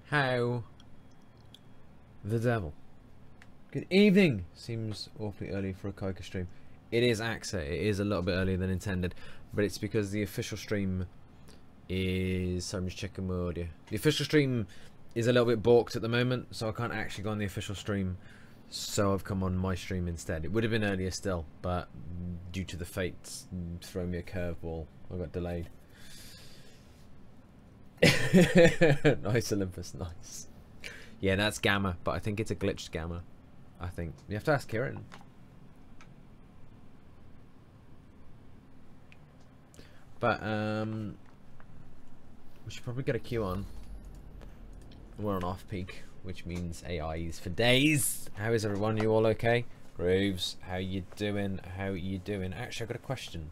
How the devil? Good evening. Seems awfully early for a Koika stream. It is AXA. It is a little bit earlier than intended, but it's because the official stream is... Sorry, I'm just checking my audio. The official stream is a little bit balked at the moment, so I can't actually go on the official stream. So I've come on my stream instead. It would have been earlier still, but due to the fates throwing me a curveball, I got delayed. Nice, Olympus, nice. Yeah, that's Gamma, but I think it's a glitched Gamma. I think you have to ask Kieran. But we should probably get a queue on. We're on off peak, which means AIs for days. How is everyone? You all okay? Grooves, how you doing? How you doing? Actually, I've got a question.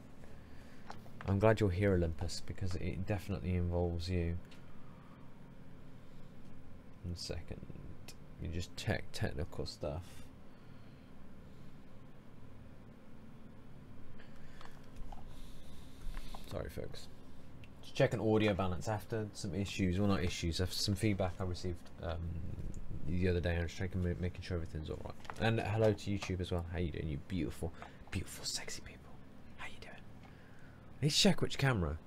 I'm glad you're here, Olympus, because it definitely involves you. 1 second. You just check technical stuff. Sorry, folks. Just checking audio balance after some issues. Well, not issues. After some feedback I received the other day. I'm just checking, making sure everything's all right. And hello to YouTube as well. How you doing, you beautiful, beautiful, sexy people? How you doing? I need to check which camera.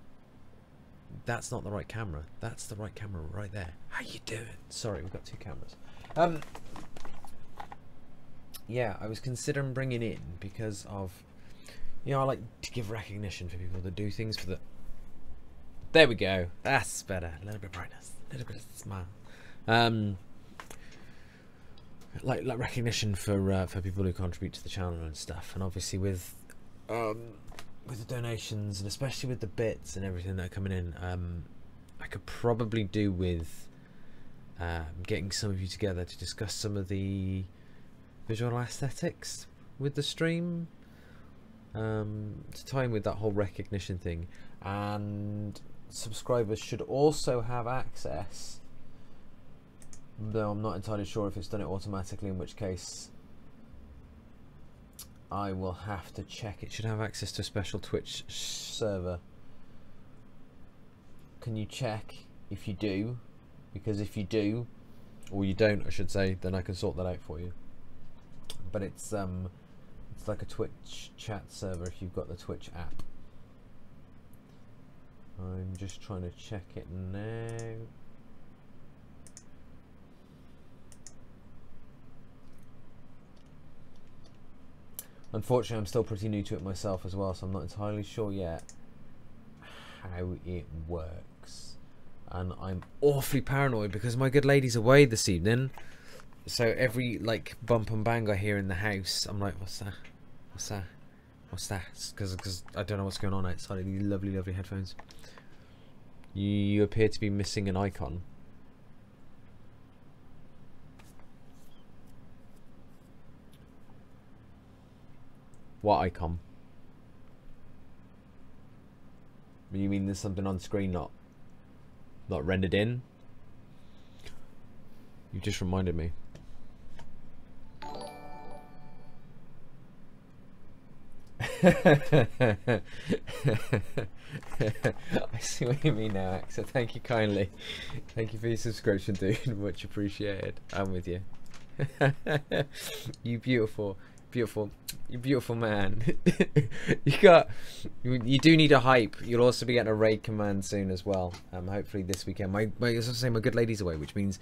That's not the right camera. That's the right camera right there. How you doing? Sorry, we've got 2 cameras. Yeah, I was considering bringing in because of, you know, I like to give recognition for people that do things for the... There we go. That's better. A little bit of brightness. A little bit of smile. Like recognition for people who contribute to the channel and stuff. And obviously with the donations, and especially with the bits and everything that are coming in, I could probably do with getting some of you together to discuss some of the visual aesthetics with the stream, to tie in with that whole recognition thing. And subscribers should also have access, though I'm not entirely sure if it's done it automatically, in which case I will have to check. It should have access to a special Twitch server. Can you check if you do? Because if you do, or you don't I should say, then I can sort that out for you. But it's like a Twitch chat server if you've got the Twitch app. I'm just trying to check it now. Unfortunately, I'm still pretty new to it myself as well, so I'm not entirely sure yet how it works. And I'm awfully paranoid because my good lady's away this evening. So every like bump and bang I hear in the house, I'm like, what's that? What's that? What's that? Because I don't know what's going on outside of these lovely, lovely headphones. You appear to be missing an icon. What icon? You mean there's something on screen not rendered in? You just reminded me. I see what you mean now, Axa. Thank you kindly. Thank you for your subscription, dude. Much appreciated. I'm with you. You beautiful, beautiful, you beautiful man. You do need a hype. You'll also be getting a raid command soon as well. Hopefully this weekend. As I was saying, my good lady's away, which means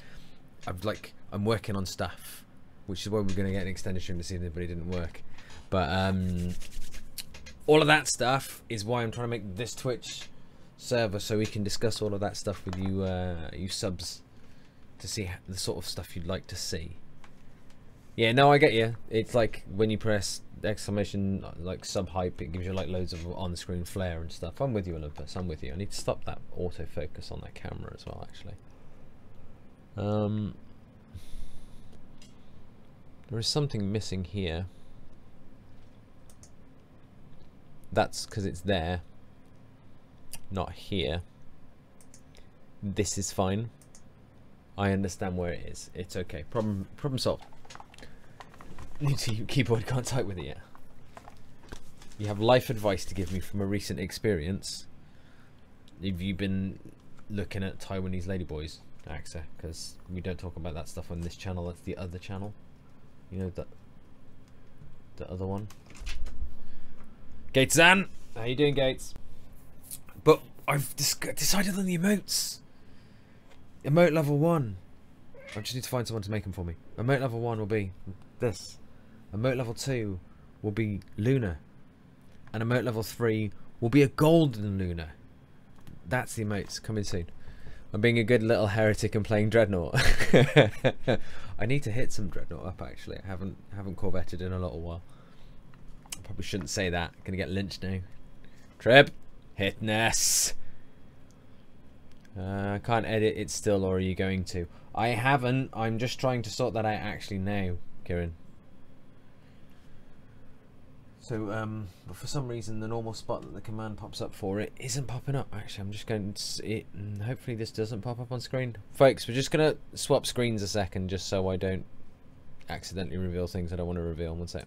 I'm working on stuff, which is why we're going to get an extended stream this evening, but it didn't work. But all of that stuff is why I'm trying to make this Twitch server, so we can discuss all of that stuff with you, you subs, to see the sort of stuff you'd like to see. Yeah, no, I get you. It's like when you press exclamation like sub hype, it gives you like loads of on-screen flare and stuff. I'm with you, Olympus. I'm with you. I need to stop that autofocus on that camera as well, actually. There is something missing here. That's because it's there, not here. This is fine. I understand where it is. It's okay. Problem solved. Keyboard can't type with it yet. You have life advice to give me from a recent experience. Have you been looking at Taiwanese ladyboys? AXA, because we don't talk about that stuff on this channel. That's the other channel. You know, the other one. Gates-an! How you doing, Gates? But I've decided on the emotes. Emote level 1. I just need to find someone to make them for me. Emote level 1 will be this. Emote level 2 will be Luna. And emote level 3 will be a golden Luna. That's the emotes coming soon. I'm being a good little heretic and playing Dreadnought. I need to hit some Dreadnought up actually. I haven't Corvetted in a little while. I probably shouldn't say that. Gonna get lynched now. Treb, hitness. I can't edit it still, or are you going to? I haven't. I'm just trying to sort that out actually now, Kieran. So, but for some reason, the normal spot that the command pops up for it isn't popping up. Actually, I'm just going to see it, and hopefully this doesn't pop up on screen. Folks, we're just going to swap screens a second, just so I don't accidentally reveal things I don't want to reveal. One sec.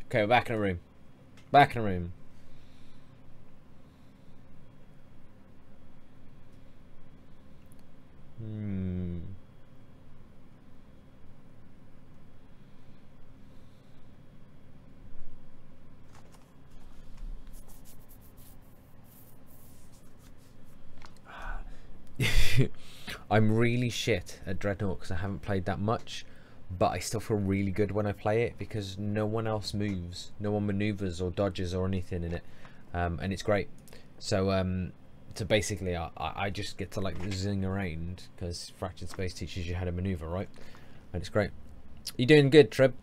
Okay, we're back in a room. Back in a room. I'm really shit at Dreadnought because I haven't played that much, but I still feel really good when I play it because no one else moves, no one maneuvers or dodges or anything in it, and it's great. So so basically I just get to like zing around because Fractured Space teaches you how to maneuver, right? And it's great. You're doing good, Trib.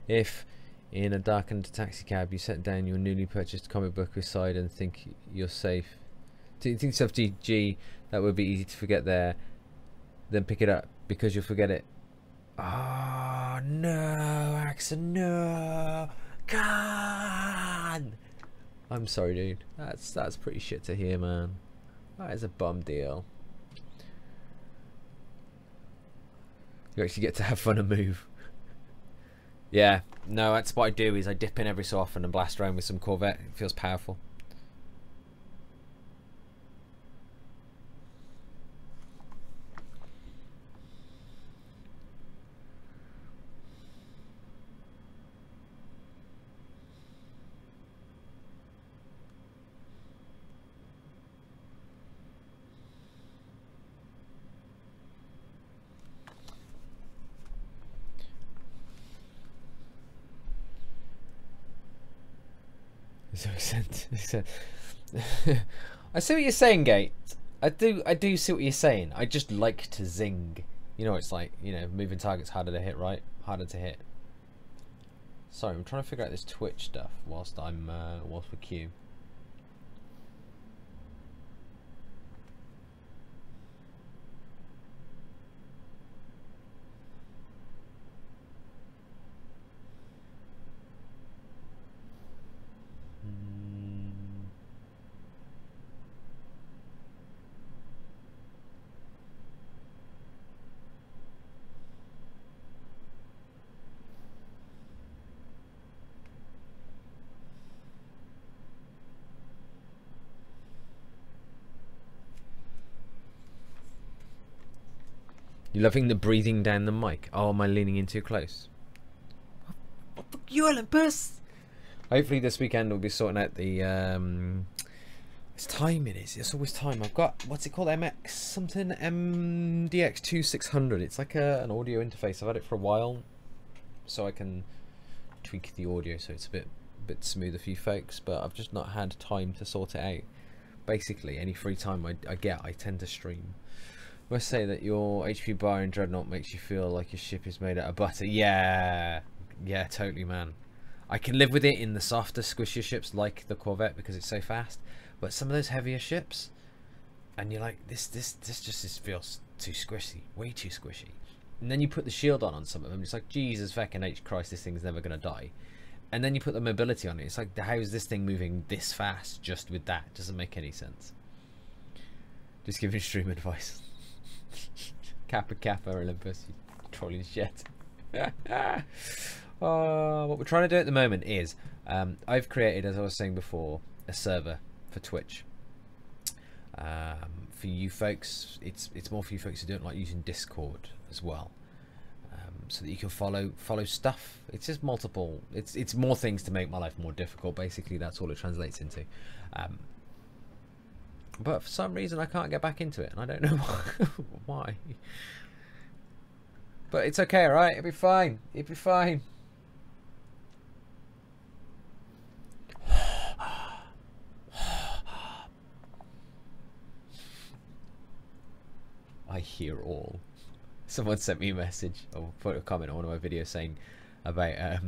If in a darkened taxi cab you set down your newly purchased comic book aside and think you're safe, think to yourself, GG, that would be easy to forget there, then pick it up because you'll forget it. Oh no, Axon, no, God. I'm sorry, dude. That's pretty shit to hear, man. That is a bum deal. You actually get to have fun and move. Yeah, no, that's what I do. Is I dip in every so often and blast around with some Corvette. It feels powerful. So I see what you're saying, Gate. I do see what you're saying. I just like to zing. You know, it's like, you know, moving targets harder to hit, right? Harder to hit. Sorry, I'm trying to figure out this Twitch stuff whilst we queue. You're loving the breathing down the mic. Oh, am I leaning in too close? What the you Olympus? Hopefully this weekend we'll be sorting out the it's time it is. It's always time. I've got, what's it called? MX something? MDX2600. It's like an audio interface. I've had it for a while, so I can tweak the audio so it's a bit smoother for you folks, but I've just not had time to sort it out. Basically, any free time I get, I tend to stream. I must say that your HP bar in Dreadnought makes you feel like your ship is made out of butter. Yeah, yeah, totally, man. I can live with it in the softer, squishier ships like the Corvette because it's so fast. But some of those heavier ships, and you're like, this just feels too squishy, way too squishy. And then you put the shield on some of them. It's like, Jesus fucking H Christ, this thing's never gonna die. And then you put the mobility on it. It's like, how is this thing moving this fast just with that? It doesn't make any sense. Just giving stream advice. Kappa Olympus, you trolling shit. What we're trying to do at the moment is I've created, as I was saying before, a server for Twitch. For you folks, it's more for you folks who don't like using Discord as well, so that you can follow stuff. It's just multiple. It's more things to make my life more difficult. Basically, that's all it translates into. But for some reason, I can't get back into it, and I don't know why. But it's okay, all right? It'll be fine. It'll be fine. I hear all. Someone sent me a message or put a comment on one of my videos saying about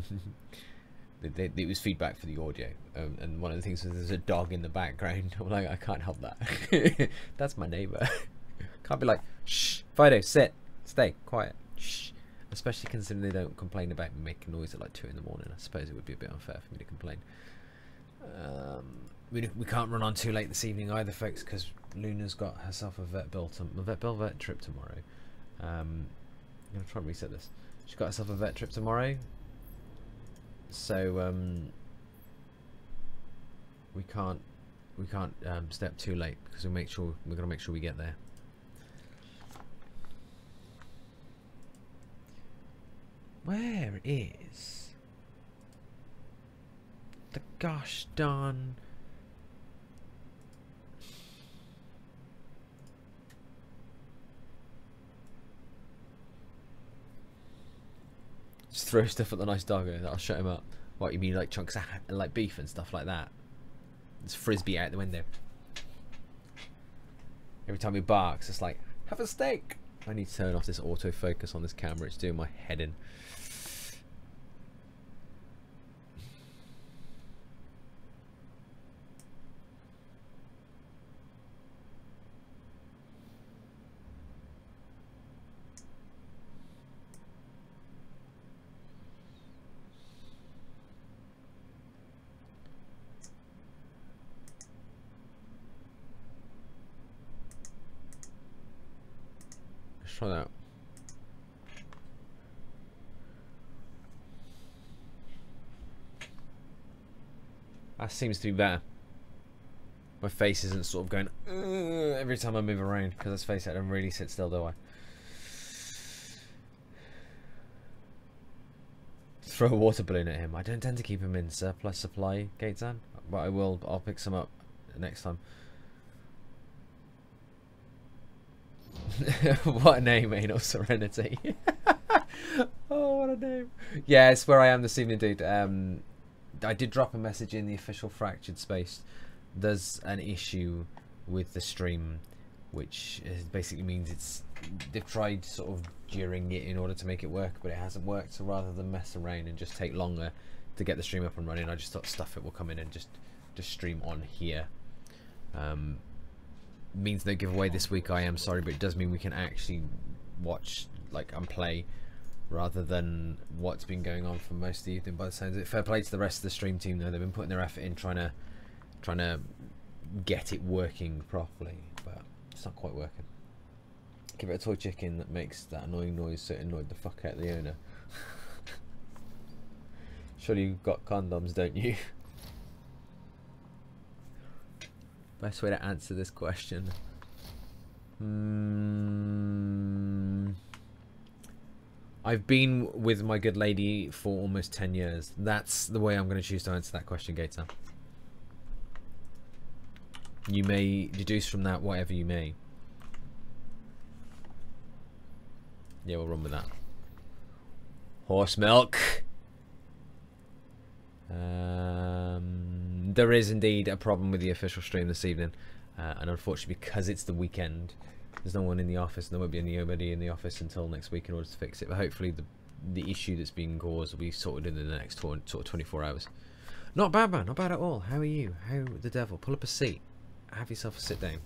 it was feedback for the audio, and one of the things was there's a dog in the background. I'm like, I can't help that. That's my neighbour. Can't be like, shh, Fido, sit, stay quiet, shh. Especially considering they don't complain about me making noise at like 2 in the morning. I suppose it would be a bit unfair for me to complain. We can't run on too late this evening either, folks, because Luna's got herself a vet trip tomorrow. I'm gonna try and reset this. She's got herself a vet trip tomorrow, so we can't stay up too late because we're gonna make sure we get there. Where is the gosh darn? Just throw stuff at the nice doggo. That'll shut him up. What, you mean like chunks of like beef and stuff like that? It's frisbee out the window. Every time he barks, it's like, have a steak. I need to turn off this autofocus on this camera. It's doing my head in. Try that. That seems to be better. My face isn't sort of going every time I move around, because let's face it, I don't really sit still, do I? Throw a water balloon at him. I don't tend to keep him in surplus supply, Gatesan, but I'll pick some up next time. What a name, Anal Serenity. Oh, what a name. Yeah, it's where I am this evening, dude. I did drop a message in the official Fractured Space. There's an issue with the stream, which basically means they've tried sort of during it in order to make it work, but it hasn't worked. So rather than mess around and just take longer to get the stream up and running, I just thought stuff it will come in and just stream on here. Means no giveaway this week, I am sorry, but it does mean we can actually watch and play rather than what's been going on for most of the evening by the sounds of it. Fair play to the rest of the stream team though, they've been putting their effort in trying to get it working properly, but it's not quite working. Give it a toy chicken that makes that annoying noise so it annoyed the fuck out of the owner. Surely you've got condoms, don't you? Best way to answer this question. I've been with my good lady for almost 10 years. That's the way I'm going to choose to answer that question, Gator. You may deduce from that whatever you may. Yeah, we'll run with that. Horse milk. There is indeed a problem with the official stream this evening, and unfortunately because it's the weekend, there's no one in the office, and there won't be anybody in the office until next week in order to fix it. But hopefully the issue that's being caused will be sorted in the next sort of 24 hours. Not bad, man, not bad at all. How are you? How the devil? Pull up a seat. Have yourself a sit down.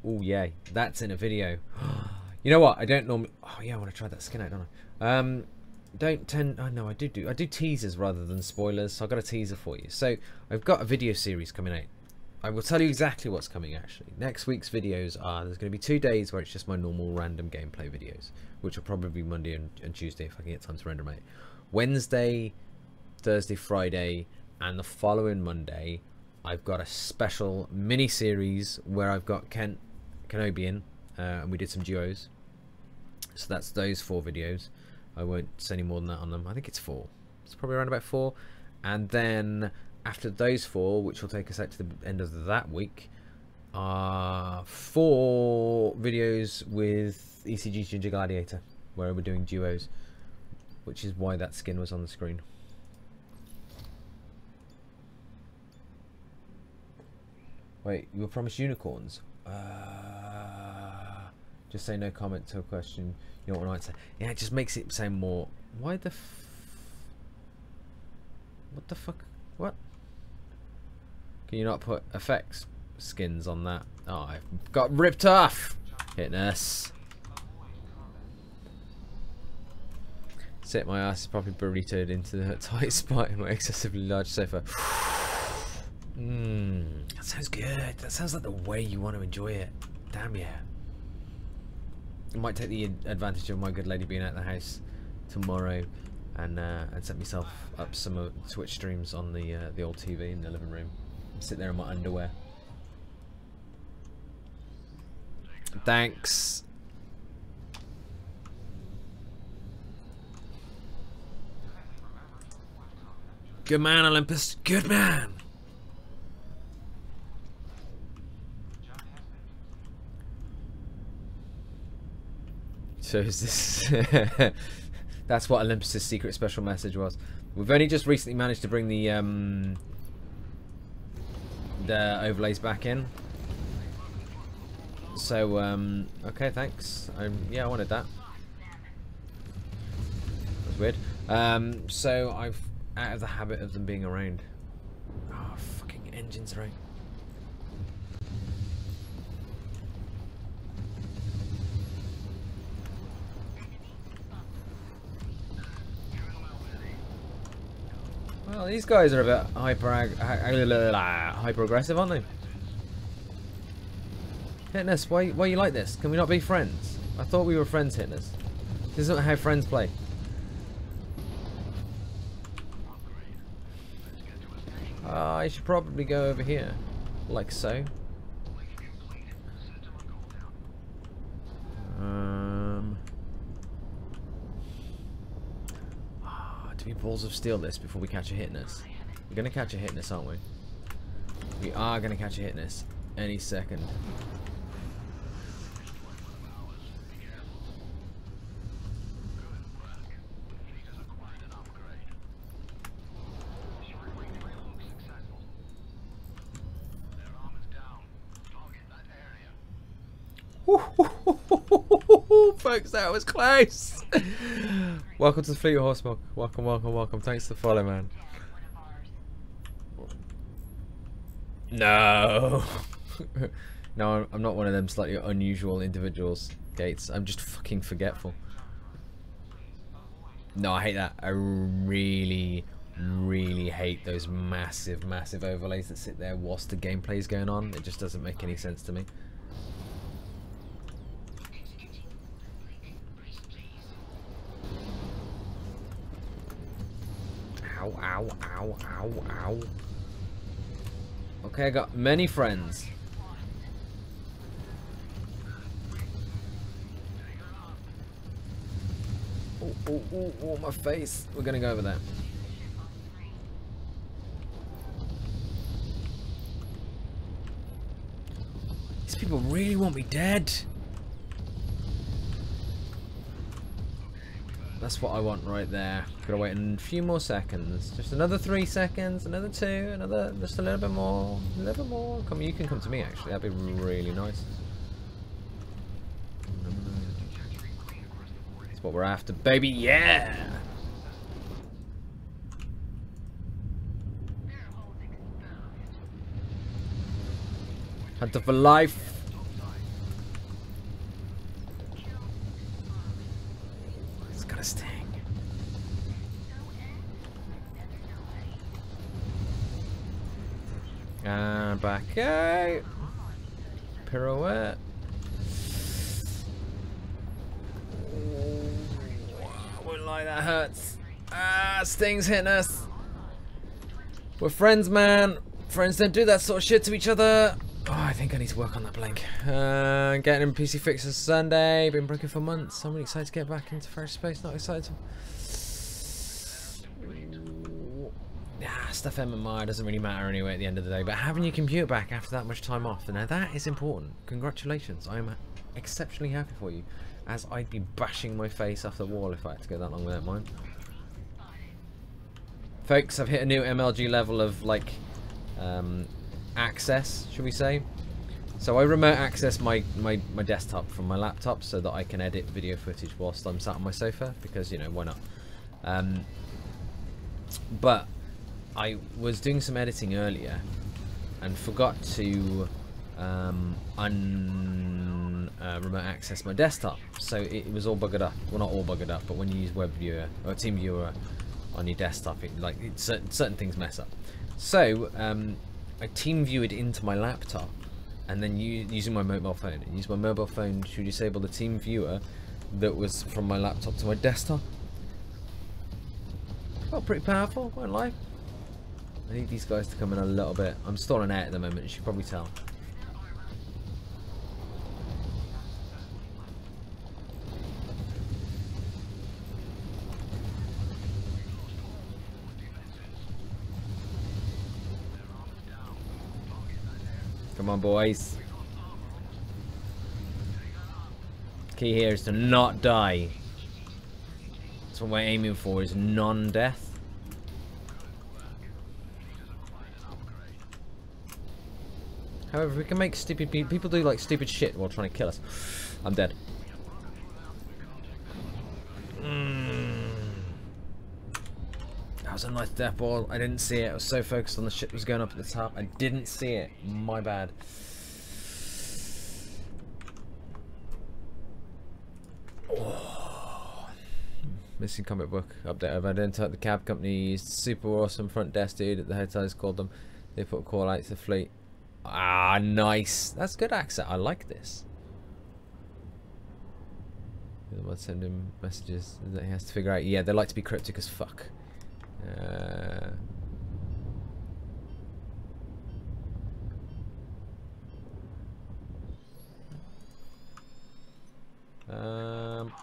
Oh yay, that's in a video. You know what? I don't normally. Oh yeah, I want to try that skin out, don't I? I do teasers rather than spoilers, so I've got a teaser for you. So I've got a video series coming out. I will tell you exactly what's coming actually. Next week's videos are, there's going to be 2 days where it's just my normal random gameplay videos, which will probably be Monday and Tuesday if I can get time to render them out. Wednesday, Thursday, Friday, and the following Monday, I've got a special mini series where I've got Kenobi in, and we did some duos. So that's those 4 videos. I won't say any more than that on them. I think it's 4. It's probably around about 4. And then after those 4, which will take us out to the end of that week, 4 videos with ECG Ginger Gladiator, where we're doing duos, which is why that skin was on the screen. Wait, you were promised unicorns? Just say no comment to a question you don't want to answer. Yeah, it just makes it sound more... Why the what the fuck? What? Can you not put effects skins on that? Oh, I got ripped off! Hitness. Sit, my ass is probably burritoed into the tight spot in my excessively large sofa. That sounds good. That sounds like the way you want to enjoy it. Damn yeah. I might take the advantage of my good lady being at the house tomorrow and set myself up some Twitch streams on the old TV in the living room. Sit there in my underwear. Thanks. Good man, Olympus. Good man. So is this... That's what Olympus's secret special message was. We've only just recently managed to bring the overlays back in. So, okay, thanks. Yeah, I wanted that. That's weird. So I've out of the habit of them being around. Oh, fucking engines, right? Well, these guys are a bit hyper aggressive, aren't they? Hitness, why you like this? Can we not be friends? I thought we were friends, Hitness. This isn't how friends play. I should probably go over here, like so. Do we balls of steel this before we catch a Hitness? We're gonna catch a Hitness, aren't we? We are gonna catch a Hitness any second. Folks, that was close. Welcome to the Fleet of Horsemark. Welcome, welcome, welcome. Thanks for the follow, man. No. No, I'm not one of them slightly unusual individuals, Gates. I'm just fucking forgetful. No, I hate that. I really, really hate those massive, massive overlays that sit there whilst the gameplay is going on. It just doesn't make any sense to me. Ow, ow, ow, ow, ow. Okay, I got many friends. Oh, oh, oh, oh, my face. We're gonna go over there. These people really want me dead. That's what I want right there. Gotta wait a few more seconds. Just another 3 seconds, another 2, another, just a little bit more, a little bit more. Come, you can come to me actually. That'd be really nice. That's what we're after, baby. Yeah. Hunter for life. Sting. back out. Pirouette. I wouldn't lie, that hurts. Ah, Sting's hitting us. We're friends, man. Friends don't do that sort of shit to each other. Oh, I think I need to work on that blink. Getting in PC fixes Sunday. Been broken for months. I'm really excited to get back into Fractured Space. Not excited to... Stuff MMI doesn't really matter anyway at the end of the day. But having your computer back after that much time off, now that is important. Congratulations. I am exceptionally happy for you. As I'd be bashing my face off the wall if I had to go that long without mine. Folks, I've hit a new MLG level of, like, access, should we say. So I remote access my desktop from my laptop so that I can edit video footage whilst I'm sat on my sofa, because, you know, why not? But I was doing some editing earlier and forgot to remote access my desktop, so it was all buggered up. Well, not all buggered up, but when you use web viewer or team viewer on your desktop, certain things mess up. So I team viewed into my laptop, and then using my mobile phone. I used my mobile phone to disable the team viewer that was from my laptop to my desktop. Felt pretty powerful, won't lie. I need these guys to come in a little bit. I'm stalling out at the moment, you should probably tell. Come on, boys. Key here is to not die. That's what we're aiming for, is non-death. However, we can make stupid people do like stupid shit while trying to kill us. I'm dead. That was a nice death ball. I didn't see it. I was so focused on the shit that was going up at the top. I didn't see it. My bad. Oh. Missing comic book update. I've identified the cab company used super awesome front desk dude at the hotels called them. They put a call out to the fleet. Ah, nice. That's good accent. I like this. I'll send him messages that he has to figure out. Yeah, they like to be cryptic as fuck.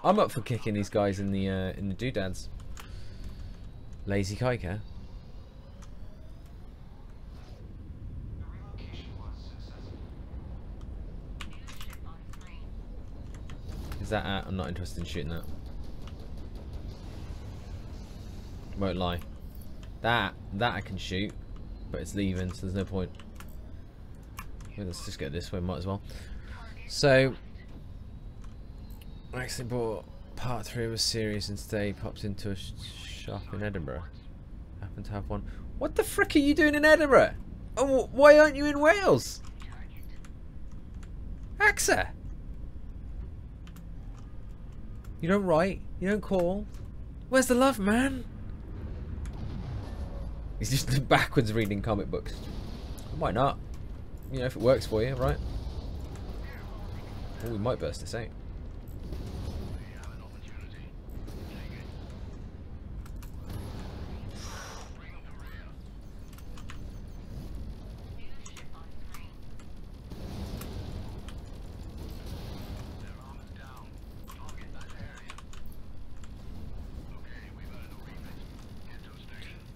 I'm up for kicking these guys in the doodads. Lazy Kaika. Is that at? I'm not interested in shooting that. Won't lie. That I can shoot, but it's leaving, so there's no point. Well, let's just go this way, might as well. So I actually bought part 3 of a series and today popped into a shop in Edinburgh. Happen to have one. What the frick are you doing in Edinburgh? Oh, why aren't you in Wales? AXA! You don't write, you don't call. Where's the love, man? He's just backwards reading comic books. Why not? You know, if it works for you, right? Oh, we might burst this out.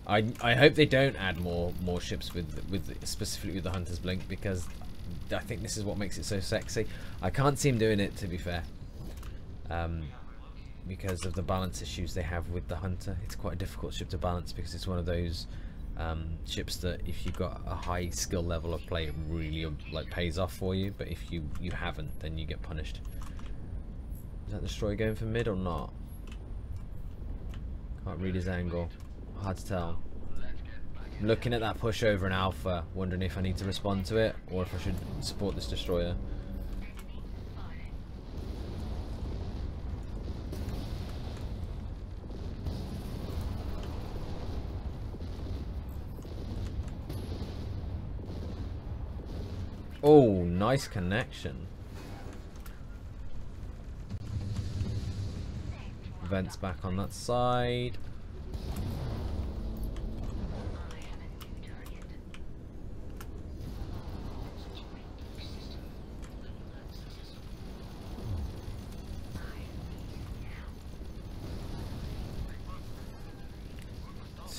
I hope they don't add more ships with specifically with the Hunter's Blink, because I think this is what makes it so sexy. I can't see him doing it, to be fair, because of the balance issues they have with the Hunter. It's quite a difficult ship to balance because it's one of those ships that if you've got a high skill level of play, it really like pays off for you. But if you haven't, then you get punished. Is that destroyer going for mid or not? Can't read his angle. Hard to tell. I'm looking at that push over in Alpha, wondering if I need to respond to it or if I should support this destroyer. Oh, nice connection. Vents back on that side.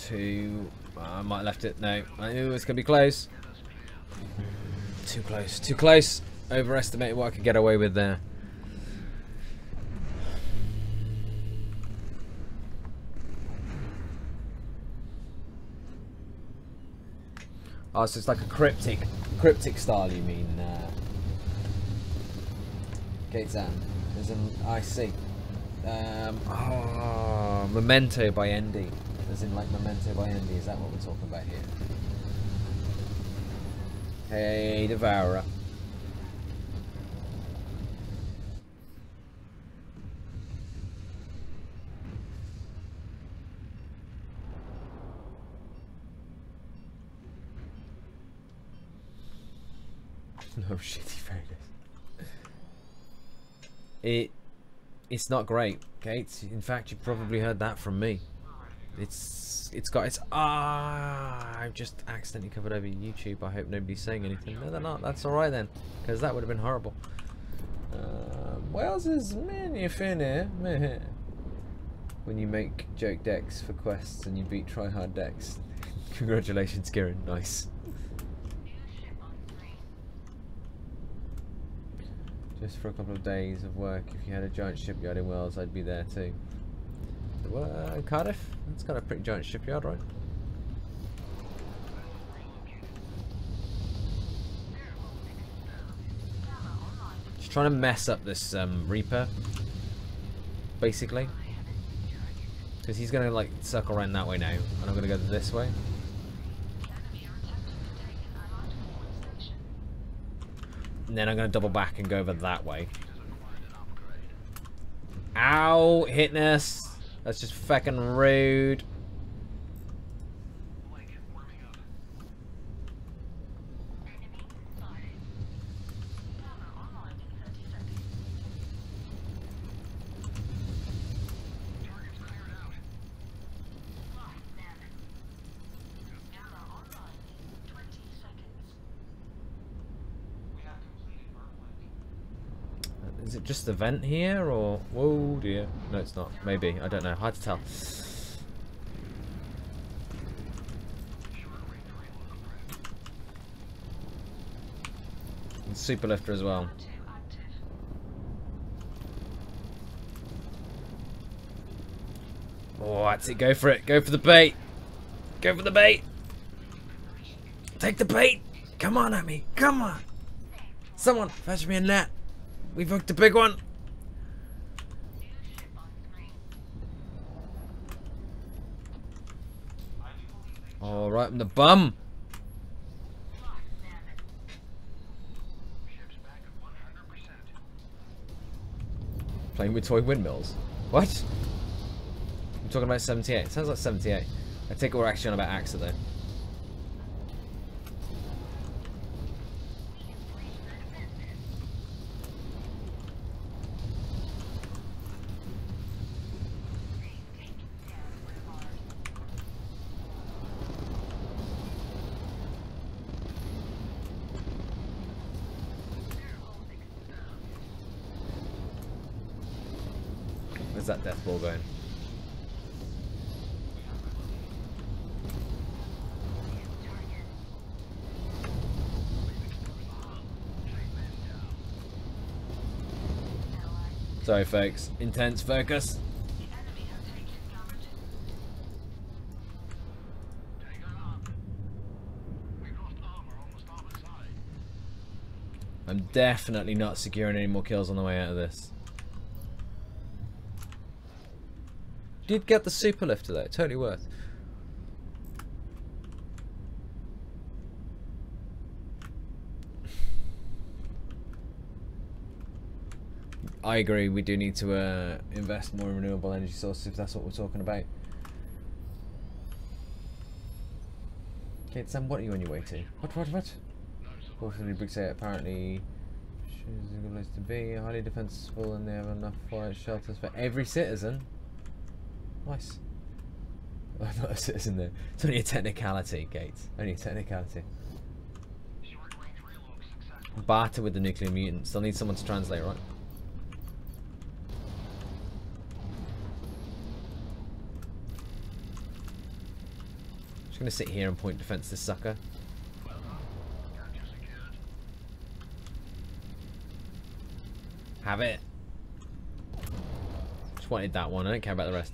Two. I might have left it. No, I knew it was gonna be close. Too close. Too close. Overestimated what I could get away with there. Oh, so it's like a cryptic style. You mean? Gates Am. There's an I see. Oh, Memento by Endy. As in like Memento by Endy. Is that what we're talking about here? Hey, Devourer. No shitty fairness. It's not great, okay? In fact, you probably heard that from me. I've just accidentally covered over YouTube. I hope nobody's saying anything. No, they're not. That's alright then, because that would have been horrible. Wales is many finny. When you make joke decks for quests and you beat try-hard decks. Congratulations, Kieran. Nice. Just for a couple of days of work. If you had a giant shipyard in Wales, I'd be there too. Cardiff? That's got a pretty giant shipyard, right? Just trying to mess up this Reaper, basically. Because he's going to like circle around that way now, and I'm going to go this way. And then I'm going to double back and go over that way. Ow! Hitting us! That's just fucking rude. Is it just the vent here, or... Whoa, dear. No, it's not. Maybe. I don't know. Hard to tell. And super lifter as well. Oh, that's it. Go for it. Go for the bait. Go for the bait. Take the bait. Come on at me. Come on. Someone fetch me a net. We've hooked a big one. All right, I'm the bum. Playing with toy windmills. What? I'm talking about 78. It sounds like 78. I think we're actually on about AXA though. Where's that death ball going? Sorry folks, intense focus. I'm definitely not securing any more kills on the way out of this. Did get the super lifter though, totally worth. I agree, we do need to invest more in renewable energy sources if that's what we're talking about. Okay, Sam, what are you on your way to? What? Fortunately, Briggsay apparently is a good place to be. Highly defensible, and they have enough forest shelters for every citizen. Nice. I'm not a citizen there. It's only a technicality, Gates. Only a technicality. Barter with the nuclear mutants. They'll need someone to translate, right? Just gonna sit here and point defense this sucker. Have it. Just wanted that one. I don't care about the rest.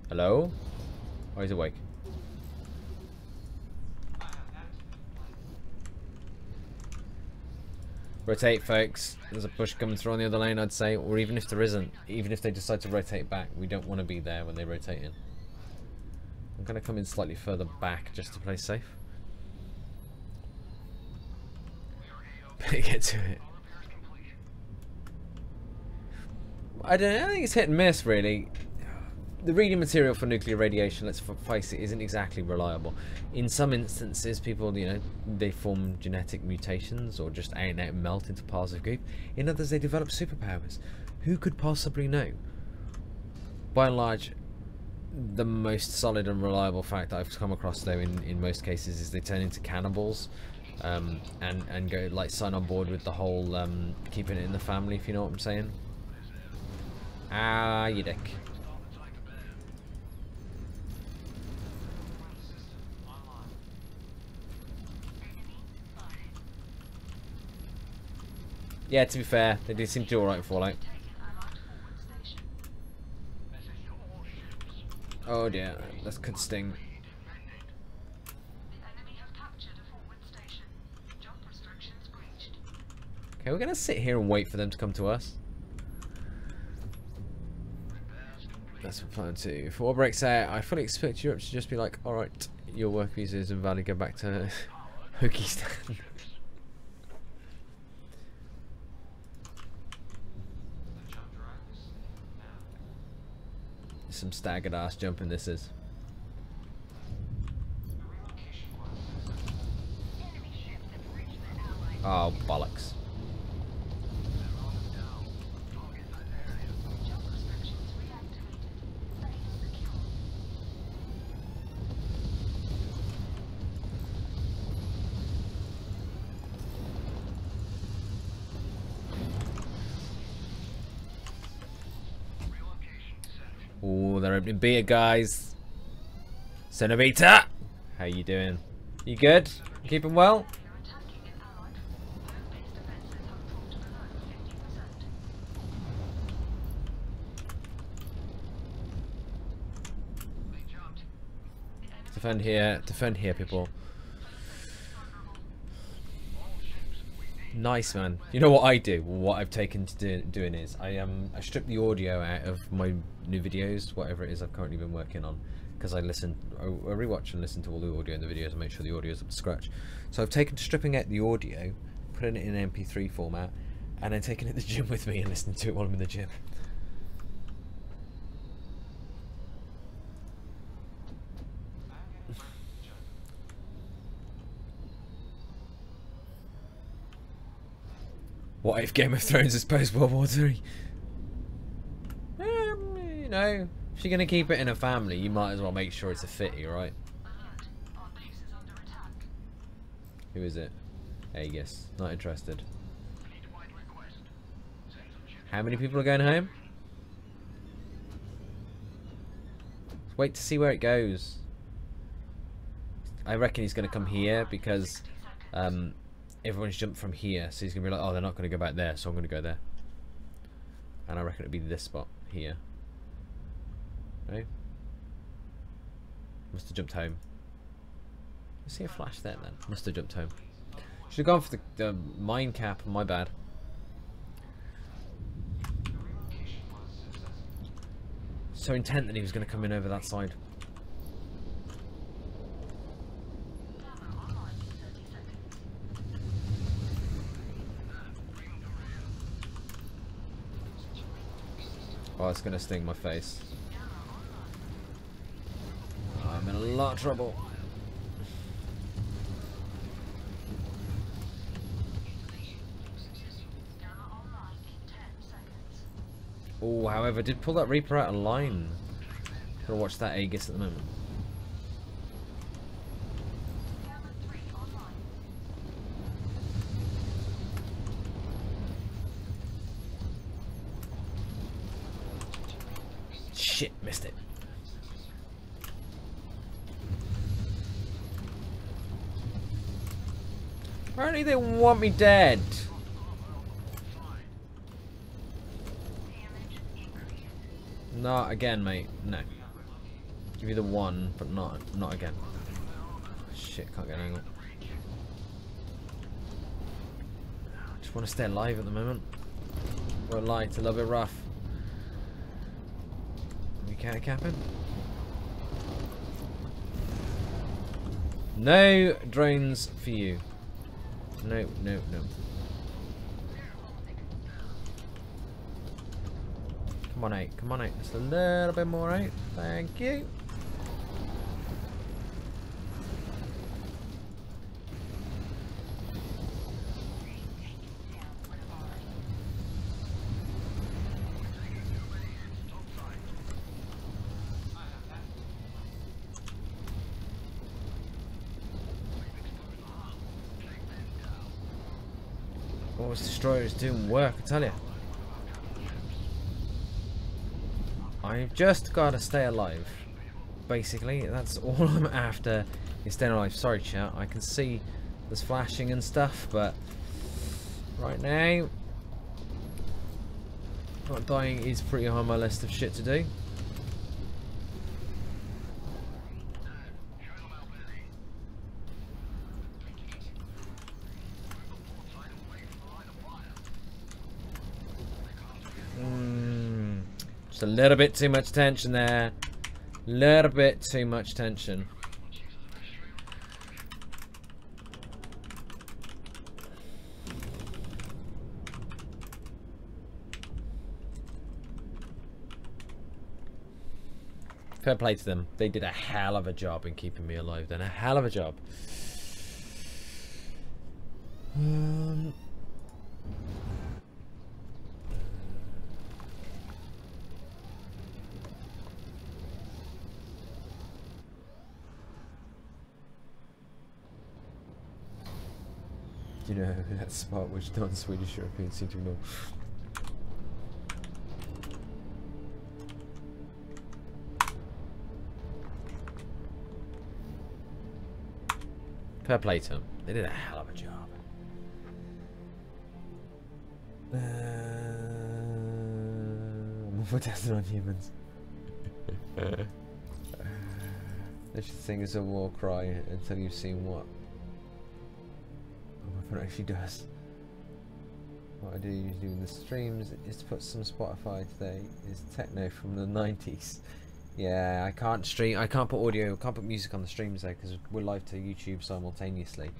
Hello? Oh, he's awake. Rotate, folks. There's a push coming through on the other lane, I'd say. Or even if there isn't, even if they decide to rotate back, we don't want to be there when they rotate in. I'm going to come in slightly further back just to play safe. Better get to it. I don't know, I think it's hit and miss, really. The reading material for nuclear radiation, let's face it, isn't exactly reliable. In some instances, people, you know, they form genetic mutations or just out and out melt into piles of goop. In others, they develop superpowers. Who could possibly know? By and large, the most solid and reliable fact that I've come across, though, in most cases, is they turn into cannibals and go, like, sign on board with the whole keeping it in the family, if you know what I'm saying. Ah, you dick. Yeah, to be fair, they do seem to do alright in Fallout. Oh dear, that could sting. Okay, we're gonna sit here and wait for them to come to us. That's what plan 2. For what breaks out, I fully expect Europe to just be like, alright, your work visa is invalid, go back to Hokistan. Some staggered ass jumping this is. Oh, bollocks. Oh, they're opening beta, guys. Cenobita! How you doing? You good? Keeping well? Defend here, people. Nice, man. You know what I do? What I've taken to doing is I strip the audio out of my new videos, whatever it is I've currently been working on, because I rewatch and listen to all the audio in the videos and make sure the audio is up to scratch. So I've taken to stripping out the audio, putting it in MP3 format, and then taking it to the gym with me and listening to it while I'm in the gym. What if Game of Thrones is post-World War III? You know, if you're going to keep it in a family, you might as well make sure it's a fitty, right? Who is it? Aegis. Not interested. How many people are going home? Let's wait to see where it goes. I reckon he's going to come here because everyone's jumped from here, so he's going to be like, oh, they're not going to go back there, so I'm going to go there. And I reckon it'll be this spot here. No? Must have jumped home. I see a flash there then. Must have jumped home. Should have gone for the mine cap, my bad. So intent that he was going to come in over that side. Oh, it's gonna sting my face. I'm in a lot of trouble. Oh, however, I did pull that Reaper out of line. Gotta watch that Aegis at the moment. Shit, missed it. Apparently they want me dead. Not again, mate. No. Give you the one, but not again. Shit, can't get an angle. Just want to stay alive at the moment. Won't lie, it's a little bit rough. You can't cap him. No drones for you. No, no, no. Come on, 8. Come on, 8. Just a little bit more, 8. Thank you. Oh, this destroyer is doing work, I tell you. I've just got to stay alive. Basically, that's all I'm after, is staying alive. Sorry, chat. I can see there's flashing and stuff, but right now, not dying is pretty high on my list of shit to do. A little bit too much tension there. Little bit too much tension. Fair play to them. They did a hell of a job in keeping me alive then. A hell of a job. You know that spot which non-Swedish Europeans seem to know. Fair play to them. They did a hell of a job. I'm more tested on humans. They should sing as a war cry until you've seen what it actually does. What I do usually with the streams is to put some Spotify today. Is techno from the 90s. Yeah, I can't stream. I can't put audio. I can't put music on the streams though because we're live to YouTube simultaneously.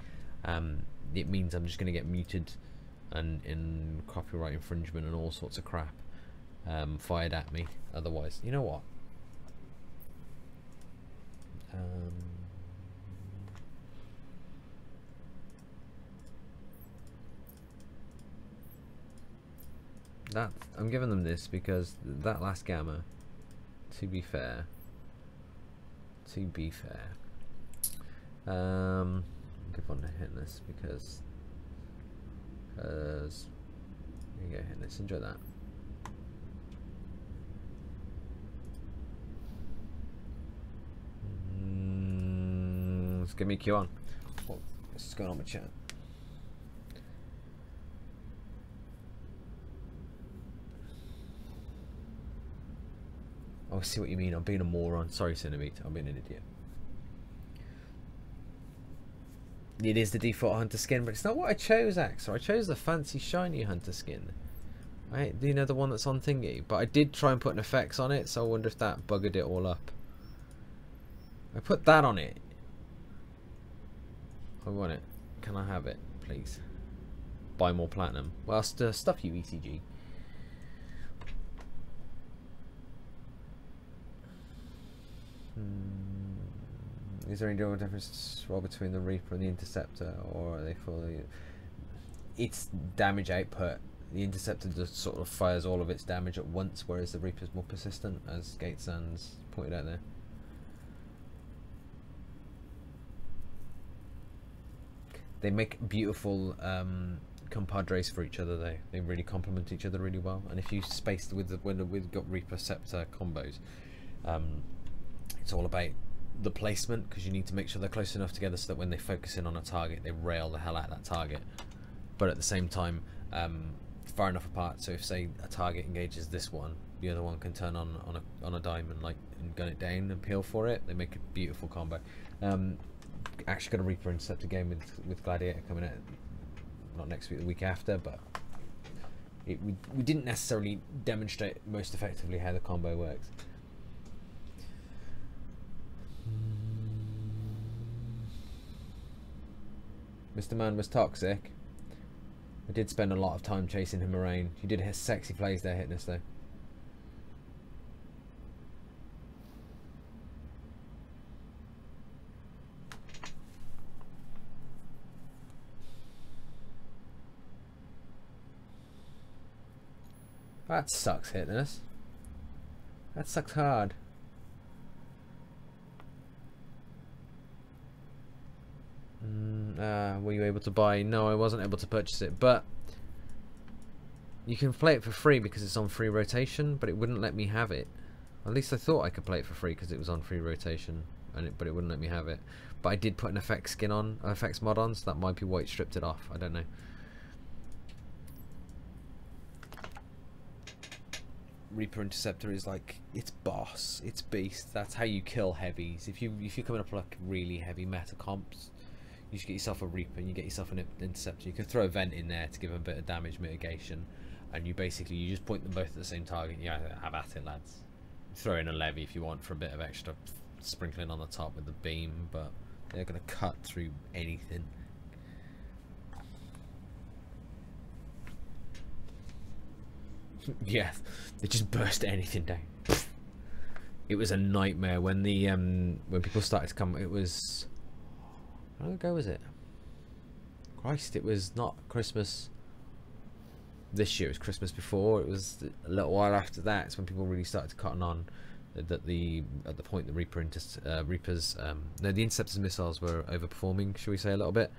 It means I'm just going to get muted and in copyright infringement and all sorts of crap fired at me. Otherwise, you know what? That I'm giving them this because that last gamma, to be fair, give one a hitness because here you go, hitness, enjoy that. Let's give me a Q on. What's going on with chat? Oh, I see what you mean. I'm being a moron. Sorry, Cinnamite. I'm being an idiot. It is the default hunter skin, but it's not what I chose, Axel. I chose the fancy shiny hunter skin. Right? You know, the one that's on thingy. But I did try and put an effects on it, so I wonder if that buggered it all up. I put that on it. I want it. Can I have it, please? Buy more platinum. Well, stuff you, ECG. Is there any real difference between the Reaper and the Interceptor, or are they fully? It's damage output. The Interceptor just sort of fires all of its damage at once, whereas the Reaper's more persistent, as Gatesands pointed out there. They make beautiful compadres for each other though. They really complement each other really well. And if you space with when we've got Reaper Scepter combos, it's all about the placement, because you need to make sure they're close enough together so that when they focus in on a target, they rail the hell out of that target. But at the same time, far enough apart so if say a target engages this one, the other one can turn on a dime and and gun it down and peel for it. They make a beautiful combo. Actually got a Reaper Interceptor game with Gladiator coming out, not next week, the week after, but we didn't necessarily demonstrate most effectively how the combo works. Mr. Man was toxic. I did spend a lot of time chasing him around. He did his sexy plays there hitting us though. That sucks hitting us. That sucks hard. Were you able to buy? No, I wasn't able to purchase it, but you can play it for free because it's on free rotation, but it wouldn't let me have it. At least I thought I could play it for free because it was on free rotation, but it wouldn't let me have it. But I did put an FX skin on, FX mod on, so that might be why it stripped it off. I don't know. Reaper Interceptor is like, it's boss, it's beast. That's how you kill heavies. If you're coming up like really heavy meta comps, you just get yourself a Reaper and you get yourself an Interceptor. You can throw a vent in there to give them a bit of damage mitigation, and you just point them both at the same target. Yeah, have at it, lads. Throw in a levy if you want for a bit of extra sprinkling on the top with the beam, but they're gonna cut through anything. Yeah, they just burst anything down. It was a nightmare when the when people started to come. It was, how long ago was it? Christ, it was not Christmas this year. It was Christmas before. It was a little while after that. It's when people really started to cotton on that at the point the the Interceptor's missiles were overperforming, shall we say, a little bit.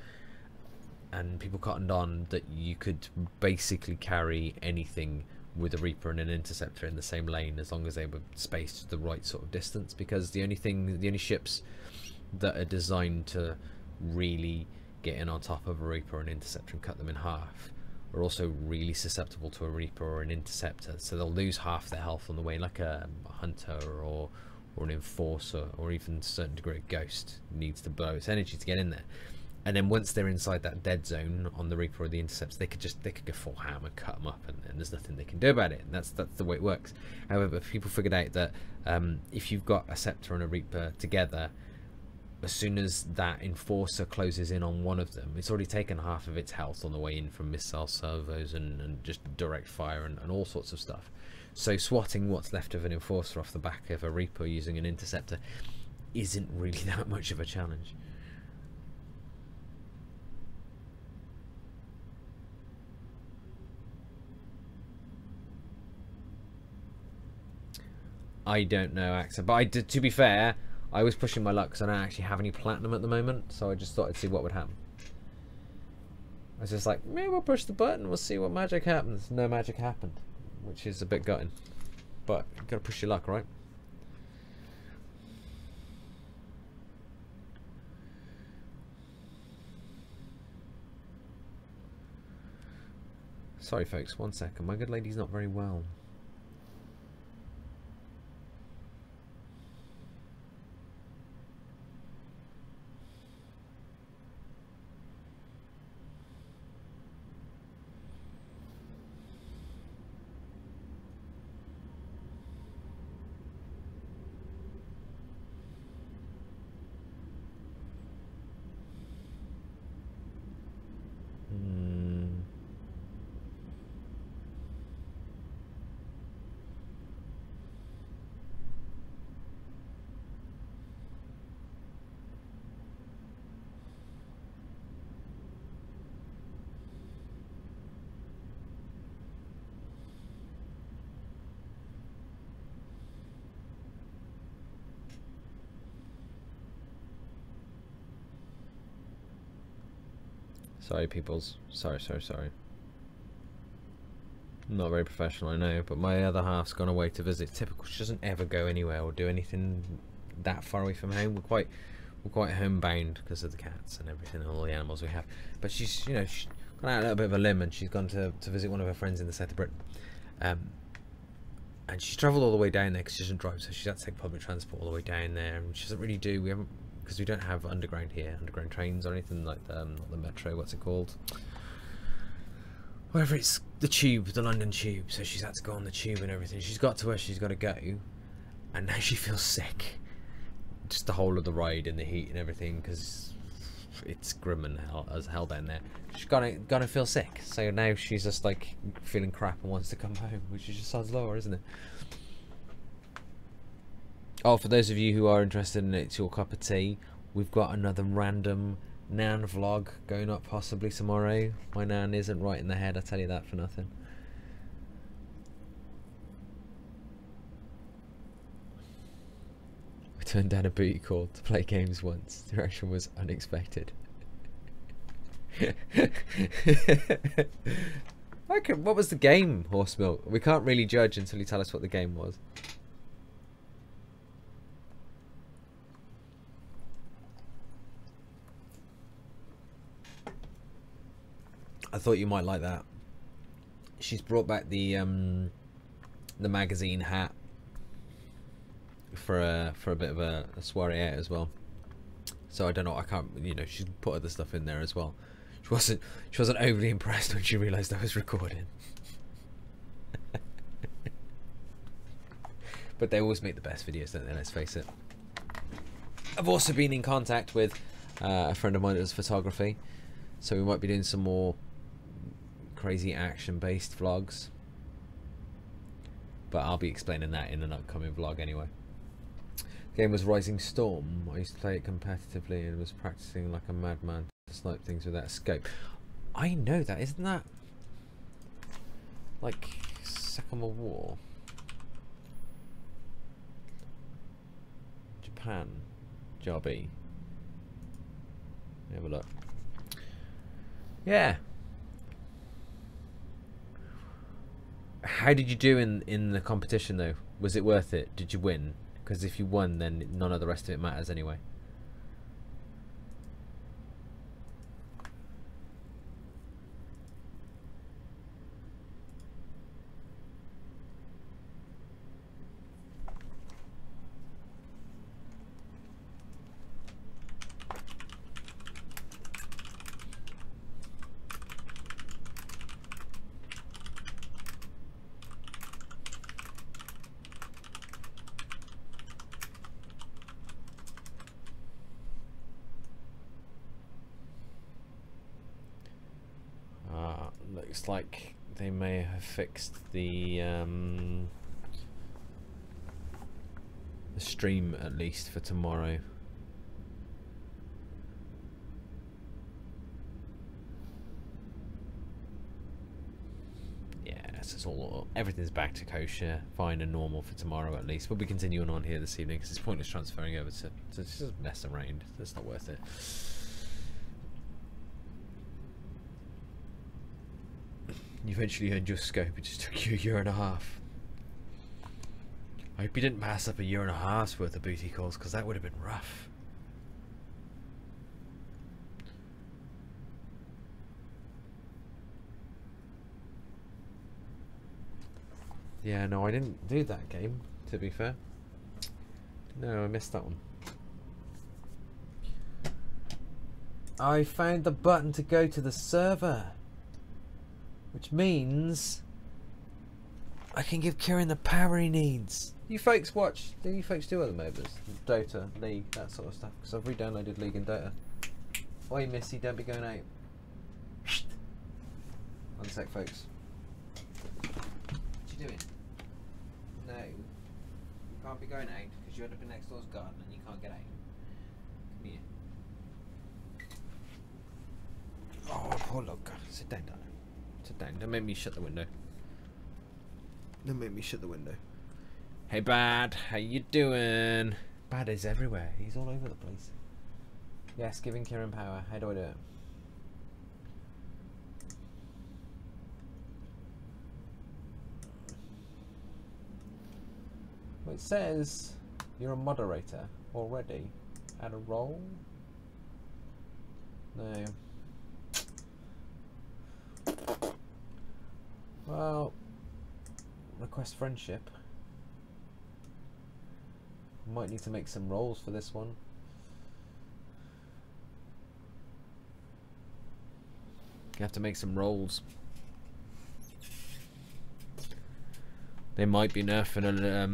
And people cottoned on that you could basically carry anything with a Reaper and an Interceptor in the same lane as long as they were spaced the right sort of distance, because the only ships that are designed to really get in on top of a Reaper or an Interceptor and cut them in half are also really susceptible to a Reaper or an Interceptor, so they'll lose half their health on the way, like a Hunter or an Enforcer, or even to a certain degree a Ghost needs to blow its energy to get in there. And then once they're inside that dead zone on the Reaper or the Intercepts, they could go full ham and cut them up, and there's nothing they can do about it. And that's the way it works. However, people figured out that if you've got a Scepter and a Reaper together, as soon as that Enforcer closes in on one of them, it's already taken half of its health on the way in from missile servos and just direct fire and all sorts of stuff. So swatting what's left of an Enforcer off the back of a Reaper using an Interceptor isn't really that much of a challenge. I don't know, Axa, but to be fair, I was pushing my luck because I don't actually have any platinum at the moment, so I just thought I'd see what would happen. I was just like, maybe we'll push the button, we'll see what magic happens. No magic happened, which is a bit gutting, but you gotta push your luck, right? Sorry folks, 1 second, my good lady's not very well. Sorry, peoples. Sorry. Not very professional, I know, but my other half's gone away to visit. Typical. She doesn't ever go anywhere or do anything that far away from home. We're quite homebound because of the cats and everything and all the animals we have. But she's, you know, she's gone out a little bit of a limb, and she's gone to visit one of her friends in the south of Britain. And she's travelled all the way down there because she doesn't drive, so she's had to take public transport all the way down there. And she doesn't really do. We haven't, because we don't have underground here, underground trains or anything like not the metro. What's it called? Whatever, it's the tube, the London tube. So she's had to go on the tube and everything. She's got to where she's got to go, and now she feels sick. Just the whole of the ride and the heat and everything, because it's grim and as hell down there. She's gonna feel sick. So now she's just like feeling crap and wants to come home, which is just sounds lower, isn't it? Oh, for those of you who are interested in It's Your Cup of Tea, we've got another random Nan vlog going up possibly tomorrow. My Nan isn't right in the head, I tell you that for nothing. I turned down a booty call to play games once. The reaction was unexpected. What was the game, Horse Milk? We can't really judge until you tell us what the game was. I thought you might like that. She's brought back the magazine hat for a bit of a soiree out as well. So I don't know. I can't. You know, she's put other stuff in there as well. She wasn't overly impressed when she realised I was recording. But they always make the best videos, don't they? Let's face it. I've also been in contact with a friend of mine that does photography, so we might be doing some more crazy action-based vlogs. But I'll be explaining that in an upcoming vlog anyway. The game was Rising Storm. I used to play it competitively and was practicing like a madman to snipe things without a scope. I know that, isn't that like Second World War? Japan, Jobby. Have a look. Yeah. How did you do in the competition though? Was it worth it? Did you win? Because if you won, then none of the rest of it matters anyway. Looks like they may have fixed the stream at least for tomorrow. Yeah, so it's all, everything's back to kosher, fine and normal for tomorrow at least. We'll be continuing on here this evening because it's pointless transferring over to just mess around. It's not worth it. You eventually earned your scope. It just took you a year and a half. I hope you didn't pass up a year and a half's worth of booty calls, because that would have been rough. Yeah, no, I didn't do that game, to be fair. No, I missed that one. I found the button to go to the server, which means I can give Kieran the power he needs. You folks watch, do you folks do other MOBAs? Dota, League, that sort of stuff? Because I've re-downloaded League and Dota. Oi Missy, don't be going out. One sec folks. What you doing? No, you can't be going out because you end up in next door's garden and you can't get out. Come here. Oh, poor look. Sit down, darling. Sit down. Don't make me shut the window. Don't make me shut the window. Hey, Bad. How you doing? Bad is everywhere. He's all over the place. Yes, giving Kieran power. How do I do it? It says you're a moderator already. Add a role? No. Well, request friendship. Might need to make some roles for this one. You have to make some rolls. They might be nerfing a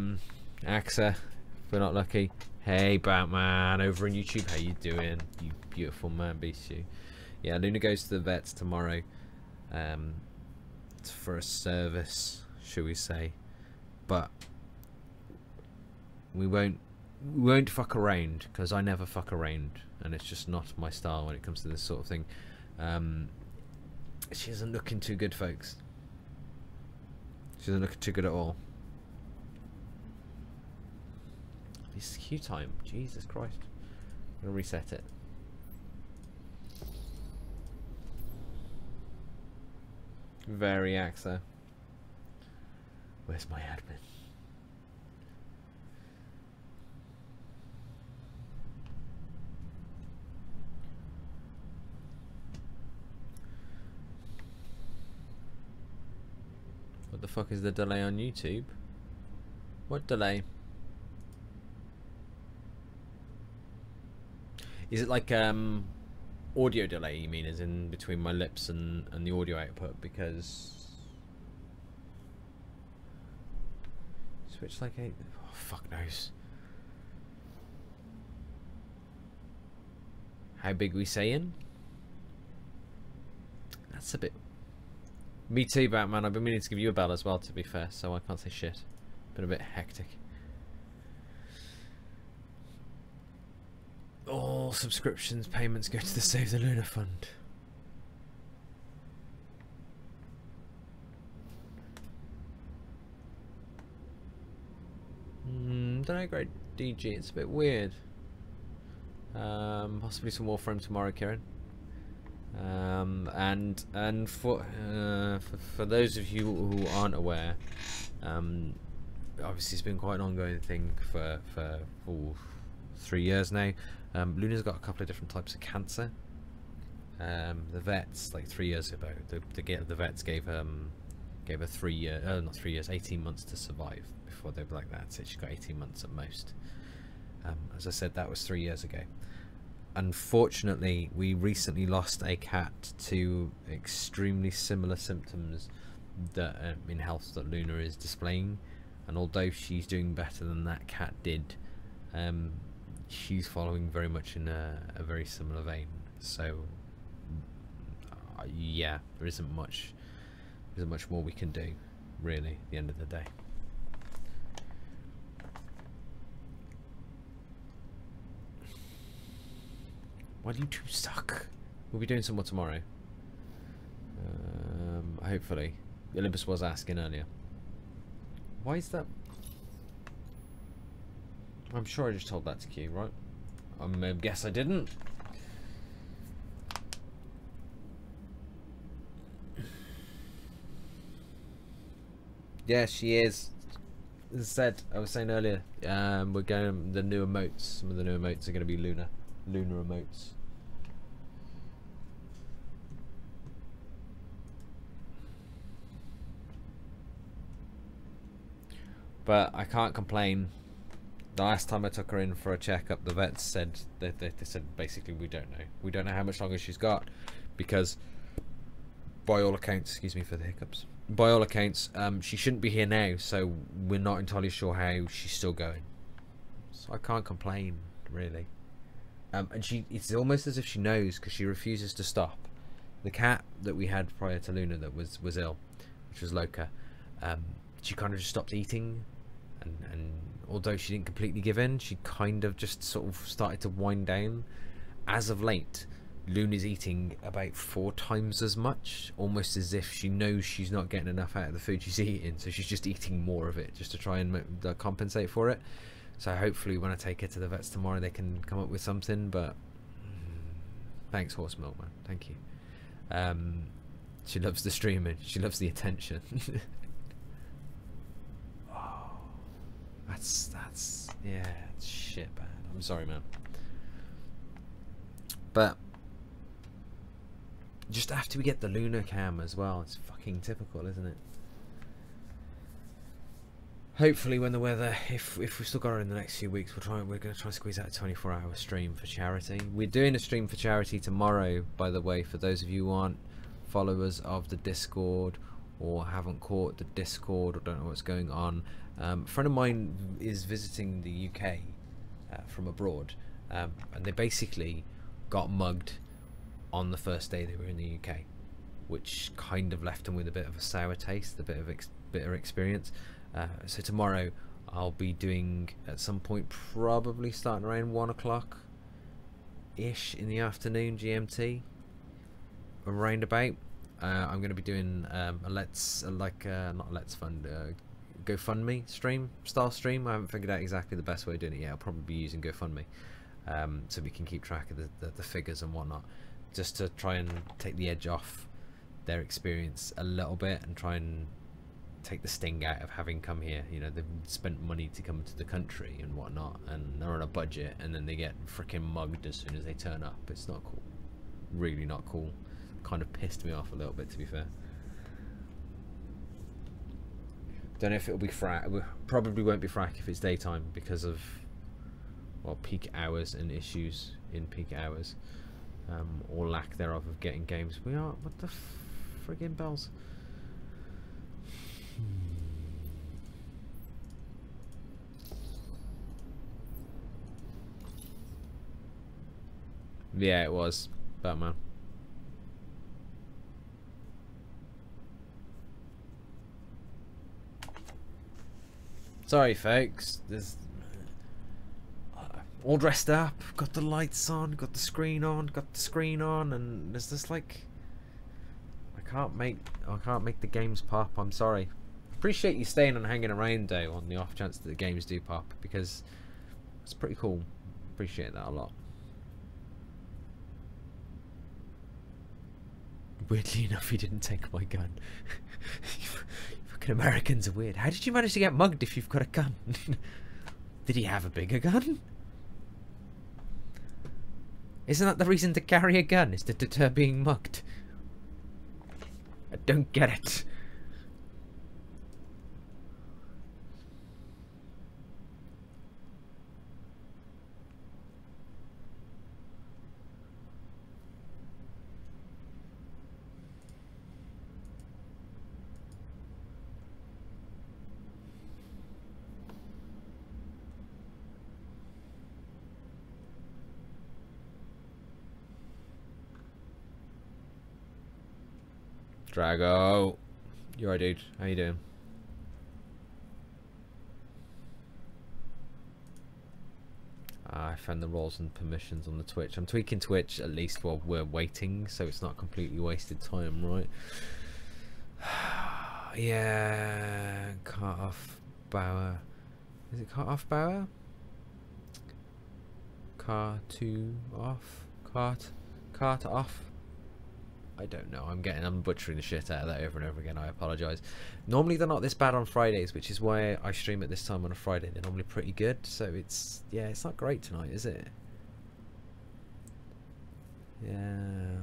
AXA if we're not lucky. Hey Batman, over on YouTube, how you doing? You beautiful man beast you. Yeah, Luna goes to the vets tomorrow for a service, shall we say. But we won't fuck around, because I never fuck around, and it's just not my style when it comes to this sort of thing. She isn't looking too good, folks. She isn't looking too good at all. This queue time, Jesus Christ. I'm gonna reset it. Very AXA. Where's my admin? What the fuck is the delay on YouTube? What delay? Is it like audio delay, you mean, as in between my lips and the audio output? Because switch like a fuck knows. How big we saying? That's a bit. Me too, Batman. I've been meaning to give you a bell as well, to be fair, so I can't say shit. Been a bit hectic. All subscriptions payments go to the Save the Luna Fund. Don't know, great DG. It's a bit weird. Possibly some Warframe tomorrow, Kieran. And for those of you who aren't aware, obviously it's been quite an ongoing thing for 3 years now. Luna's got a couple of different types of cancer. The vets, like 3 years ago, the vets gave her 3 year, not 3 years, 18 months to survive before they were like, that's it, she got 18 months at most. As I said, that was 3 years ago. Unfortunately, we recently lost a cat to extremely similar symptoms that in health that Luna is displaying, and although she's doing better than that cat did, she's following very much in a very similar vein. So yeah, there isn't much more we can do, really, at the end of the day. Why do you two suck? We'll be doing some more tomorrow. Hopefully. Olympus was asking earlier. Why is that? I'm sure I just told that to Q, right? I guess I didn't. Yeah, she is. As I said, I was saying earlier, we're going the new emotes. Some of the new emotes are going to be lunar emotes. But I can't complain. The last time I took her in for a checkup, the vets said they said basically we don't know how much longer she's got, because by all accounts, excuse me for the hiccups, by all accounts, she shouldn't be here now, so we're not entirely sure how she's still going. So I can't complain, really. And it's almost as if she knows, because she refuses to stop. The cat that we had prior to Luna that was ill, which was Loka, she kind of just stopped eating, and although she didn't completely give in, she kind of just sort of started to wind down. As of late, Luna's eating about 4 times as much, almost as if she knows she's not getting enough out of the food she's eating, so she's just eating more of it just to try and compensate for it. So hopefully when I take her to the vets tomorrow, they can come up with something. But thanks, Horse Milk Man, thank you. She loves the streaming, she loves the attention. That's yeah, it's shit bad. I'm sorry, man. But just after we get the lunar cam as well, it's fucking typical, isn't it? Hopefully, when the weather, if we've still got it in the next few weeks, we're going to try and squeeze out a 24-hour stream for charity. We're doing a stream for charity tomorrow, by the way, for those of you who aren't followers of the Discord or haven't caught the Discord or don't know what's going on. A friend of mine is visiting the UK from abroad, and they basically got mugged on the first day they were in the UK, which kind of left them with a bit of a sour taste, a bit of bitter experience. So tomorrow I'll be doing, at some point, probably starting around 1 o'clock ish in the afternoon GMT, around about. I'm going to be doing not Let's Fund, GoFundMe style stream. I haven't figured out exactly the best way of doing it yet. I'll probably be using GoFundMe, so we can keep track of the figures and whatnot, just to try and take the edge off their experience a little bit and try and take the sting out of having come here. You know, they've spent money to come to the country and whatnot, and they're on a budget, and then they get freaking mugged as soon as they turn up. It's not cool. Really not cool. Kind of pissed me off a little bit, to be fair. Don't know if it'll be Frac. It probably won't be Frac if it's daytime, because of, well, peak hours and issues in peak hours, or lack thereof of getting games. We are, what the friggin' bells? Yeah, it was Batman. Sorry, folks. There's all dressed up, got the lights on, got the screen on, and there's just like I can't make the games pop. I'm sorry. Appreciate you staying and hanging around though, on the off chance that the games do pop, because it's pretty cool. Appreciate that a lot. Weirdly enough, he didn't take my gun. Fucking Americans are weird. How did you manage to get mugged if you've got a gun? Did he have a bigger gun? Isn't that the reason to carry a gun? Is to deter being mugged? I don't get it. Drago, you alright, dude? How you doing? I found the roles and permissions on the Twitch. I'm tweaking Twitch at least while we're waiting, so it's not completely wasted time, right? Yeah, cut off Bauer. Is it cut off Bauer? Car to off? Cart off? I don't know. I'm butchering the shit out of that over and over again. I apologise. Normally they're not this bad on Fridays, which is why I stream at this time on a Friday. They're normally pretty good. So it's, yeah, it's not great tonight, is it? Yeah.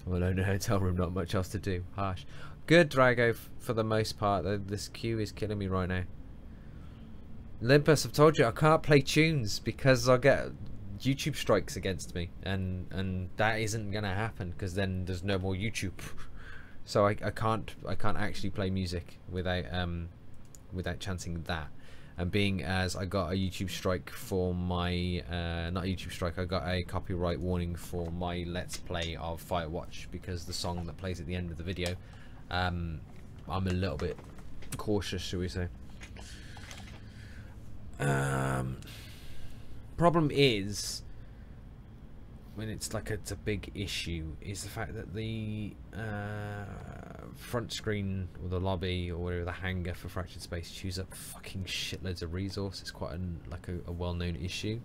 I'm alone in a hotel room, not much else to do. Harsh. Good, Drago, for the most part. This queue is killing me right now. Olympus, I've told you I can't play tunes because I'll get YouTube strikes against me, and that isn't gonna happen because then there's no more YouTube. So I can't actually play music without chancing that. And being as I got a YouTube strike for my not a YouTube strike, I got a copyright warning for my Let's Play of Firewatch because the song that plays at the end of the video. I'm a little bit cautious, shall we say. Problem is, when it's like it's a big issue, is the fact that the front screen or the lobby or whatever, the hangar for Fractured Space, chews up fucking shitloads of resource. It's quite a well-known issue.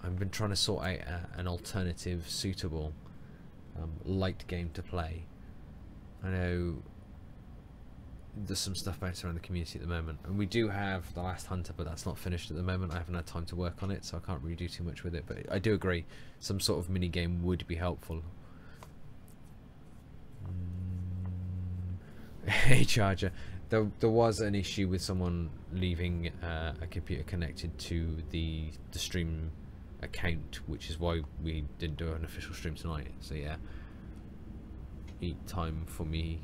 I've been trying to sort out an alternative, suitable, light game to play. I know there's some stuff bouncing around the community at the moment, and we do have The Last Hunter, but that's not finished at the moment. I haven't had time to work on it, so I can't really do too much with it, but I do agree some sort of mini game would be helpful. Hey Charger, there was an issue with someone leaving a computer connected to the stream account, which is why we didn't do an official stream tonight. So yeah, eat time for me.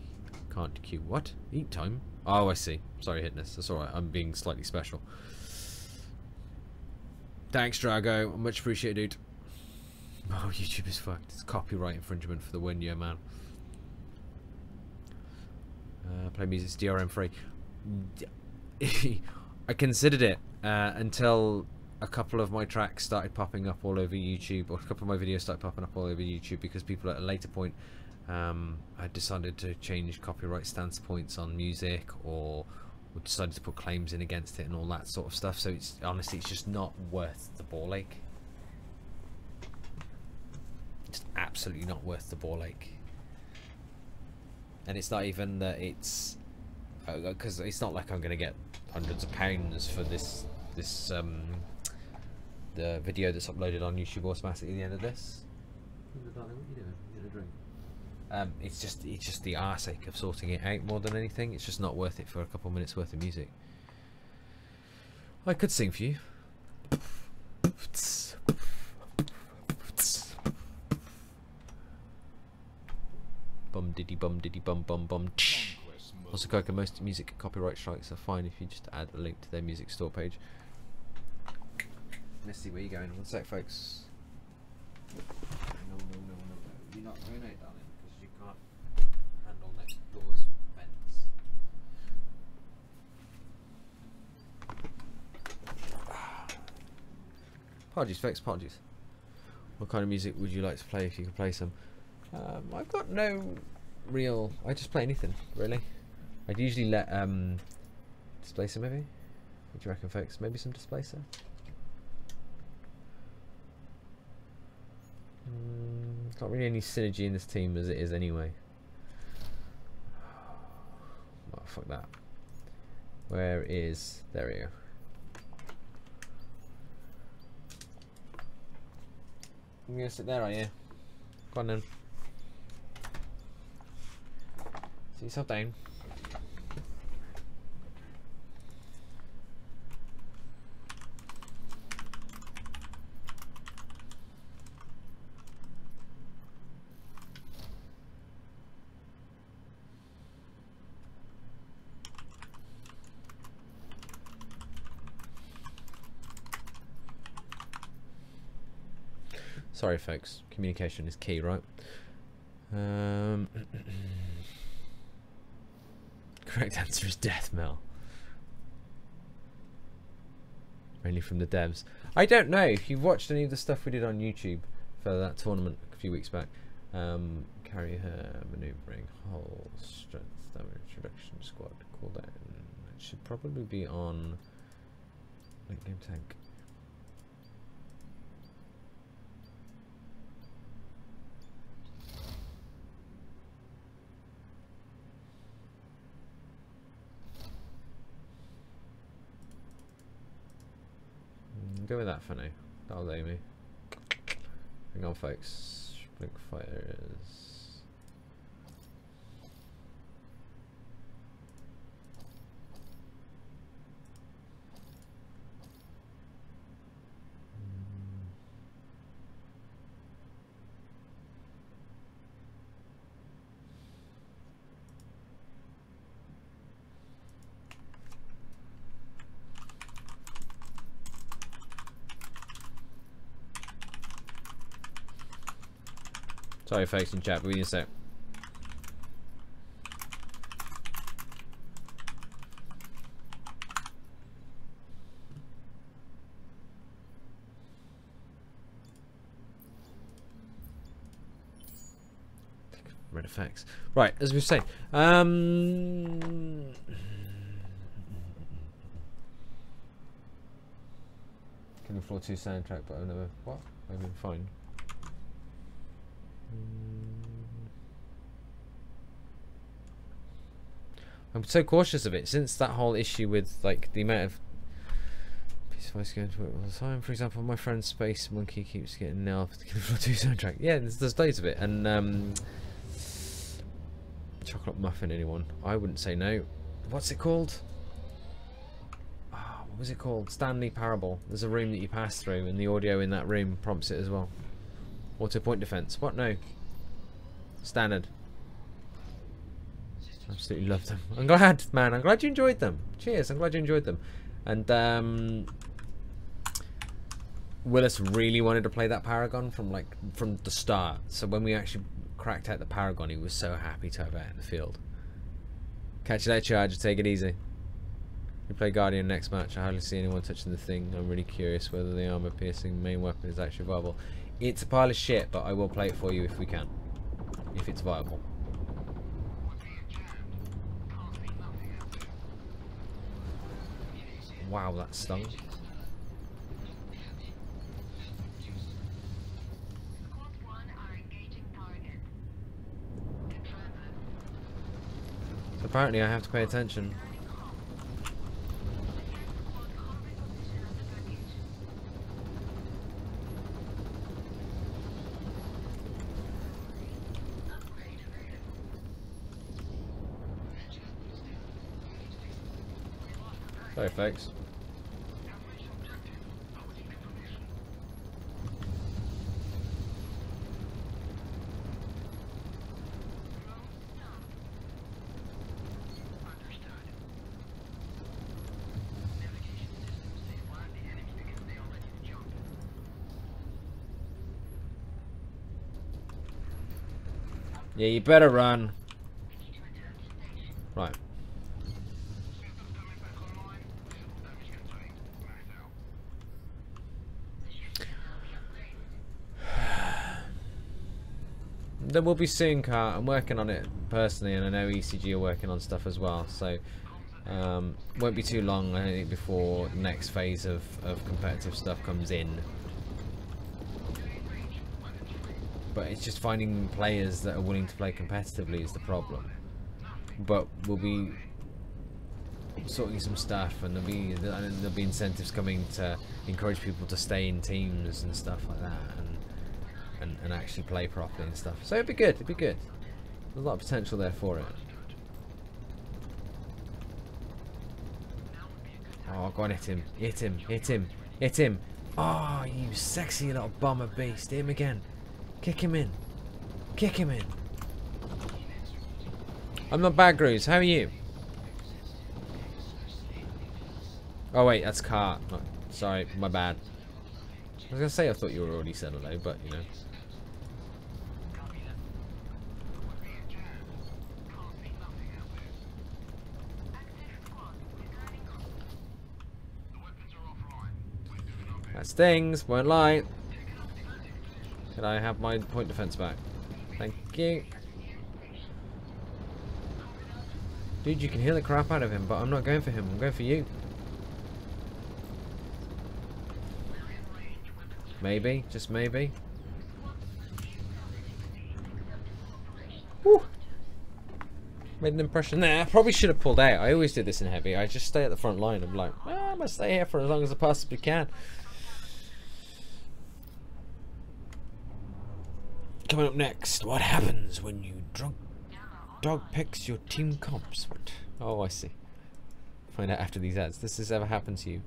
Can't queue. What? Eat time? Oh, I see. Sorry, Hitness. That's alright. I'm being slightly special. Thanks, Drago. Much appreciated, dude. Oh, YouTube is fucked. It's copyright infringement for the win, yeah, man. Play music's DRM free. I considered it until a couple of my tracks started popping up all over YouTube, or a couple of my videos started popping up all over YouTube, because people at a later point I decided to change copyright stance points on music, or decided to put claims in against it and all that sort of stuff. So it's honestly, it's just not worth the ball ache. It's absolutely not worth the ball ache. And it's not even that it's because it's not like I'm gonna get hundreds of pounds for this the video that's uploaded on YouTube automatically at the end of this. Darling, what are you doing? You gonna drink? It's just the arse-ache of sorting it out more than anything. It's just not worth it for a couple of minutes worth of music. I could sing for you. Bum diddy bum diddy bum bum bum. Also, Coca, most music copyright strikes are fine if you just add a link to their music store page. Let's see where you're going. One sec, folks. No. You're not going out, darling, because you can't handle next door's vents. Apologies, folks, apologies. What kind of music would you like to play if you could play some? I've got no real... I just play anything, really. I'd usually let Displacer, maybe? What do you reckon, folks? Maybe some Displacer? Not really any synergy in this team as it is anyway. Oh, fuck that. Where is... There we go. You're gonna sit there, are you? Go on then. Sit yourself down. Sorry folks, communication is key, right? Correct answer is death metal. Mainly from the devs. I don't know if you've watched any of the stuff we did on YouTube for that tournament a few weeks back. Carry her, maneuvering, hull, strength, damage reduction, squad, cooldown. It should probably be on late game tank. Go with that for now. That'll do me. Hang on, folks. Blink fighters. Sorry folks in chat, but we need a sec. Red effects. Right, as we were saying. Can we floor 2 soundtrack, but I've never... What? I've been fine. I'm so cautious of it since that whole issue with like the amount of piece of voice going to it all the time. For example, my friend Space Monkey keeps getting nailed for the Killer Floor 2 soundtrack. Yeah, there's loads of it. And chocolate muffin, anyone? I wouldn't say no. What's it called? Oh, what was it called? Stanley Parable. There's a room that you pass through, and the audio in that room prompts it as well. Auto point defense. What? No. Standard. Absolutely love them. I'm glad, man. I'm glad you enjoyed them. Cheers. I'm glad you enjoyed them. And Willis really wanted to play that Paragon from the start. So when we actually cracked out the Paragon, he was so happy to have it in the field. Catch you later, Charger. Take it easy. We play Guardian next match. I hardly see anyone touching the thing. I'm really curious whether the armor-piercing main weapon is actually viable. It's a pile of shit, but I will play it for you if we can. If it's viable. Wow, that stung. So apparently I have to pay attention. Sorry, folks. Yeah, you better run. Right. There will be soon, Car. I'm working on it personally, and I know ECG are working on stuff as well. So, won't be too long, I think, before the next phase of competitive stuff comes in. But it's just finding players that are willing to play competitively is the problem. But we'll be sorting some stuff, and there'll be incentives coming to encourage people to stay in teams and stuff like that, and actually play properly and stuff. So it'd be good. It'd be good. There's a lot of potential there for it. Oh, go on, hit him! Hit him! Hit him! Hit him! Oh, you sexy little bomber beast! Hit him again! Kick him in. Kick him in. I'm not bad, Grooves. How are you? Oh wait, that's Car. Oh, sorry, my bad. I was gonna say I thought you were already said hello, but you know. That stings. Won't lie. Could I have my point defense back? Thank you. Dude, you can heal the crap out of him, but I'm not going for him. I'm going for you. Maybe, just maybe. Woo. Made an impression there. I probably should have pulled out. I always do this in heavy. I just stay at the front line. I'm like, well, I'm going to stay here for as long as I possibly can. Coming up next, what happens when you dog picks your team comps? What? Oh, I see. Find out after these ads. This has ever happened to you?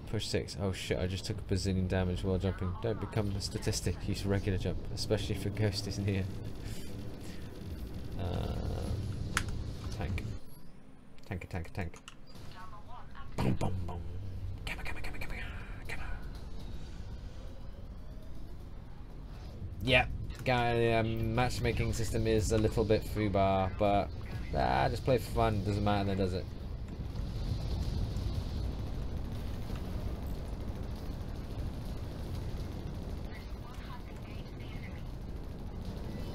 Push 6. Oh shit, I just took a bazillion damage while jumping. Don't become a statistic. Use regular jump, especially if a ghost is near. Tank. Tank. Boom, boom, boom. Come on. Yeah, matchmaking system is a little bit foobar, but just play for fun. Doesn't matter then, does it?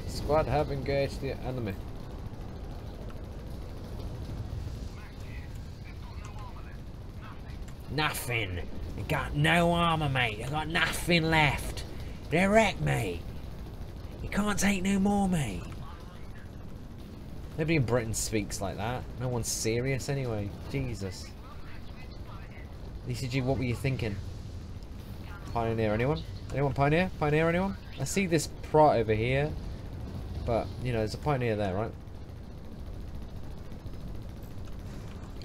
Squad have engaged the enemy. Nothing. You got no armor, mate. You got nothing left. They're wrecked, mate. You can't take no more, mate. Nobody in Britain speaks like that. No one's serious anyway. Jesus. ECG, what were you thinking? Pioneer, anyone? Anyone Pioneer? Pioneer, anyone? I see this Prat over here. But, you know, there's a Pioneer there, right?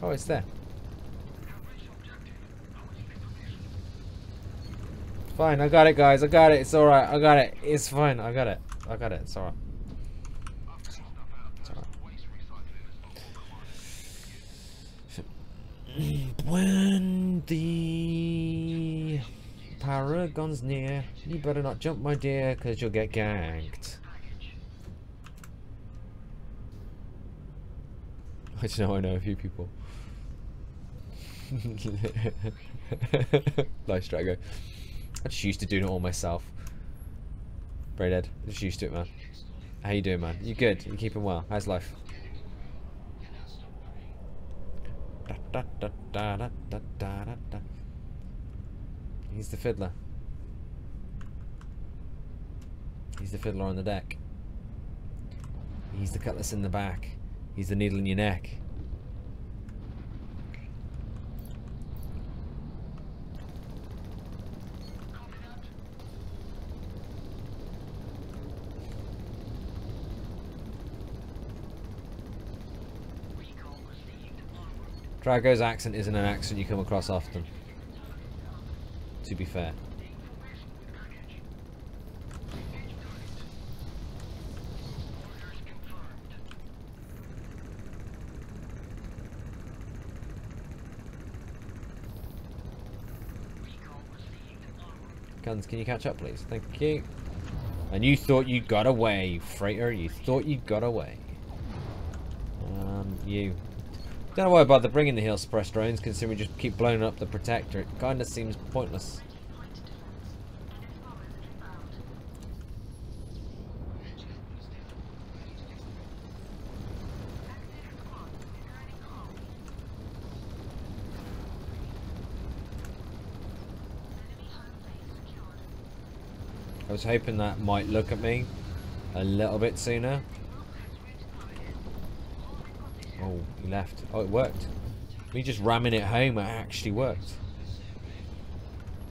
Oh, it's there. Fine, I got it, guys. I got it. It's alright. I got it. It's fine. I got it. I got it. It's alright. It's alright. When the Paragon's near, you better not jump, my dear, because you'll get ganked. I just know I know a few people. Nice Drago. I just used to doing it all myself. Very dead. I just used to it, man. How you doing, man? You good? You keeping well? How's life? He's the fiddler. He's the fiddler on the deck. He's the cutlass in the back. He's the needle in your neck. Drago's accent isn't an accent you come across often, to be fair. Guns, can you catch up, please? Thank you. And you thought you got away, freighter. You thought you got away. You. Don't know why I bother bringing the heel suppressed drones, considering we just keep blowing up the protector. It kinda seems pointless. I was hoping that might look at me a little bit sooner. Oh, he left. Oh, it worked. Me just ramming it home, it actually worked.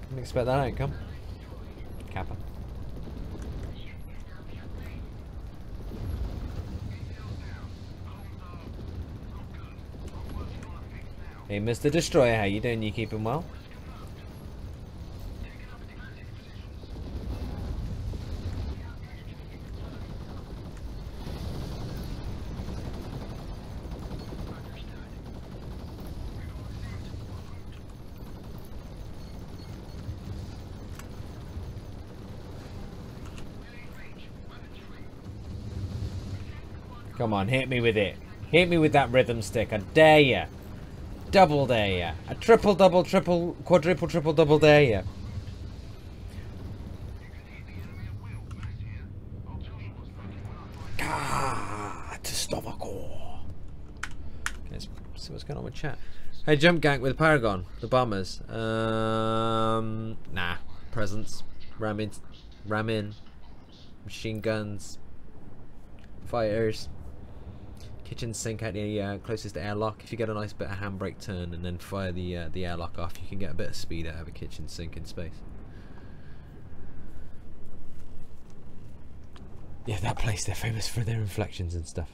Didn't expect that outcome. Kappa. Hey, Mr. Destroyer, how you doing? You keeping well? Come on, hit me with it. Hit me with that rhythm stick. I dare ya. Double dare ya. A triple, double, triple, quadruple, triple, double dare ya. Ah, to stop a core. Okay, let's see what's going on with chat. Hey, jump gank with Paragon. The bombers. Nah. Presents. Ram in. Machine guns. Fighters. Kitchen sink at the closest airlock. If you get a nice bit of handbrake turn and then fire the airlock off, you can get a bit of speed out of a kitchen sink in space. Yeah, that place, they're famous for their inflections and stuff.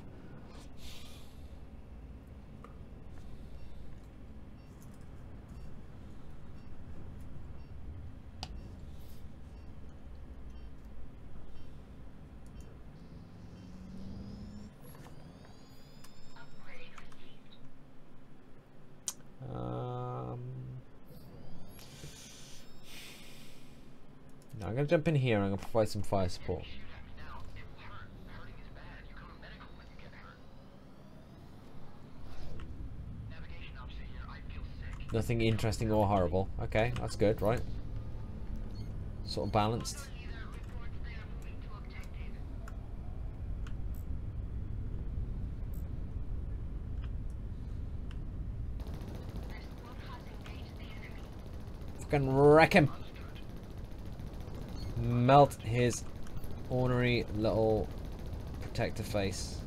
I'm going to jump in here and I'm going to provide some fire support. Nothing interesting or horrible. Okay, that's good, right? Sort of balanced. Fucking wreck him! Melt his ornery little protector face.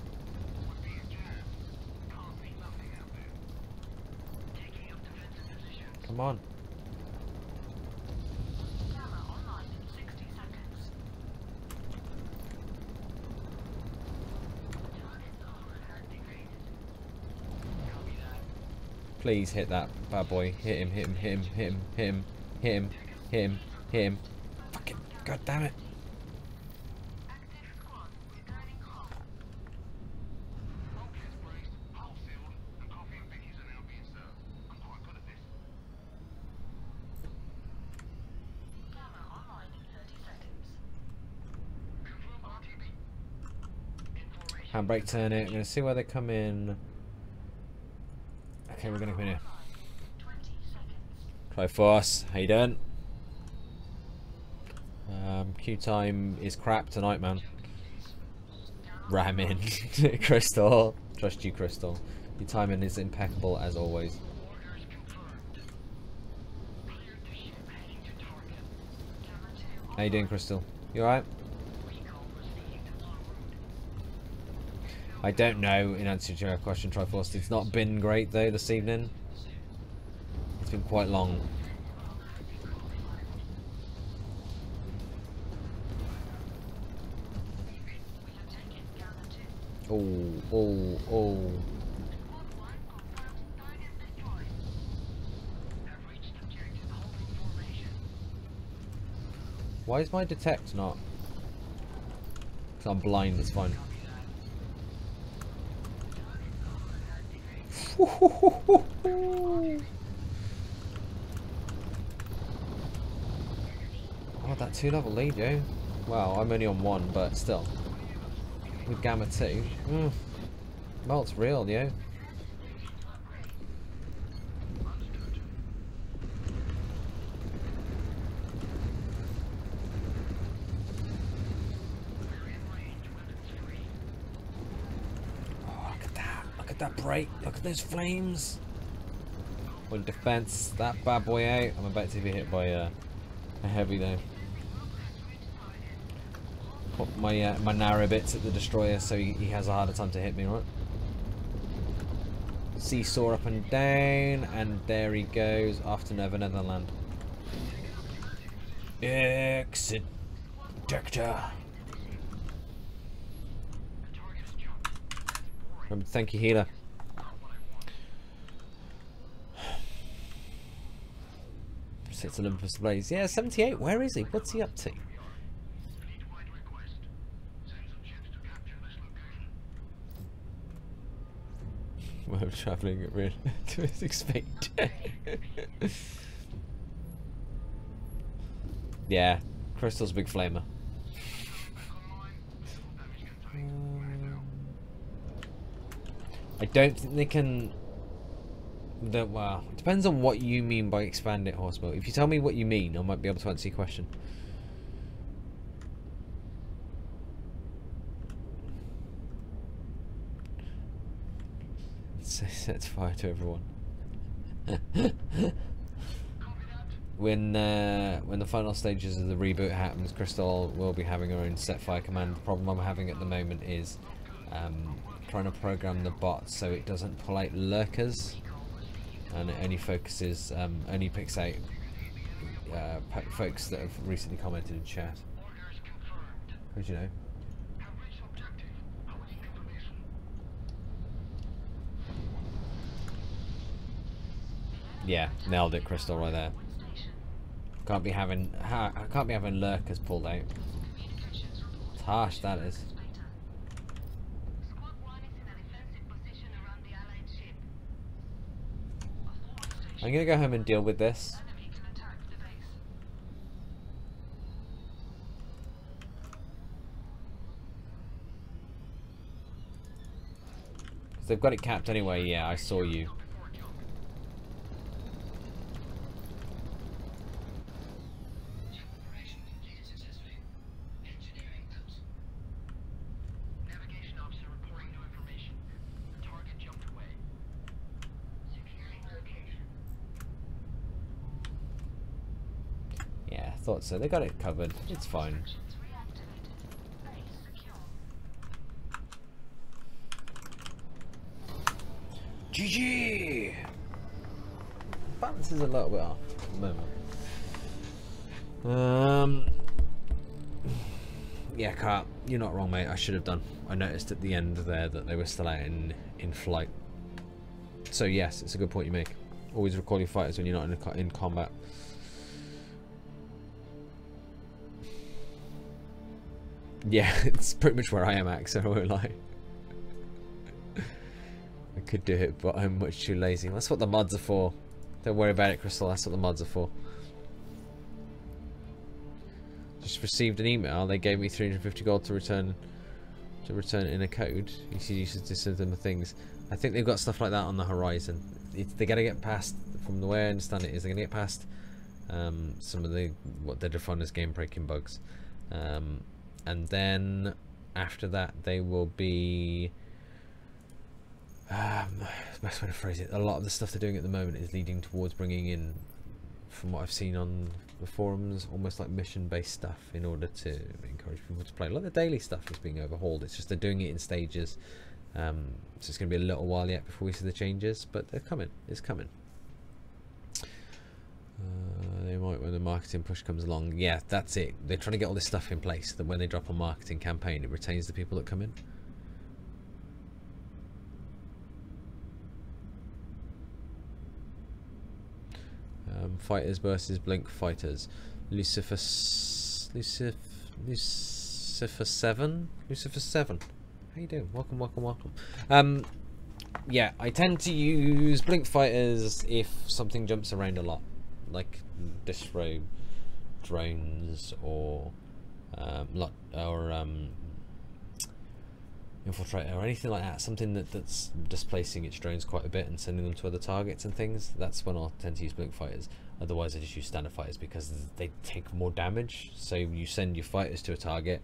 Come on. Please hit that bad boy. Hit him, hit him, hit him, hit him, hit him, hit him, hit him, hit him. Fucking god damn it. Handbrake, turn it. I'm going to see where they come in. Okay, we're going to come in here. Triforce, how you doing? Queue time is crap tonight, man. Ram in. Crystal. Trust you, Crystal. Your timing is impeccable as always. How you doing, Crystal? You alright? I don't know, in answer to your question, Triforce. It's not been great, though, this evening. It's been quite long. Oh, oh, oh. Why is my detect not? Because I'm blind, it's fine. Oh, that 2-level lead, yo. Wow, I'm only on 1, but still. With Gamma 2. Well, it's real, yo. That break, look at those flames. With defense, that bad boy out. I'm about to be hit by a heavy though. Put my my narrow bits at the destroyer so he has a harder time to hit me, right? Seesaw up and down, and there he goes off to Netherland. Exit detector. Thank you, healer. Sits Olympus Blaze. Yeah, 78. Where is he? What's he up to? We're travelling at realistic speed. Yeah, Crystal's a big flamer. I don't think they can. Well, it depends on what you mean by expanded horsepower. If you tell me what you mean, I might be able to answer your question. Sets fire to everyone. When the final stages of the reboot happens, Crystal will be having her own set fire command. The problem I'm having at the moment is trying to program the bot so it doesn't pull out lurkers, and it only focuses, only picks out folks that have recently commented in chat. How'd you know? Yeah, nailed it, Crystal, right there. Can't be having lurkers pulled out. It's harsh, that is. I'm gonna go home and deal with this. They've got it capped anyway. Yeah, I saw you. Yeah, I thought so. They got it covered. It's fine. GG! balance is a little bit off at the moment. Yeah, Car, you're not wrong, mate. I should have done. I noticed at the end there that they were still out in flight. So yes, it's a good point you make. Always recall your fighters when you're not in combat. Yeah, it's pretty much where I am at, so I won't lie. I could do it, but I'm much too lazy. That's what the mods are for. Don't worry about it, Crystal. That's what the mods are for. Just received an email. They gave me 350 gold to return in a code. You see, you should send them the things. I think they've got stuff like that on the horizon. They're gonna get past, from the way I understand it, is they're gonna get past some of the what they're defined as game breaking bugs. And then after that they will be best way to phrase it, a lot of the stuff they're doing at the moment is leading towards bringing in, from what I've seen on the forums, almost like mission based stuff in order to encourage people to play. Like the daily stuff is being overhauled, it's just they're doing it in stages, so it's going to be a little while yet before we see the changes, but they're coming. It's coming. They might when the marketing push comes along. Yeah, that's it. They're trying to get all this stuff in place so that when they drop a marketing campaign, it retains the people that come in. Fighters versus Blink fighters. Lucifer 7. How you doing? Welcome, welcome, welcome. Yeah, I tend to use Blink fighters if something jumps around a lot, like disrobe drones or infiltrator or anything like that. Something that's displacing its drones quite a bit and sending them to other targets and things. That's when I'll tend to use Blink fighters. Otherwise, I just use standard fighters because they take more damage. So you send your fighters to a target,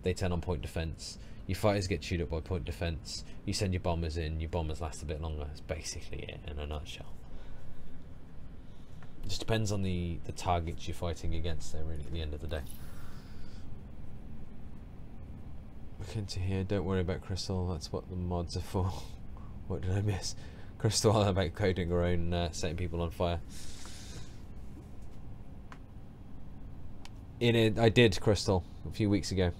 they turn on point defense. Your fighters get chewed up by point defense. You send your bombers in, your bombers last a bit longer. That's basically it in a nutshell. It just depends on the targets you're fighting against there, really, at the end of the day. Look into here. Don't worry about Crystal. That's what the mods are for. What did I miss? Crystal all about coding her own, setting people on fire. I did, Crystal, a few weeks ago.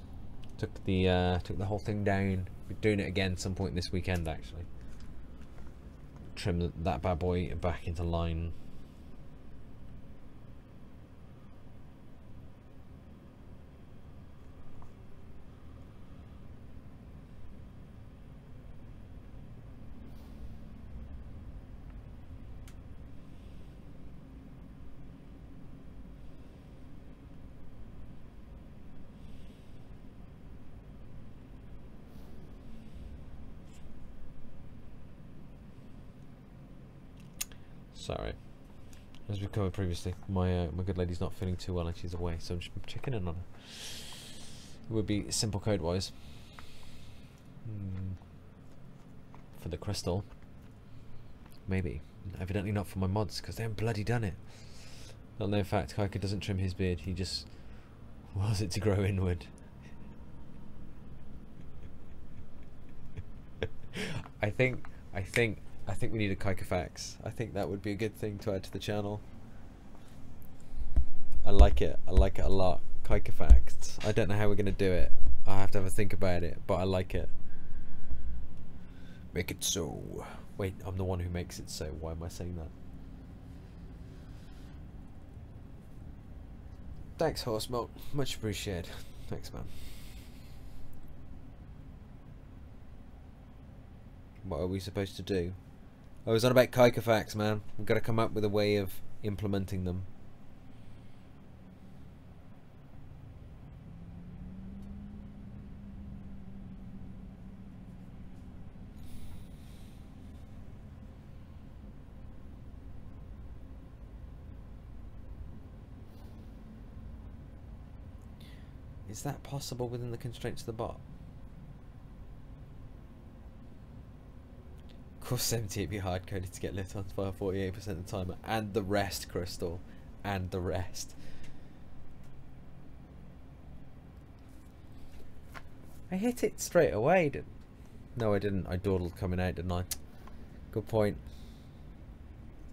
Took the whole thing down. We're doing it again some point this weekend, actually. Trim that bad boy back into line. Sorry, as we covered previously, my good lady's not feeling too well and she's away, so I'm just checking in on her. It would be simple code wise for the crystal, maybe. Evidently not for my mods because they haven't bloody done it. Not no fact, Kaika doesn't trim his beard. He just wills it to grow inward. I think we need a Kaika Facts. I think that would be a good thing to add to the channel. I like it. I like it a lot. Kaika Facts. I don't know how we're going to do it. I have to have a think about it, but I like it. Make it so. Wait, I'm the one who makes it so. Why am I saying that? Thanks, Horse Milk. Much appreciated. Thanks, man. What are we supposed to do? I was on about Kaika Facts, man. We've got to come up with a way of implementing them. Is that possible within the constraints of the bot? Of course 78 be hard coded to get lit on fire 48% of the time, and the rest, Crystal, and the rest. I hit it straight away. No, I didn't. I dawdled coming out, didn't I? Good point.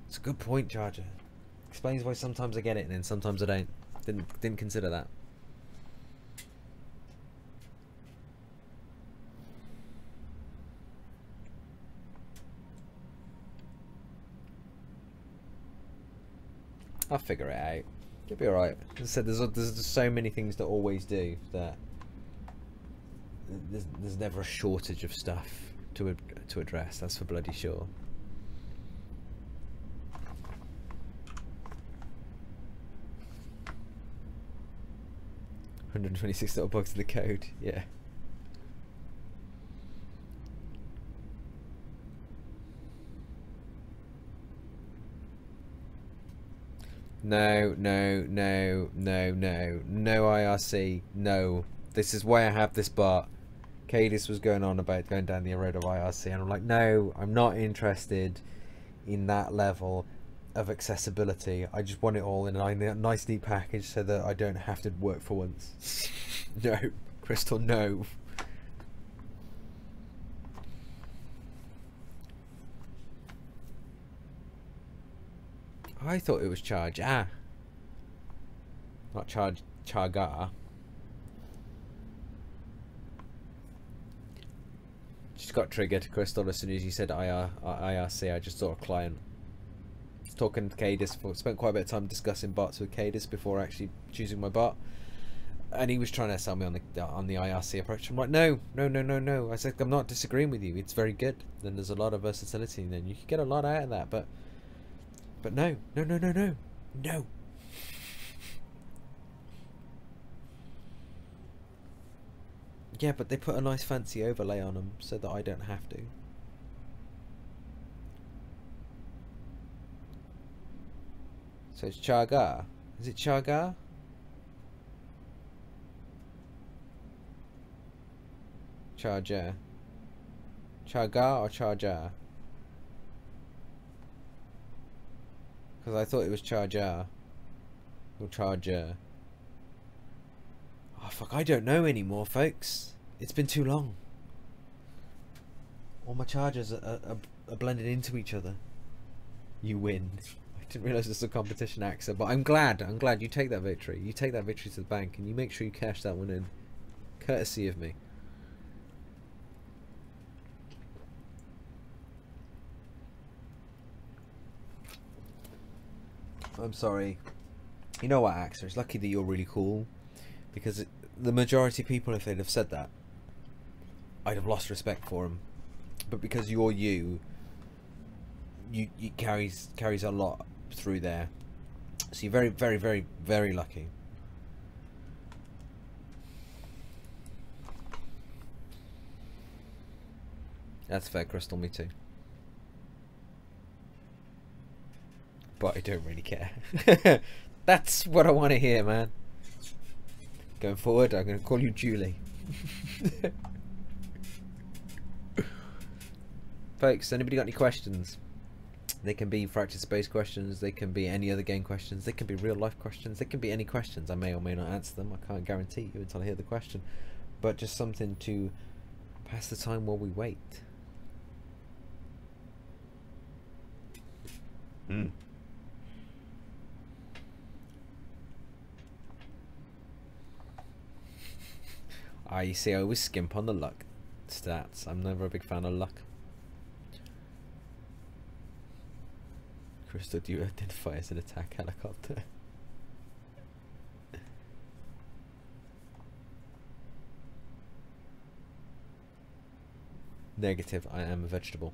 It's a good point, Charger. Explains why sometimes I get it and then sometimes I don't. Didn't consider that. I'll figure it out. It'll be alright. As I said, there's just so many things to always do that there's never a shortage of stuff to address. That's for bloody sure. $126 bucks in the code. Yeah. No, no, no, no, no, no IRC, no. This is why I have this bot. Cadis was going on about going down the road of IRC, and I'm like, no, I'm not interested in that level of accessibility. I just want it all in a nice, neat package so that I don't have to work for once. No, Crystal, no. I thought it was charge. Not Chargar. Just got triggered, Crystal, as soon as you said IRC. I just thought a client. I was talking to Cadis, spent quite a bit of time discussing bots with Cadis before actually choosing my bot, and he was trying to sell me on the IRC approach. I'm like, no, no, no, no, no. I said, I'm not disagreeing with you. It's very good. Then there's a lot of versatility, and then you can get a lot out of that. But no, no, no, no, no, no. Yeah, but they put a nice fancy overlay on them so that I don't have to. So it's Chargar. Is it Chargar? Charger. Chargar or Charger? Because I thought it was Charger. Or Charger. Oh fuck, I don't know anymore, folks. It's been too long. All my chargers are blended into each other. You win. I didn't realise this was a competition, AXA, but I'm glad you take that victory. You take that victory to the bank and you make sure you cash that one in. Courtesy of me. I'm sorry. You know what, AXA? It's lucky that you're really cool. Because the majority of people, if they'd have said that, I'd have lost respect for them. But because you're you carries a lot through there. So you're very, very, very, very lucky. That's fair, Crystal. Me too. But I don't really care. That's what I want to hear, man. Going forward, I'm going to call you Julie. Folks, anybody got any questions? They can be Fractured Space questions, they can be any other game questions, they can be real life questions, they can be any questions. I may or may not answer them. I can't guarantee you until I hear the question. But just something to pass the time while we wait. You see, I always skimp on the luck stats. I'm never a big fan of luck. Crystal, do you identify as an attack helicopter? Negative, I am a vegetable.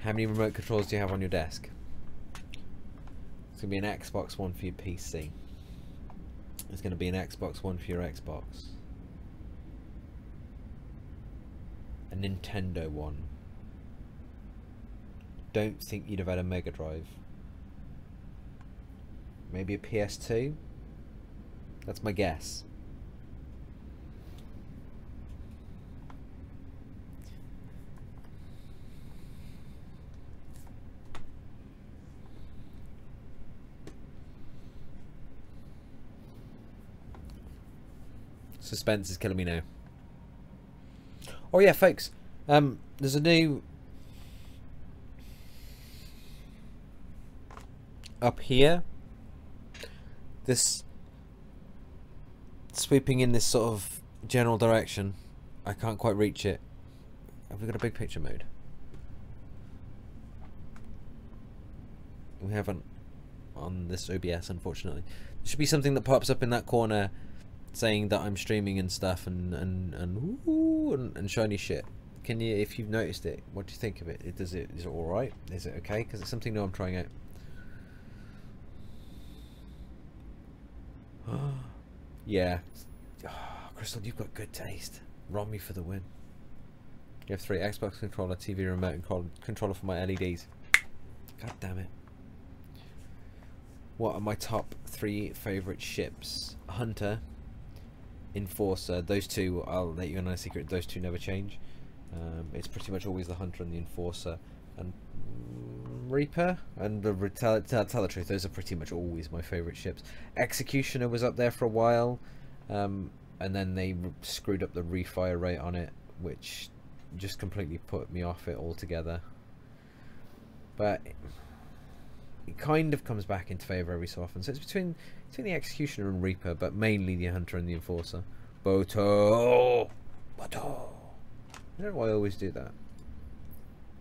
How many remote controls do you have on your desk? It's going to be an Xbox One for your PC. It's going to be an Xbox One for your Xbox. A Nintendo one. Don't think you'd have had a Mega Drive. Maybe a PS2? That's my guess. Suspense is killing me now. Oh yeah, folks. There's a new up here. This sweeping in this sort of general direction. I can't quite reach it. Have we got a big picture mode? We haven't on this OBS, unfortunately. There should be something that pops up in that corner saying that I'm streaming and stuff and shiny shit. Can you, if you've noticed it, what do you think of it? Is it alright? Is it okay? Because it's something new I'm trying out. Yeah. Oh, Crystal, you've got good taste. Romy for the win. You have 3: Xbox controller, TV remote, and controller for my LEDs. God damn it. What are my top 3 favourite ships? Hunter, Enforcer. Those two, I'll let you in on a secret, those two never change. It's pretty much always the Hunter and the Enforcer. And Reaper and the tell the truth, those are pretty much always my favourite ships. Executioner was up there for a while, and then they screwed up the refire rate on it, which just completely put me off it altogether. But it kind of comes back into favour every so often. So it's between the Executioner and Reaper, but mainly the Hunter and the Enforcer. Boto! Boto! I don't know why I always do that.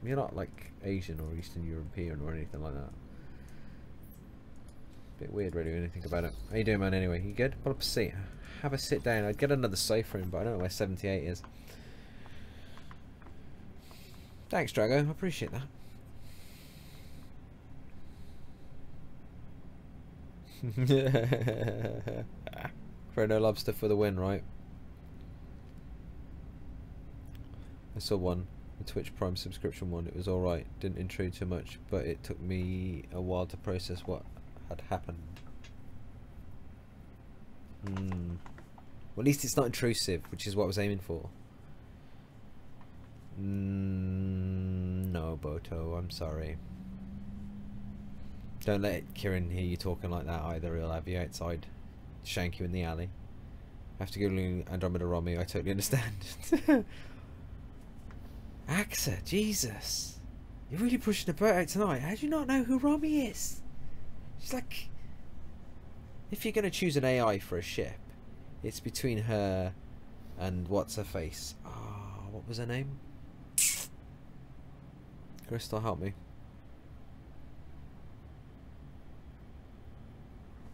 You're not like Asian or Eastern European or anything like that. Bit weird really when you think about it. How you doing, man, anyway? You good? Pull up a seat. Have a sit down. I'd get another sofa in, but I don't know where 78 is. Thanks, Drago. I appreciate that. Chrono Lobster for the win, right? I saw one, the Twitch Prime subscription one. It was alright, didn't intrude too much, but it took me a while to process what had happened. Well, at least it's not intrusive, which is what I was aiming for. No, Boto, I'm sorry. Don't let Kieran hear you talking like that either. He'll have you outside, shank you in the alley. Have to go to Andromeda Romy, I totally understand. AXA, Jesus. You're really pushing the boat out tonight. How do you not know who Romy is? She's like... If you're going to choose an AI for a ship, it's between her and what's her face. Oh, what was her name? Crystal, help me.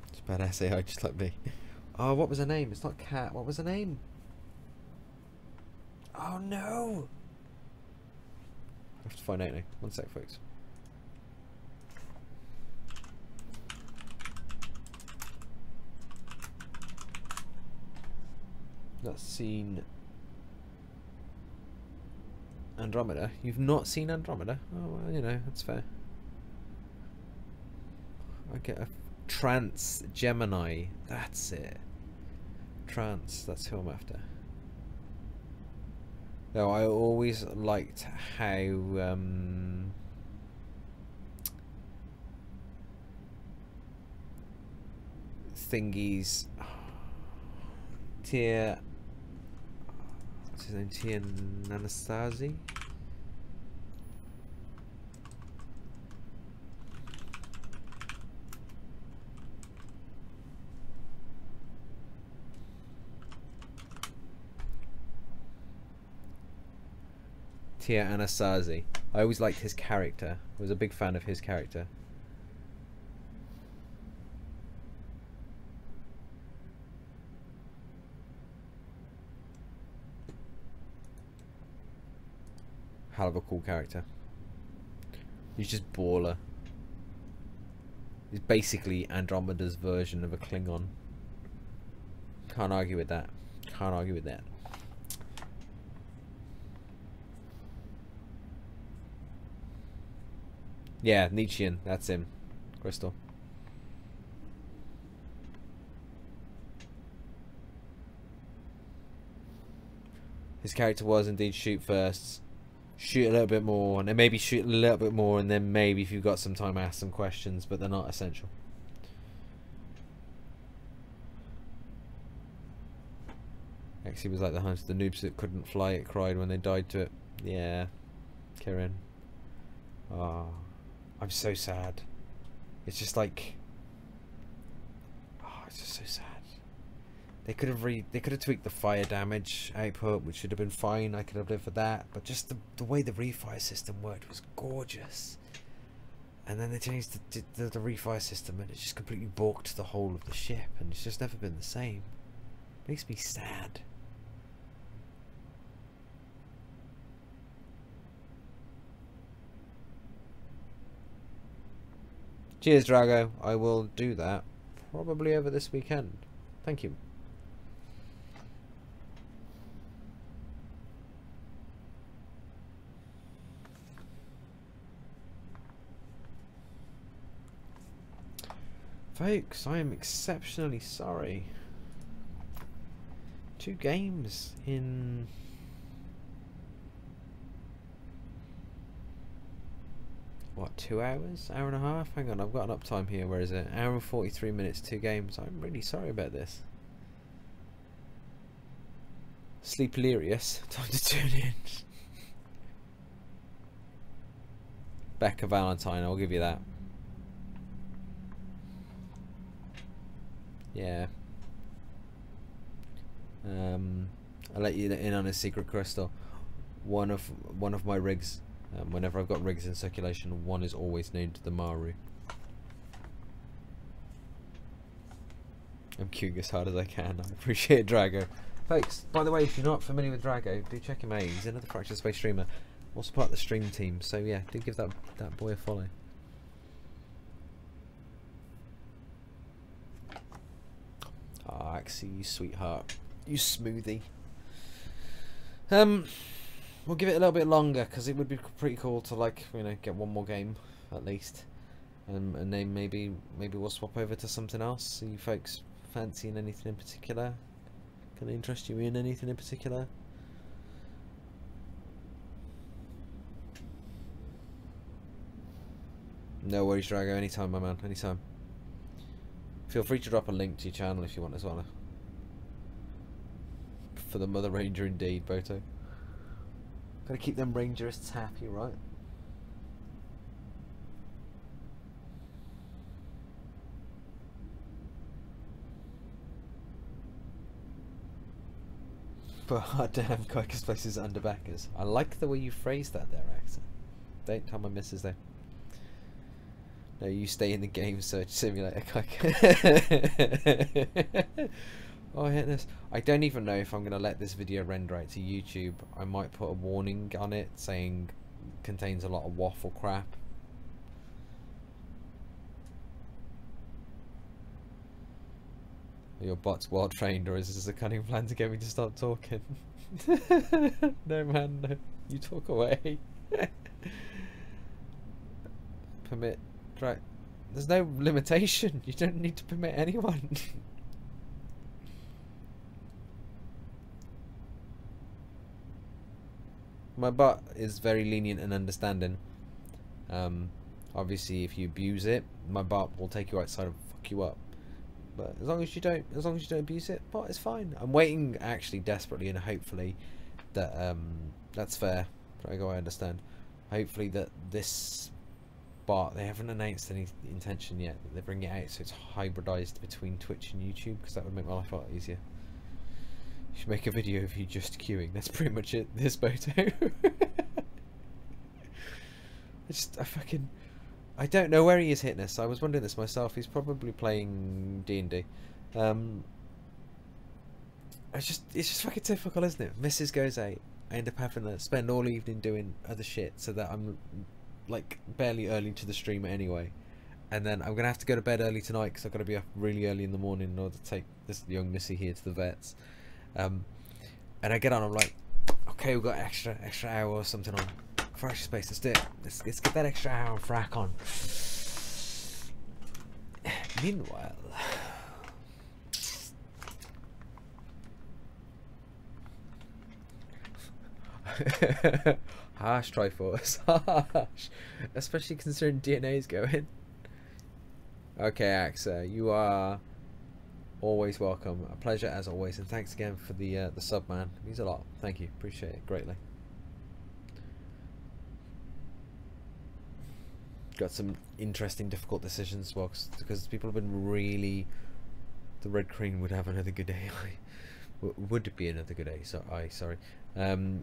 It's badass AI just like me. Oh, what was her name? It's not Cat. What was her name? Oh no! I have to find out now. One sec, folks. Not seen Andromeda. You've not seen Andromeda? Oh, well, you know, that's fair. I get a Trans Gemini. That's it. Trans. That's who I'm after. No, I always liked how thingies Tia, what's his name? Tia Anastasi? Tia Anastasi. I always liked his character. I was a big fan of his character. Hell of a cool character. He's just baller. He's basically Andromeda's version of a Klingon. Can't argue with that. Can't argue with that. Yeah, Nietzschean, that's him. Crystal. His character was indeed shoot first, shoot a little bit more, and then maybe shoot a little bit more, and then maybe if you've got some time ask some questions, but they're not essential. Actually, was like the noobs that couldn't fly it cried when they died to it. Yeah, Kieran. Oh, I'm so sad. It's just like, oh, it's just so sad. They could have tweaked the fire damage output, which should have been fine. I could have lived for that, but just the way the refire system worked was gorgeous. And then they changed the refire system, and it just completely balked the whole of the ship, and it's just never been the same. Makes me sad. Cheers, Drago. I will do that probably over this weekend. Thank you. Folks, I am exceptionally sorry. 2 games in... what, 2 hours? Hour and a half? Hang on, I've got an uptime here. Where is it? Hour and 43 minutes, 2 games. I'm really sorry about this. Sleep-lerious. Time to tune in. Becca Valentine, I'll give you that. Yeah. I'll let you in on a secret, Crystal. One of my rigs, whenever I've got rigs in circulation, one is always named the Maru. I'm queuing as hard as I can. I appreciate it, Drago. Folks, by the way, if you're not familiar with Drago, do check him out. He's another Fractured Space streamer. Also part of the stream team. So yeah, do give that boy a follow. Ah, Axie, you sweetheart. You smoothie. We'll give it a little bit longer, because it would be pretty cool to, like, you know, get one more game at least, and then maybe we'll swap over to something else. Are you folks fancying anything in particular? Can I interest you in anything in particular? No worries, Drago. Anytime, my man. Anytime. Feel free to drop a link to your channel if you want as well. For the Mother Ranger, indeed, Boto. Gotta keep them Rangerists happy, right? But hard damn, Kaika's place is under backers. I like the way you phrased that there, Axel. Don't tell my missus though. No, you stay in the game, Search Simulator, Kaika. Oh, I hit this. I don't even know if I'm going to let this video render out to YouTube. I might put a warning on it saying contains a lot of waffle crap. Are your bots well trained, or is this a cunning plan to get me to stop talking? No, man, no. You talk away. Permit. Right. There's no limitation. You don't need to permit anyone. My bot is very lenient and understanding. Obviously, if you abuse it, my bot will take you outside and fuck you up. But as long as you don't abuse it, bot is fine. I'm waiting, actually, desperately and hopefully that that's fair. I understand. Hopefully that this bot, they haven't announced any intention yet that they bring it out, so it's hybridized between Twitch and YouTube, because that would make my life a lot easier. You should make a video of you just queuing. That's pretty much it. This photo. I don't know where he is hitting us. I was wondering this myself. He's probably playing D&D. It's just fucking typical, isn't it? Mrs. goes out. I end up having to spend all evening doing other shit, so that I'm like barely early to the stream anyway. And then I'm gonna have to go to bed early tonight because I've got to be up really early in the morning in order to take this young Missy here to the vets. And I get on, I'm like, okay, we've got extra hour or something on Fractured Space. Let's do it. Let's get that extra hour on Frac on. Meanwhile, harsh, Triforce. Harsh, especially considering DNA is going. Okay, Axa, you are Always welcome. A pleasure as always, and thanks again for the sub, man. It means a lot. Thank you. Appreciate it greatly. Got some interesting, difficult decisions, well, because people have been really. The Red Queen would have another good AI. Would be another good AI. Sorry.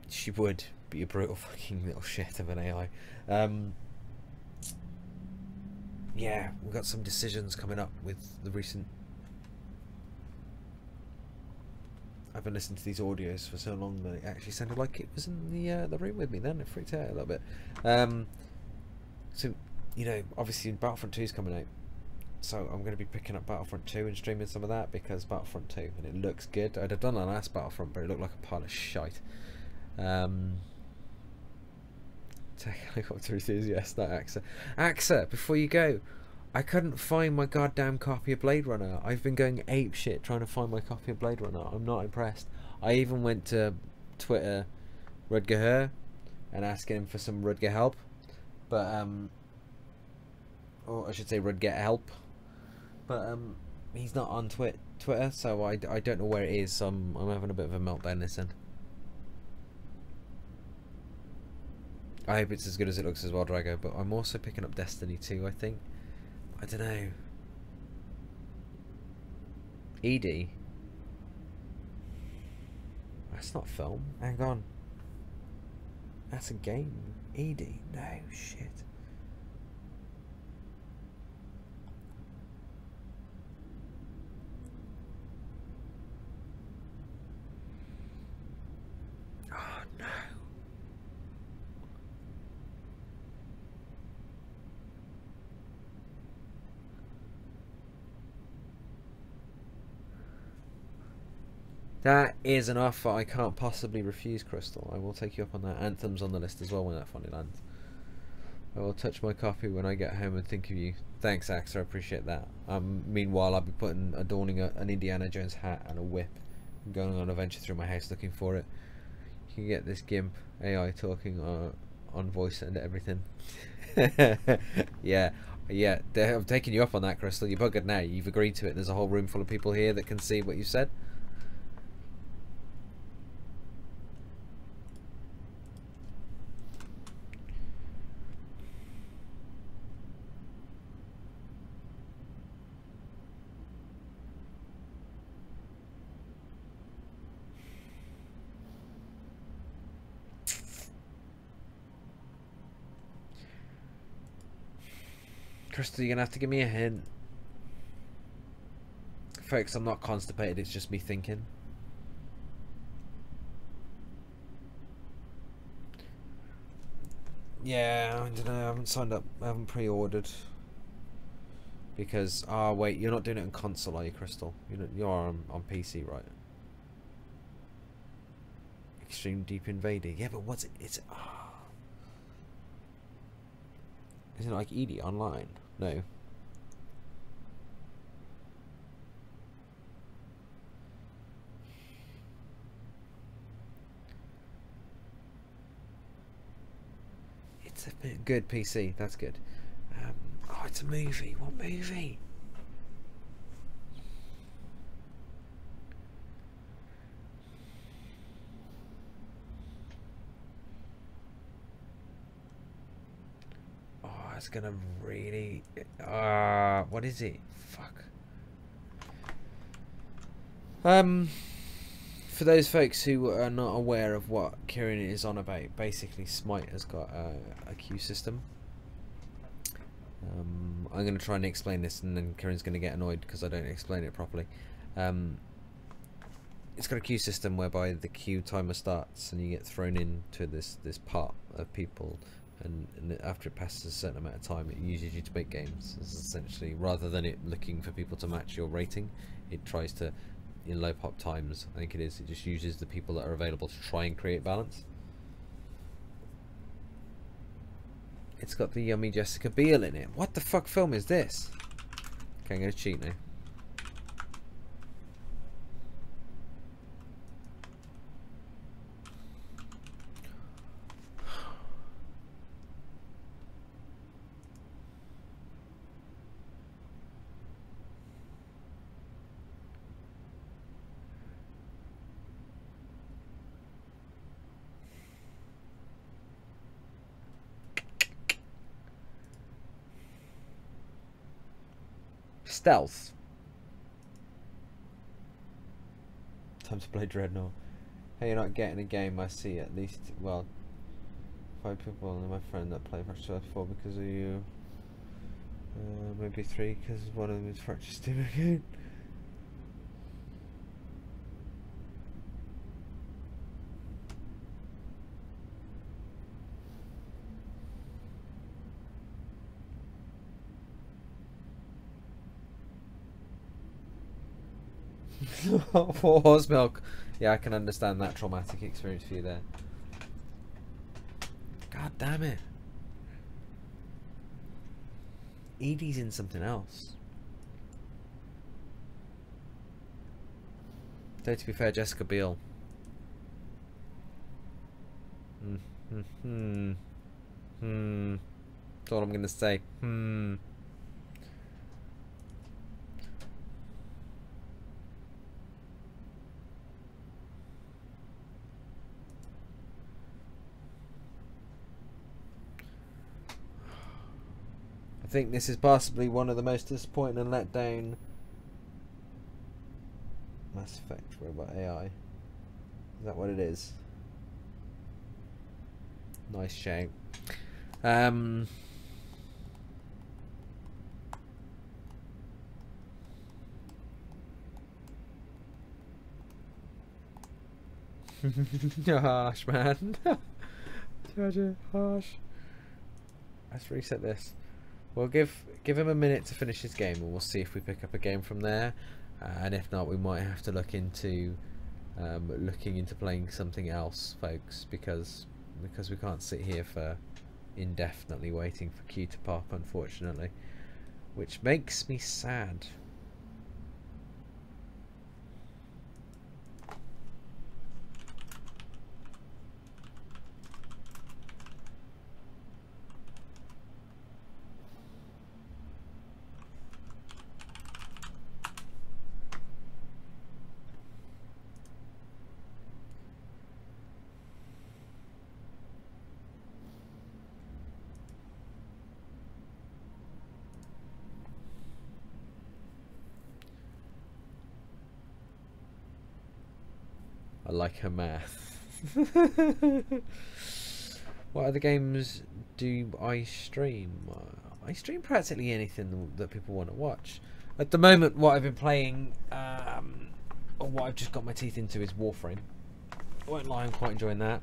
She would be a brutal fucking little shit of an AI. Yeah, we've got some decisions coming up with the recent. I've been listening to these audios for so long that it actually sounded like it was in the room with me. Then it freaked out a little bit. So you know, obviously Battlefront 2 is coming out, so I'm going to be picking up Battlefront 2 and streaming some of that because Battlefront 2, and it looks good. I'd have done the last Battlefront, but it looked like a pile of shite. Tech helicopter enthusiast, not AXA. AXA, before you go, I couldn't find my goddamn copy of Blade Runner. I've been going ape shit trying to find my copy of Blade Runner. I'm not impressed. I even went to Twitter Rudger Her and asking him for some Rudger help, but or I should say Rudger help, but he's not on Twitter, so I don't know where it is. So I'm having a bit of a meltdown this end. I hope it's as good as it looks as well, Drago, but I'm also picking up Destiny 2, I think. I don't know. ED? That's not film. Hang on. That's a game. ED? No, shit. Oh, no. That is an offer I can't possibly refuse, Crystal. I will take you up on that. Anthem's on the list as well when that finally lands. I will touch my copy when I get home and think of you. Thanks, Axa. I appreciate that. Meanwhile, I'll be adorning an Indiana Jones hat and a whip, and going on an adventure through my house looking for it. You can get this GIMP AI talking on voice and everything. Yeah. I'm taking you up on that, Crystal. You're buggered now. You've agreed to it. There's a whole room full of people here that can see what you said. Crystal, you're gonna have to give me a hint. Folks, I'm not constipated, it's just me thinking. Yeah, I don't know, I haven't signed up, I haven't pre-ordered. Because, wait, you're not doing it on console, are you, Crystal? You're on PC, right? Extreme Deep Invader. Yeah, but what's it? Isn't it like ED online? No. It's a bit good PC. That's good. Oh, it's a movie. What movie? It's gonna really what is it? Fuck. For those folks who are not aware of what Kieran is on about, basically Smite has got a queue system. I'm going to try and explain this, and then Kieran's going to get annoyed because I don't explain it properly. It's got a queue system whereby the queue timer starts and you get thrown into this pot of people, and after it passes a certain amount of time, it uses you to make games. It's essentially, rather than it looking for people to match your rating, it tries to, in low pop times, I think it is, it just uses the people that are available to try and create balance. It's got the yummy Jessica Biel in it. What the fuck film is this? Okay, I'm gonna cheat now. Stealth. Time to play Dreadnought. Hey, you're not getting a game. I see at least, well, 5 people and my friend that play Fractured Space 4 because of you. Maybe 3 because one of them is Fractured Steam again. For horse milk. Yeah, I can understand that traumatic experience for you there. God damn it. Edie's in something else. Though to be fair, Jessica Biel. That's all I'm gonna say. I think this is possibly one of the most disappointing and let down Mass Effect robot AI. Is that what it is? Nice shout. Harsh, man. Harsh. Let's reset this. We'll give him a minute to finish his game, and we'll see if we pick up a game from there. And if not, we might have to look into looking into playing something else, folks, because we can't sit here for indefinitely waiting for Q to pop, unfortunately, which makes me sad. I like her math. What other games do I stream? I stream practically anything that people want to watch. At the moment, what I've been playing, or what I've just got my teeth into, is Warframe. I won't lie, I'm quite enjoying that.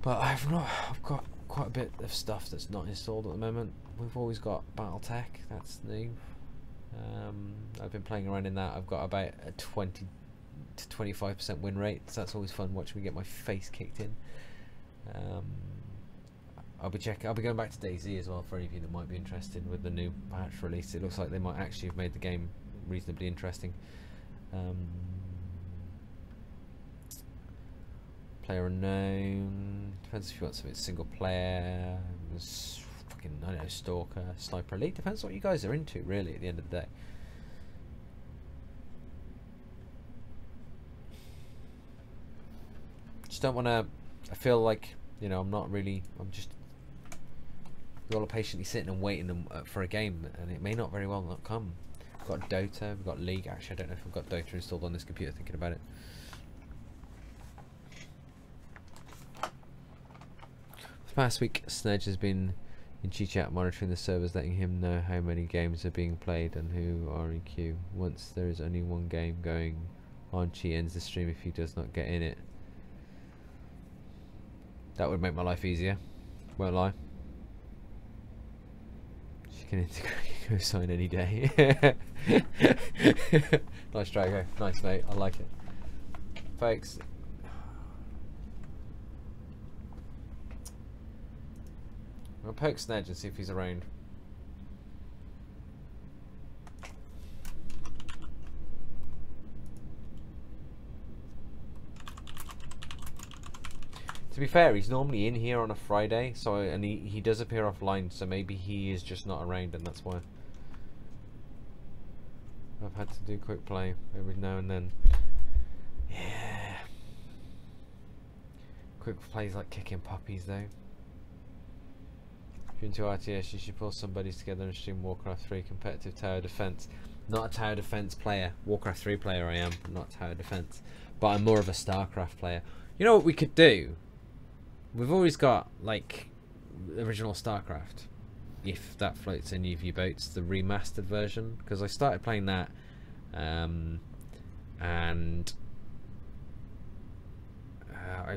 But I've got quite a bit of stuff that's not installed at the moment. We've always got BattleTech, that's new. I've been playing around in that. I've got about a 20 to 25% win rate, so that's always fun watching me get my face kicked in. I'll be going back to DayZ as well for any of you that might be interested with the new patch release. It looks like they might actually have made the game reasonably interesting. Player unknown, depends if you want something single player, fucking, I don't know, Stalker, Sniper Elite, depends what you guys are into really at the end of the day. Just don't want to, I feel like, you know, I'm just, we're all patiently sitting and waiting for a game, and it may not very well not come. We've got Dota, we've got League. Actually, I don't know if I've got Dota installed on this computer, thinking about it. For the past week, Snedge has been in G-Chat monitoring the servers, letting him know how many games are being played and who are in queue. Once there is only one game going on, she ends the stream if he does not get in it. That would make my life easier, won't lie. She can integrate co-sign any day. Nice Drago, nice mate, I like it. Folks, I'll poke Snedge and see if he's around. To be fair, he's normally in here on a Friday, so and he does appear offline, so maybe he is just not around, and that's why I've had to do quick play every now and then. Yeah, quick plays like kicking puppies though. If you're into RTS, you should pull somebody together and stream Warcraft 3 competitive tower defense. Not a tower defense player. Warcraft 3 player I am, but not tower defense. But I'm more of a StarCraft player. You know what we could do? We've always got, like, original StarCraft. If that floats any of your boats, the remastered version. Because I started playing that, and I'm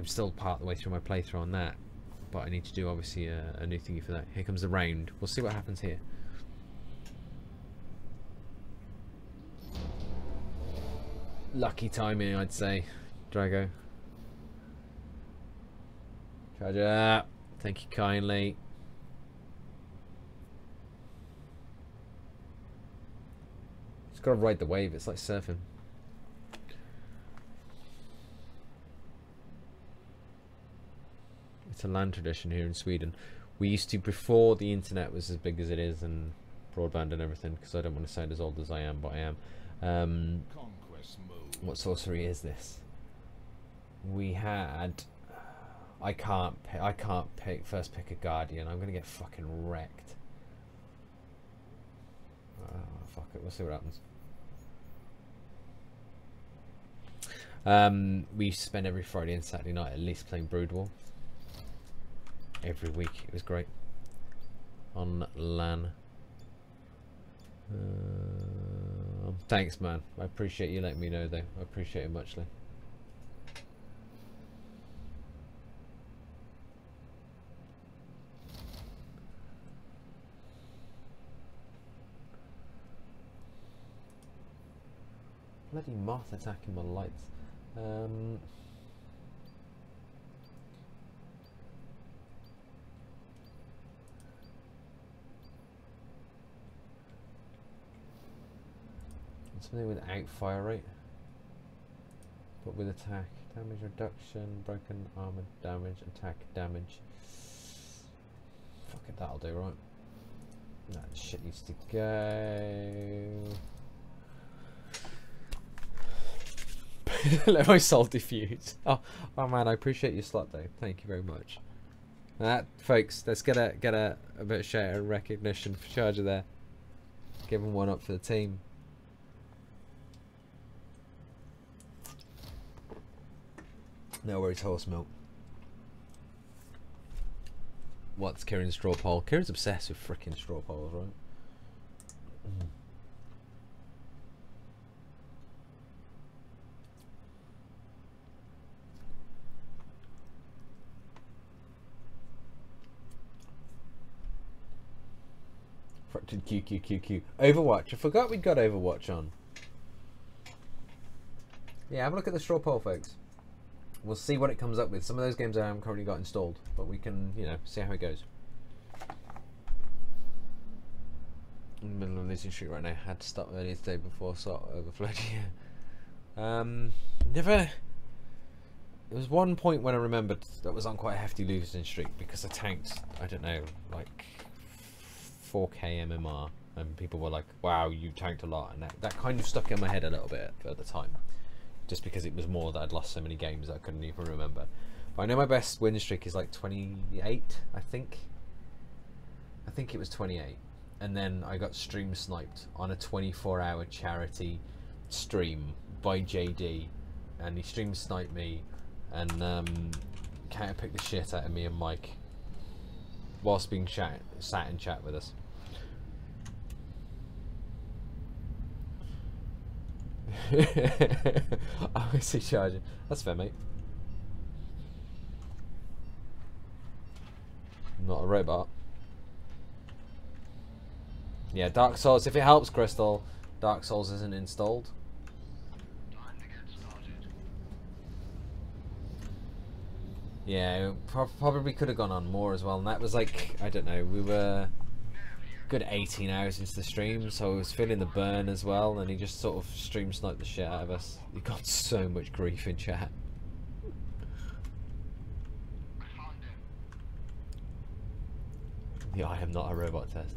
still part of the way through my playthrough on that. But I need to do, obviously, a new thingy for that. Here comes the round. We'll see what happens here. Lucky timing, I'd say. Drago. Charger. Thank you kindly. Just gotta ride the wave. It's like surfing. It's a land tradition here in Sweden. We used to, before the internet was as big as it is and broadband and everything, because I don't want to sound as old as I am, but I am. What sorcery is this? We had. I can't pick. First pick a guardian. I'm gonna get fucking wrecked. Fuck it. We'll see what happens. We used to spend every Friday and Saturday night at least playing Brood War. Every week. It was great. On LAN. Thanks, man. I appreciate you letting me know, though. I appreciate it muchly. Bloody moth attacking my lights. Something without fire rate, but with attack damage reduction, broken armor damage, attack damage. Fuck it, that'll do, right? That shit needs to go. Let my soul diffuse. Oh man, I appreciate your slot though. Thank you very much. That, folks, let's get a bit of shout and recognition for Charger there. Give him one up for the team. No worries, horse milk. What's Kieran's straw poll? Kieran's obsessed with frickin' straw polls, right? Fractured QQQQ. Overwatch. I forgot we got Overwatch on. Yeah, have a look at the straw poll, folks. We'll see what it comes up with. Some of those games I haven't currently got installed, but we can, you know, see how it goes. In the middle of losing streak right now. Had to stop earlier today before sort of overflowed. Never. There was one point when I remembered that was on quite a hefty losing streak because I tanked, I don't know, like 4k MMR, and people were like, "Wow, you tanked a lot," and that kind of stuck in my head a little bit at the time. Just because it was more that I'd lost so many games that I couldn't even remember. But I know my best win streak is like 28, I think. I think it was 28. And then I got stream sniped on a 24-hour charity stream by JD. And he stream sniped me and counterpicked the shit out of me and Mike whilst being sat in chat with us. I see charging. That's fair, mate. I'm not a robot. Yeah, Dark Souls. If it helps, Crystal, Dark Souls isn't installed. Yeah, probably could have gone on more as well. And that was like, I don't know, we were good 18 hours into the stream, so I was feeling the burn as well, and he just sort of stream sniped the shit out of us. He got so much grief in chat. Yeah, I am not a robot test.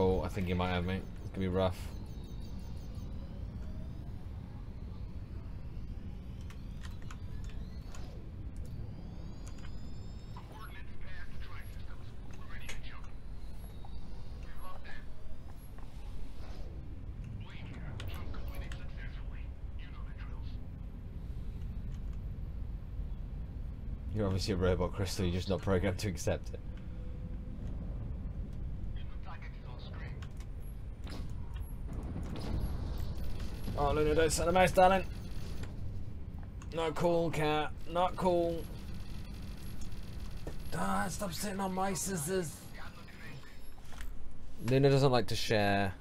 Oh, I think you might have, mate. It's gonna be rough. You're obviously a robot, Crystal. You're just not programmed to accept it. Oh, Luna, don't set the mouse, darling. Not cool, cat. Not cool. Ah, stop sitting on my scissors. Luna doesn't like to share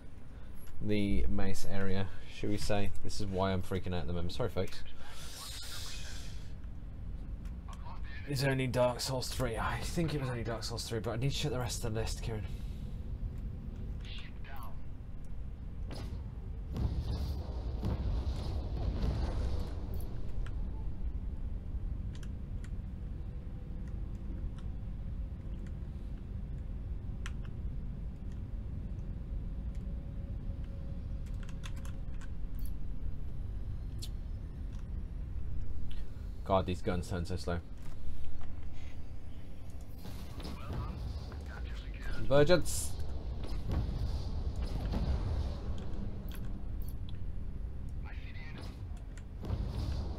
the mouse area, should we say. This is why I'm freaking out at the moment. Sorry, folks. It's only Dark Souls 3. I think it was only Dark Souls 3, but I need to check the rest of the list, Kieran. God, these guns turn so slow. Convergence.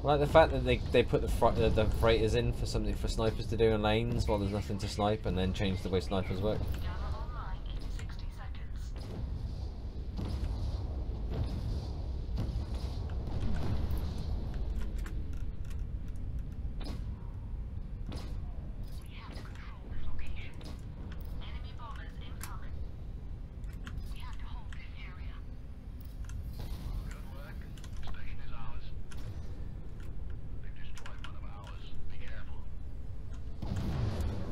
I like the fact that they put the freighters in for something for snipers to do in lanes while there's nothing to snipe, and then change the way snipers work.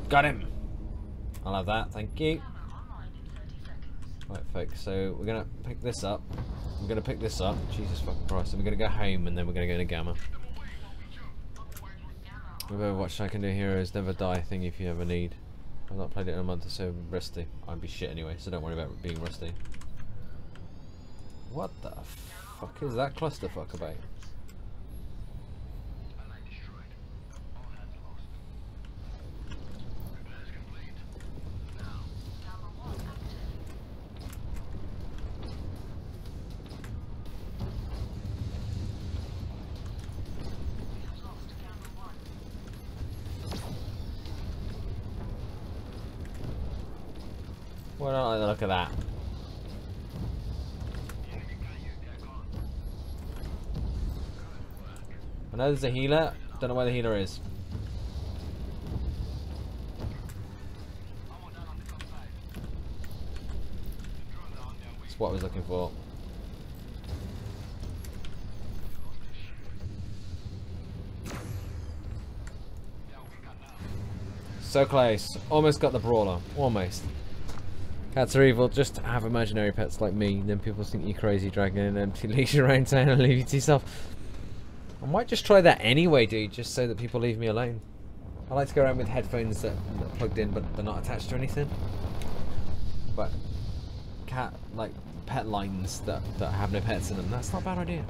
Got him! I'll have that, thank you. Right, folks, so we're gonna pick this up. We're gonna pick this up. Jesus fucking Christ. And we're gonna go home and then we're gonna go to Gamma. With Overwatch, I can do heroes never die thing if you ever need. I've not played it in a month or so, rusty. I'd be shit anyway, so don't worry about being rusty. What the fuck is that clusterfuck about? Why don't I like the look at that? I know there's a healer. Don't know where the healer is. That's what I was looking for. So close. Almost got the brawler. Almost. Cats are evil, just have imaginary pets like me, then people think you're crazy dragging an empty leash around town and leave you to yourself. I might just try that anyway, dude, just so that people leave me alone. I like to go around with headphones that are plugged in but they're not attached to anything. But cat, like, pet lines that have no pets in them, that's not a bad idea.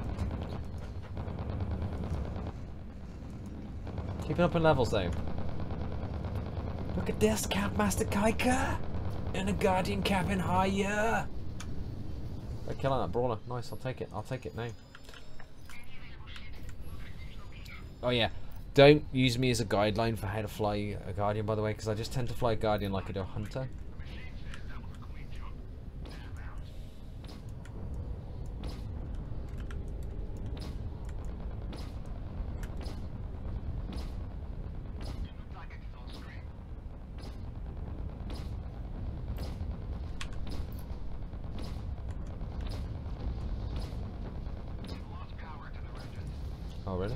Keeping up in levels though. Look at this, Campmaster Kaika! And a Guardian cabin higher. They're killing that brawler. Nice, I'll take it. I'll take it now. Oh yeah, don't use me as a guideline for how to fly a Guardian, by the way, because I just tend to fly a Guardian like I do a Hunter. Oh, really?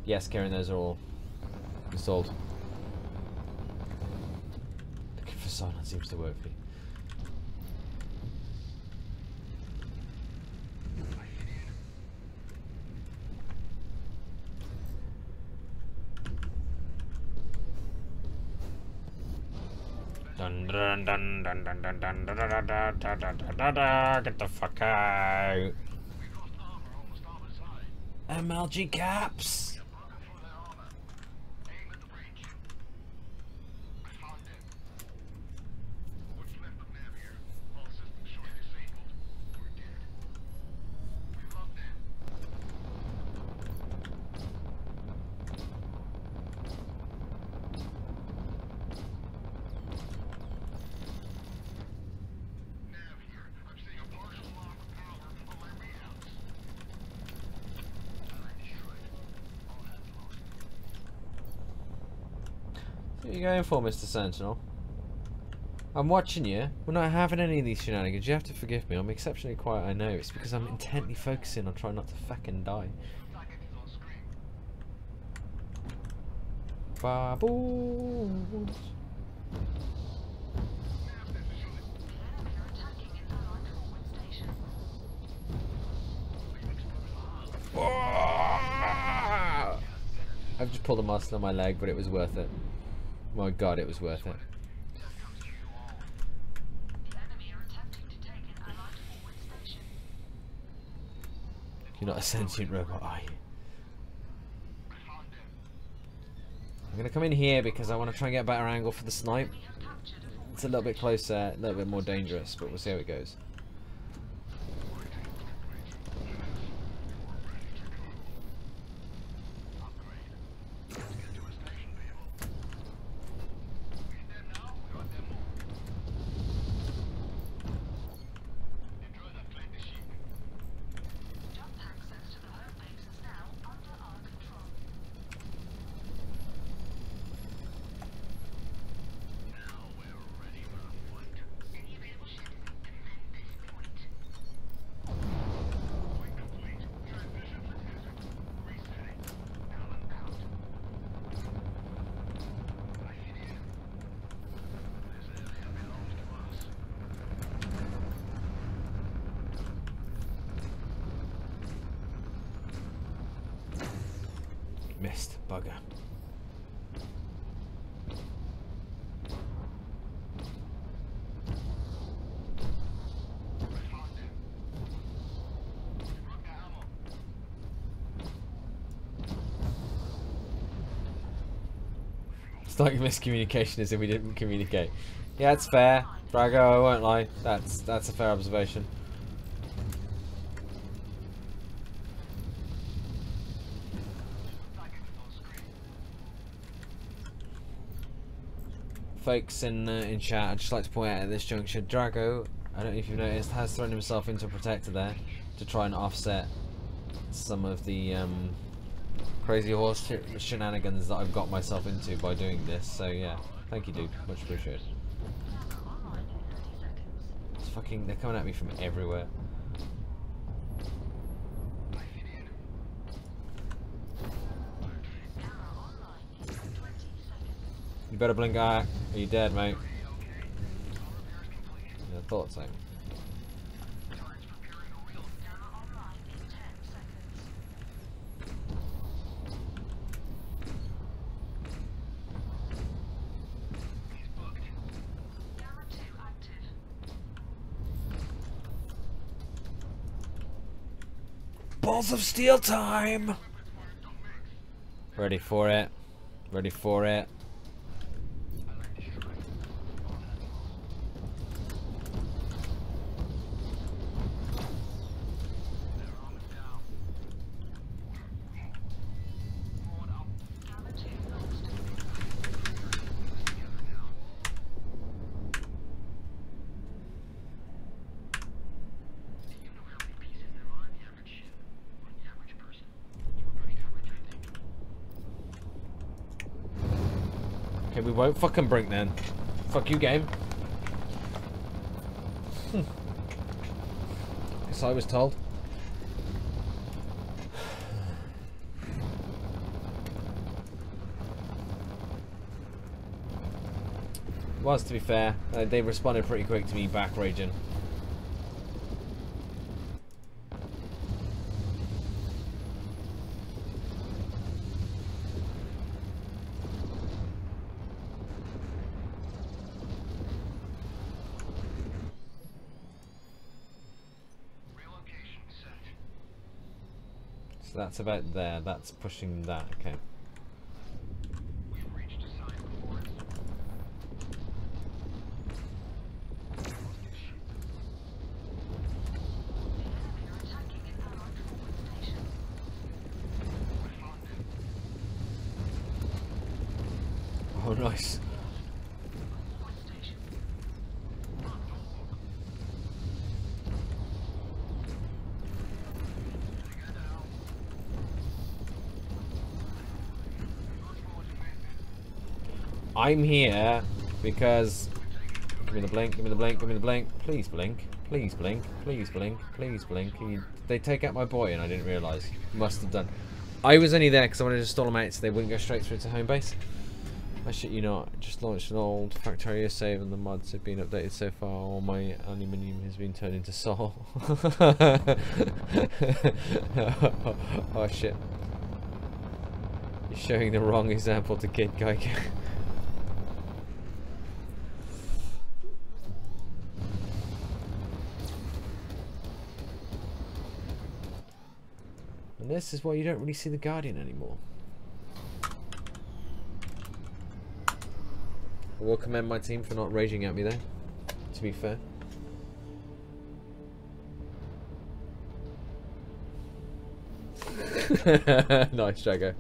Yes, Karen, those are all installed. Looking for silence seems to work for you. Dun, dun, dun, dun, dun, dun, dun, dun, dun, dun, dun, dun, dun, dun, dun. Get the fuck out. MLG caps. What are you going for, Mr. Sentinel? I'm watching you. We're not having any of these shenanigans. You have to forgive me. I'm exceptionally quiet, I know. It's because I'm intently focusing on trying not to fucking die. Baboons. I've just pulled a muscle on my leg, but it was worth it. My god, it was worth it. You're not a sentient robot, are you? I'm gonna come in here because I want to try and get a better angle for the snipe. It's a little bit closer, a little bit more dangerous, but we'll see how it goes. Missed, bugger. It's like miscommunication as if we didn't communicate. Yeah, it's fair. Drago, I won't lie. That's a fair observation. Folks in chat, I'd just like to point out at this juncture, Drago, I don't know if you've noticed, has thrown himself into a protector there to try and offset some of the crazy horse shenanigans that I've got myself into by doing this. So yeah, thank you, dude. Much appreciated. It's fucking, they're coming at me from everywhere. You better blink eye, or you're dead, mate. Yeah, I thought so. Balls of steel time! Ready for it. Ready for it. Okay, we won't fucking brink then. Fuck you, game. Guess I was told. Was, to be fair, they responded pretty quick to me back raging. So that's about there. That's pushing that. Okay. Oh, nice. I'm here because... Give me the blink, give me the blink, give me the blink. Please blink. Please blink. Please blink. Please blink. They take out my boy and I didn't realise. Must have done. I was only there because I wanted to stall them out so they wouldn't go straight through to home base. I shit you not. Just launched an old Factorio save and the mods have been updated so far. All my aluminium has been turned into Sol. Oh shit. You're showing the wrong example to Kid Geiger. And this is why you don't really see the Guardian anymore. I will commend my team for not raging at me though, to be fair. Nice, Jago.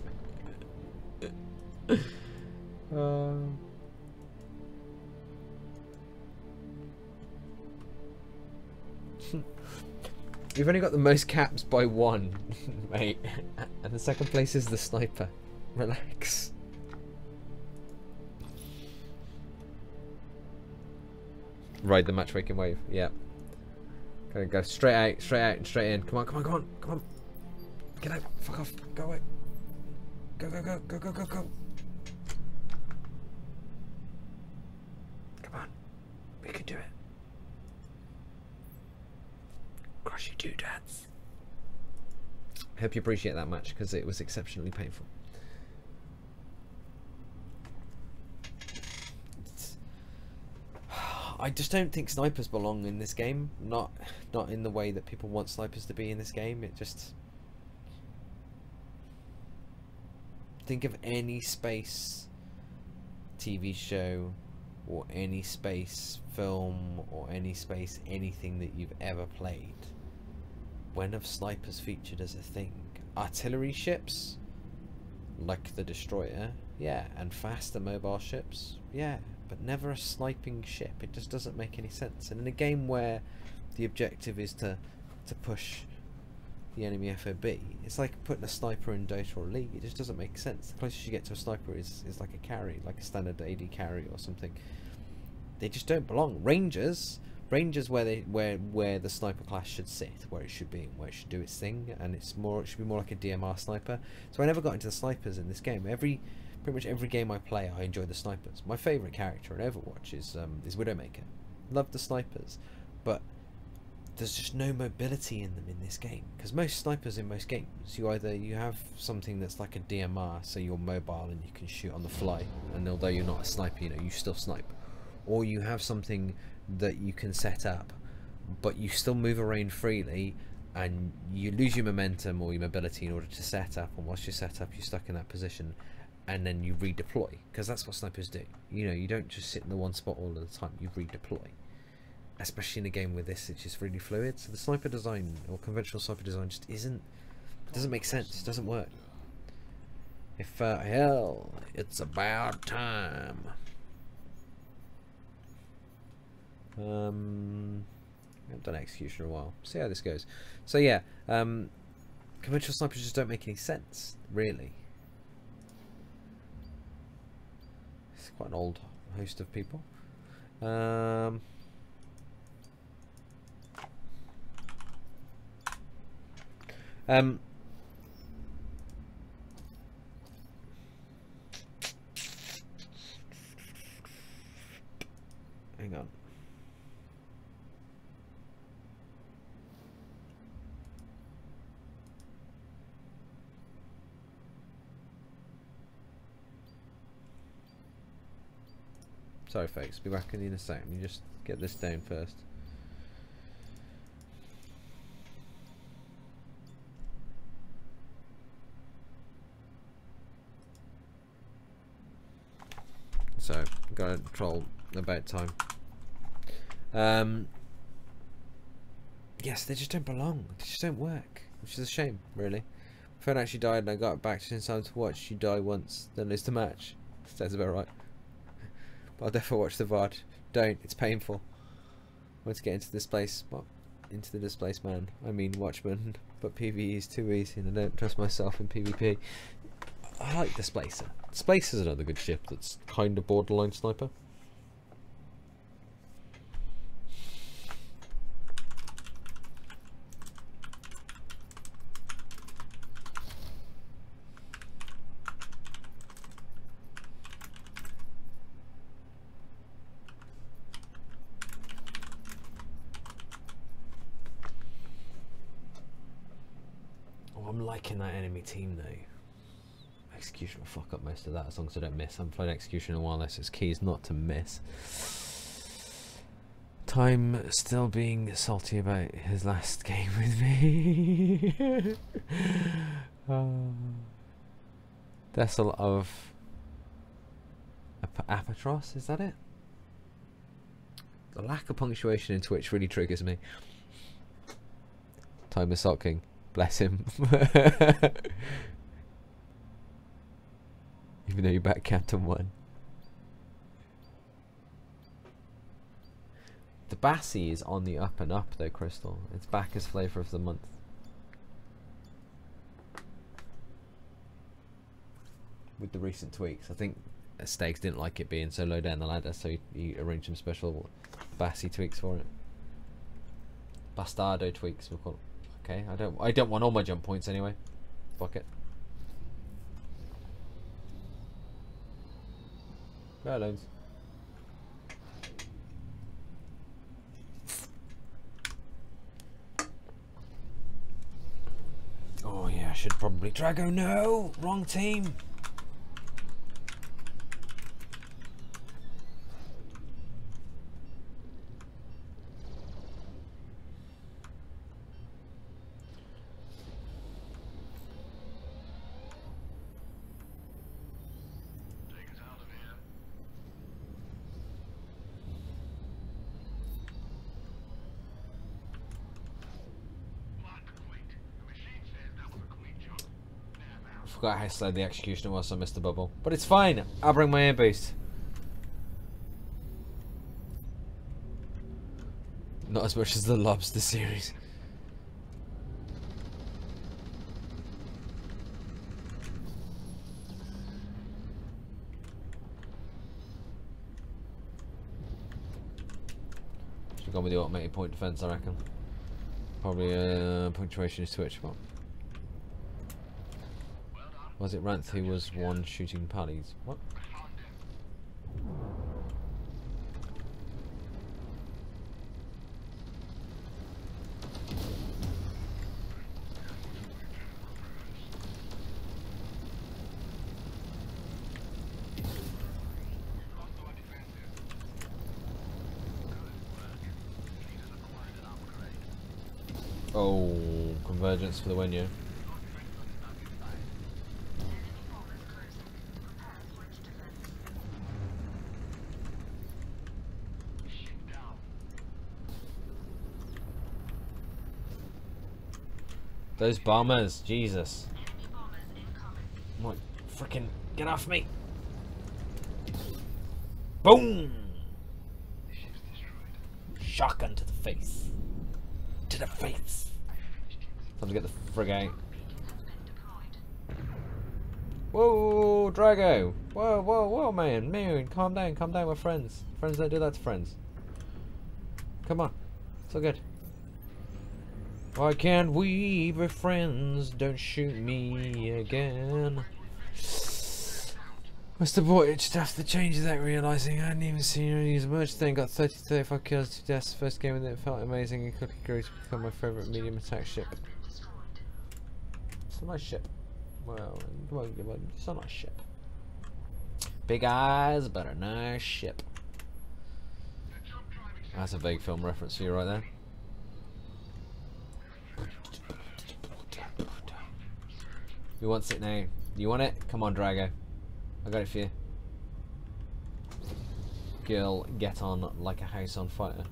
You've only got the most caps by one, mate. And the second place is the sniper. Relax. Ride the matchmaking wave, yeah. Gotta go straight out, and straight in. Come on, come on, come on, come on. Get out, fuck off, go away. Go, go, go, go, go, go, go. Come on, we can do it. Crush you doodads. I hope you appreciate that match because it was exceptionally painful. I just don't think snipers belong in this game. Not in the way that people want snipers to be in this game. It just... Think of any space TV show or any space film or any space anything that you've ever played. When have snipers featured as a thing? Artillery ships? Like the Destroyer? Yeah. And faster mobile ships? Yeah. But never a sniping ship. It just doesn't make any sense. And in a game where the objective is to push the enemy FOB, it's like putting a sniper in Dota or League. It just doesn't make sense. The closest you get to a sniper is like a carry, like a standard AD carry or something. They just don't belong. Rangers where the sniper class should sit, where it should be, where it should do its thing, and it should be more like a DMR sniper. So I never got into the snipers in this game. Pretty much every game I play, I enjoy the snipers. My favourite character in Overwatch is Widowmaker. Love the snipers, but there's just no mobility in them in this game. Because most snipers in most games, you have something that's like a DMR, so you're mobile and you can shoot on the fly, and although you're not a sniper, you still snipe. Or you have something that you can set up, but you still move around freely, and you lose your momentum or your mobility in order to set up, and once you set up, you're stuck in that position. And then you redeploy, because that's what snipers do. You don't just sit in the one spot all of the time, you redeploy. Especially in a game with this, it's just really fluid. So the sniper design, or conventional sniper design, just doesn't make sense, it doesn't work. If, hell, it's about time. I haven't done execution in a while. See how this goes. So yeah, conventional snipers just don't make any sense, really. Quite an old host of people. Hang on. Sorry folks, be back in a sec. Let me just get this down first. Gotta troll about time. Yes, they just don't belong. They just don't work, which is a shame, really. My phone actually died and I got it back just in time to watch you die once, then lose the match. Sounds about right. But I'll definitely watch the VOD. Don't, it's painful. I want to get into this place. What? Into the displaced man. I mean Watchman. But PvE is too easy and I don't trust myself in PvP. I like Displacer. Displacer's another good ship that's kind of borderline sniper. I'm liking that enemy team though. Execution will fuck up most of that as long as I don't miss. I haven't played Execution in a while, so its key is not to miss. Time still being salty about his last game with me. That's a lot of Apatros, is that it? The lack of punctuation in Twitch really triggers me. Time is sulking. Bless him. Even though you back Captain 1. The Bassie is on the up and up though, Crystal. It's back as flavour of the month. With the recent tweaks. I think Stakes didn't like it being so low down the ladder, so he arranged some special Bassie tweaks for it. Bastardo tweaks, we'll call it. Okay, I don't want all my jump points anyway. Fuck it. Go loans. Oh yeah, I should probably Drago. No, wrong team. I forgot how slow the executioner was, so I missed the bubble. But it's fine. I'll bring my air boost. Not as much as the Lobster series. Should have gone with the automated point defense, I reckon. Probably punctuation is Twitch, but was it Ranth who was one shooting pallies? What? Oh, convergence for the win, yeah. Those bombers, Jesus. What? Frickin' get off me! Boom! Shotgun to the face. To the face. Time to get the frig out. Whoa, Drago! Whoa, whoa, whoa, man! Man, calm down, we're friends. Friends don't do that to friends. Come on, it's all good. Why can't we be friends? Don't shoot me again. What's the voyage after the change without realising I hadn't even seen her use a merge thing. Got 30 to 35 kills, 2 deaths. First game with it felt amazing and quickly grew to become my favourite medium attack ship. It's a nice ship. Well, it's a nice ship. Big eyes, but a nice ship. That's a vague film reference for you right there. Who wants it now? You want it? Come on, Drago. I got it for you. girl get on like a house on fire.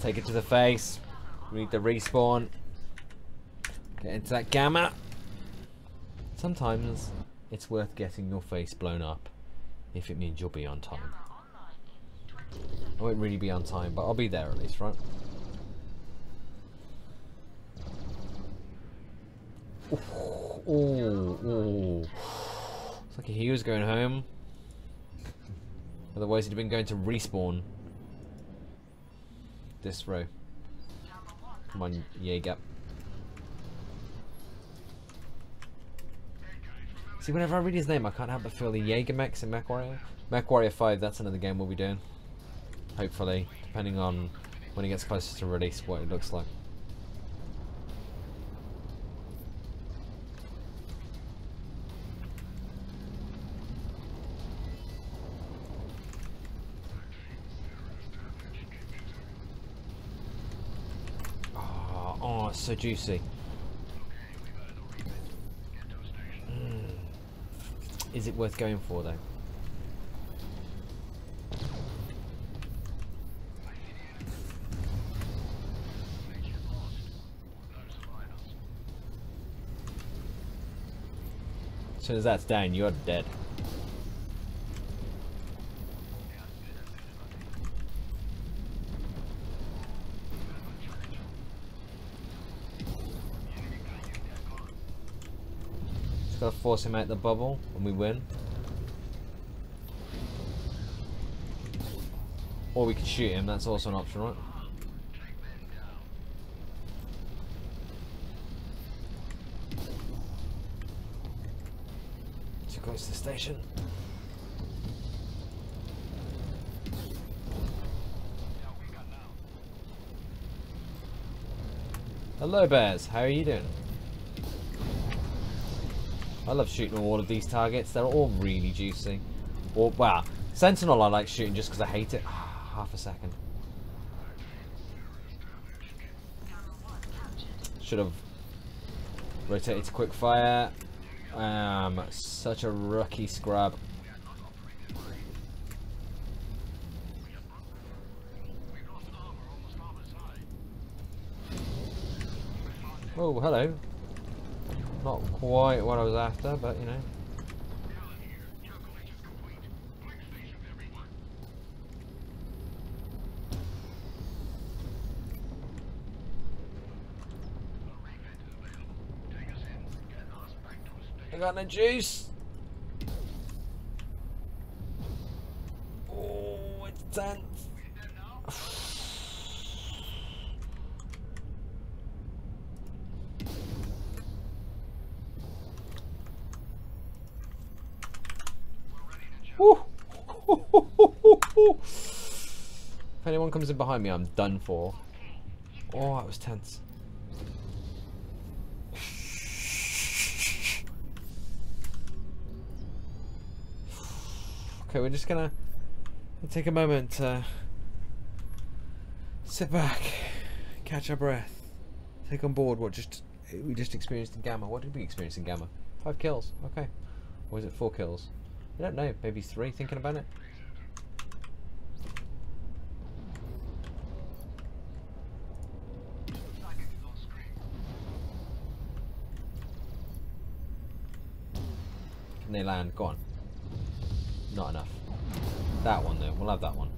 Take it to the face. We need the respawn. Get into that gamma. Sometimes it's worth getting your face blown up if it means you'll be on time. I won't really be on time, but I'll be there at least, right? Oh. It's like he was going home. Otherwise he'd have been going to respawn. This row. Come on, Jaeger. See, whenever I read his name, I can't help but feel the Jaeger mechs in MechWarrior. MechWarrior 5, that's another game we'll be doing. Hopefully, depending on when it gets closer to release, what it looks like. Oh, it's so juicy. Is it worth going for though? As soon as that's down, you're dead. Gotta force him out the bubble and we win. Or we could shoot him, that's also an option, right? Too close to the station. Hello bears, how are you doing? I love shooting all of these targets. They're all really juicy. Or, wow, Sentinel I like shooting just because I hate it. Half a second. Should have rotated to quick fire. Such a rookie scrub. Oh, hello. Not quite what I was after, but you know. I got no juice. Oh, it's tense. If anyone comes in behind me, I'm done for. Oh, that was tense. Okay, we're just gonna take a moment to sit back, catch our breath, take on board what we just experienced in Gamma. What did we experience in Gamma? 5 kills. Okay. Or was it 4 kills? I don't know. Maybe 3. Thinking about it. Can they land? Go on. Not enough. That one though. We'll have that one.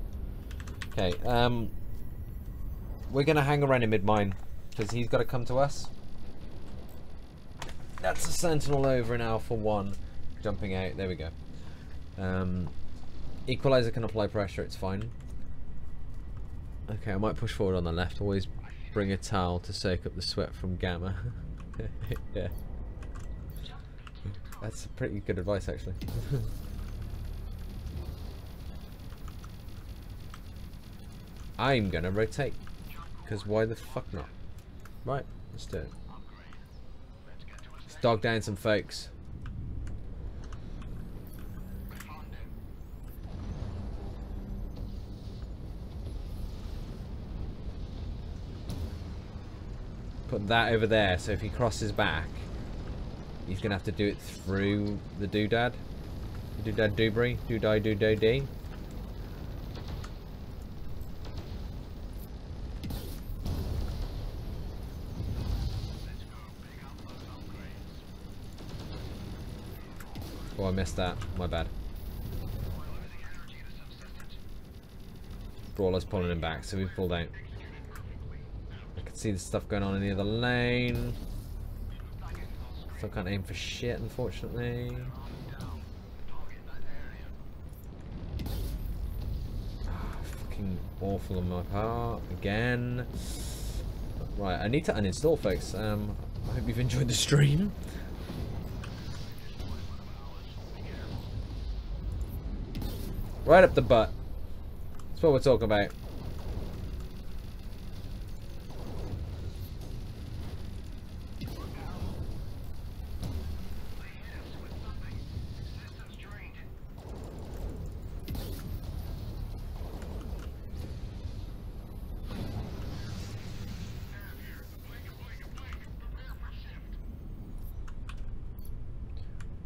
Okay. We're gonna hang around in mid-mine because he's got to come to us. That's a sentinel over in Alpha 1. Jumping out. There we go. Equalizer can apply pressure. It's fine. Okay, I might push forward on the left. Always bring a towel to soak up the sweat from Gamma. Yeah. That's pretty good advice, actually. I'm gonna rotate. Because why the fuck not? Right, let's do it. Let's dog down some folks. Put that over there, so if he crosses back, he's gonna have to do it through the doodad. The doodad doobry. Doodai doododee. Oh, I missed that. My bad. Brawler's pulling him back, so we've pulled out. I can see the stuff going on in the other lane. Still can't aim for shit, unfortunately. Fucking awful on my part. Again. Right, I need to uninstall, folks. I hope you've enjoyed the stream. Right up the butt. That's what we're talking about.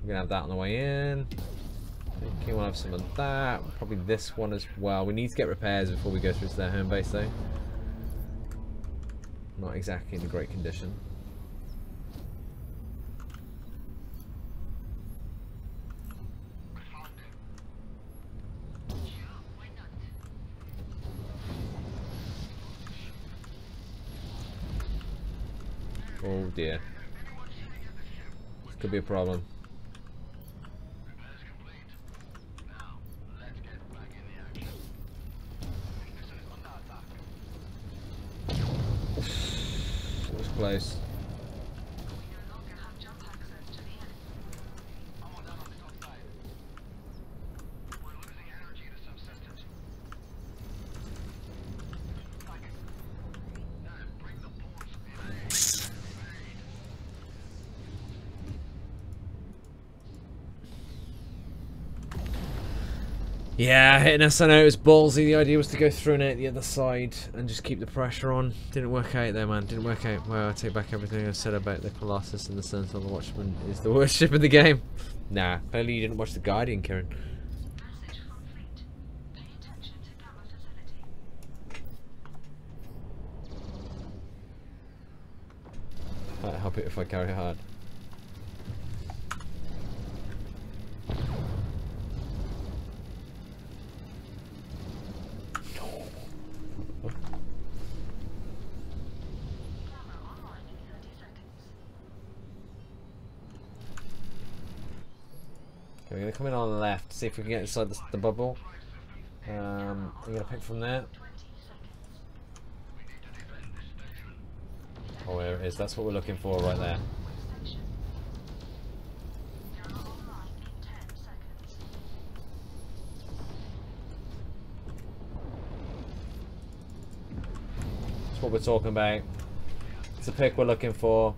We're gonna have that on the way in. Okay, we'll have some of that. Probably this one as well. We need to get repairs before we go through to their home base, though. Not exactly in a great condition. Oh dear. This could be a problem. Close. Yeah, hitting us. I know it was ballsy. The idea was to go through and out the other side and just keep the pressure on. Didn't work out there, man. Didn't work out. Well, I take back everything I said about the Colossus and the Sentinel. The Watchman is the worst ship in the game. Nah, clearly you didn't watch the Guardian, Kieran. Might help it if I carry hard. We're going to come in on the left, see if we can get inside the bubble. We're going to pick from there. Oh, there it is. That's what we're looking for right there. That's what we're talking about. It's a pick we're looking for.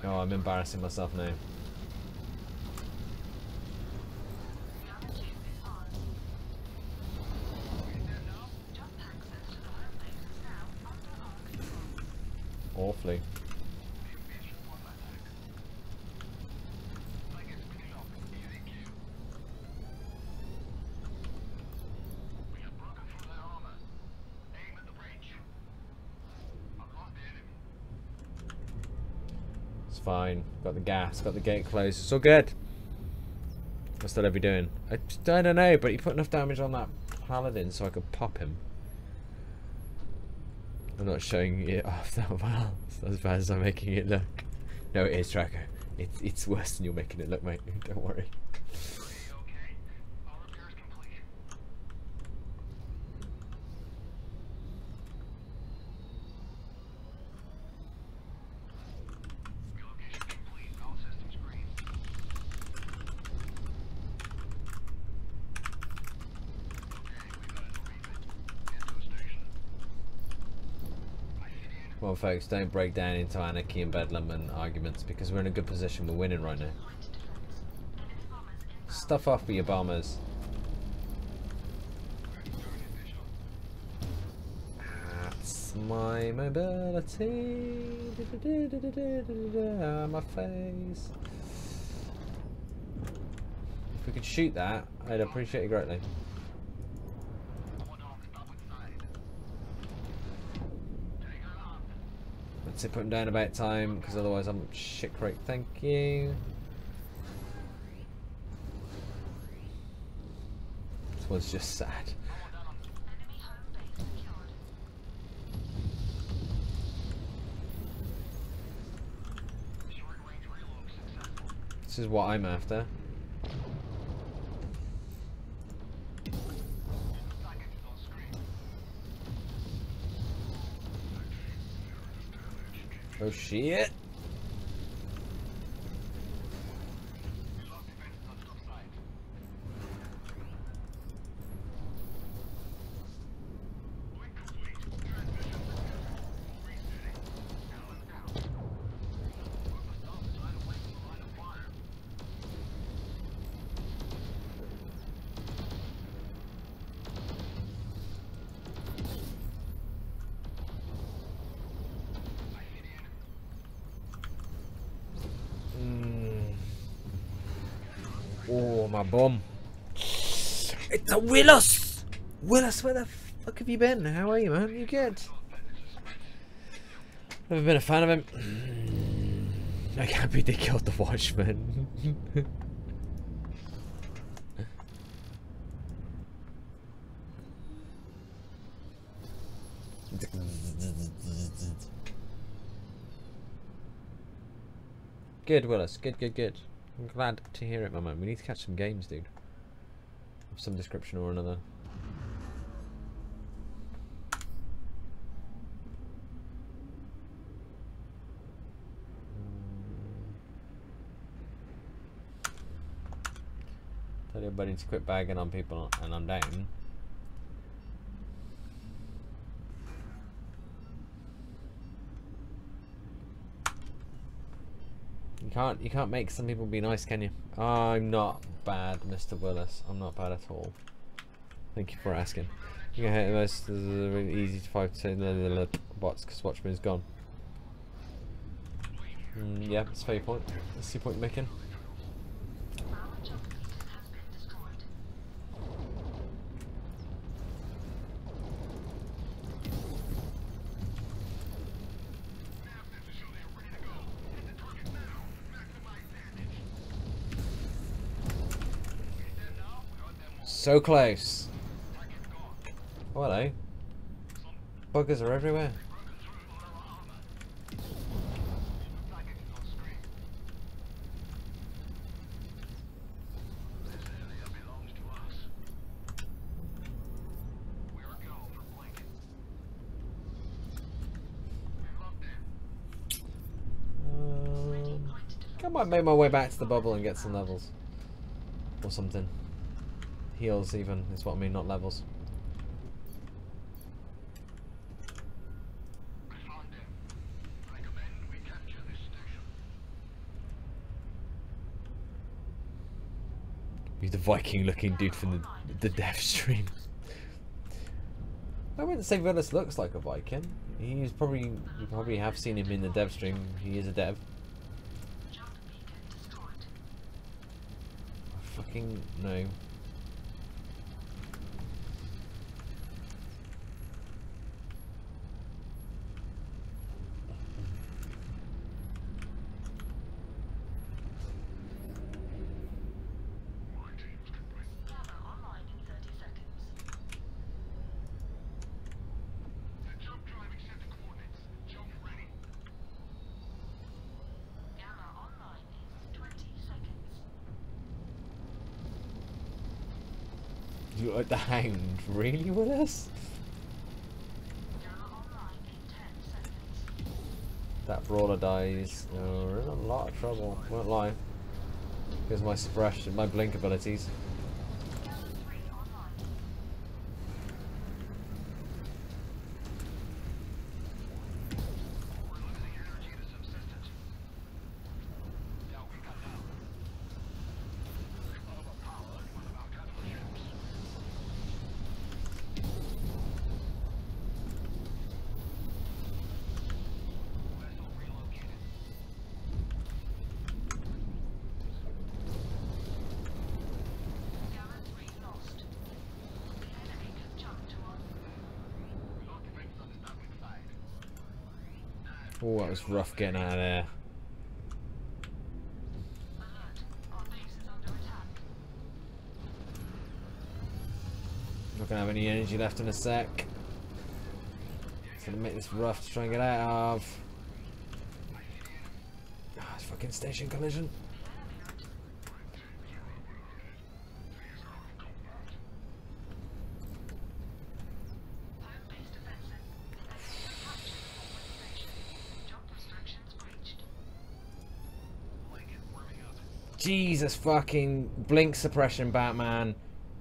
Oh, I'm embarrassing myself now. Awfully. fine. Got the gas, got the gate closed. It's all good. What's that ever doing? I don't know, but he put enough damage on that paladin so I could pop him. I'm not showing it off that well. It's not as bad as I'm making it look. No, it is, Tracker. It's worse than you're making it look, mate. Don't worry. Well, folks, don't break down into anarchy and bedlam and arguments because we're in a good position. We're winning right now. Stuff off with your bombers. That's my mobility. My face. If we could shoot that, I'd appreciate it greatly. Let's put him down about time, because otherwise I'm shit crate. Thank you. This one's just sad. This is what I'm after. Oh shit! Oh, my bum. It's a Willis! Willis, where the fuck have you been? How are you, man? You good? Never been a fan of him. I can't believe they killed the Watchman. Good, Willis. Good, good, good. I'm glad to hear it, my man. We need to catch some games, dude. Of some description or another. Tell everybody to quit bagging on people and I'm down. You can't make some people be nice, can you? I'm not bad, Mr. Willis. I'm not bad at all. Thank you for asking. You can hit the most really easy to fight to bots because Watchman is gone. Yeah, that's a fair point. That's the point you're making. So close. Oh, hello. Buggers are everywhere. I might make my way back to the bubble and get some levels. Or something. Heals even, is what I mean, not levels. Be the Viking looking dude from the dev stream. I wouldn't say Villas looks like a Viking. You probably have seen him in the dev stream. He is a dev. Fucking no. You look like the Hound. Really with us? That brawler dies. Oh, we're in a lot of trouble. Won't lie. Because my suppression, my blink abilities. Oh, that was rough getting out of there. Not gonna have any energy left in a sec. It's gonna make this rough to try and get out of. Ah, it's fucking station collision. Jesus fucking blink suppression, Batman.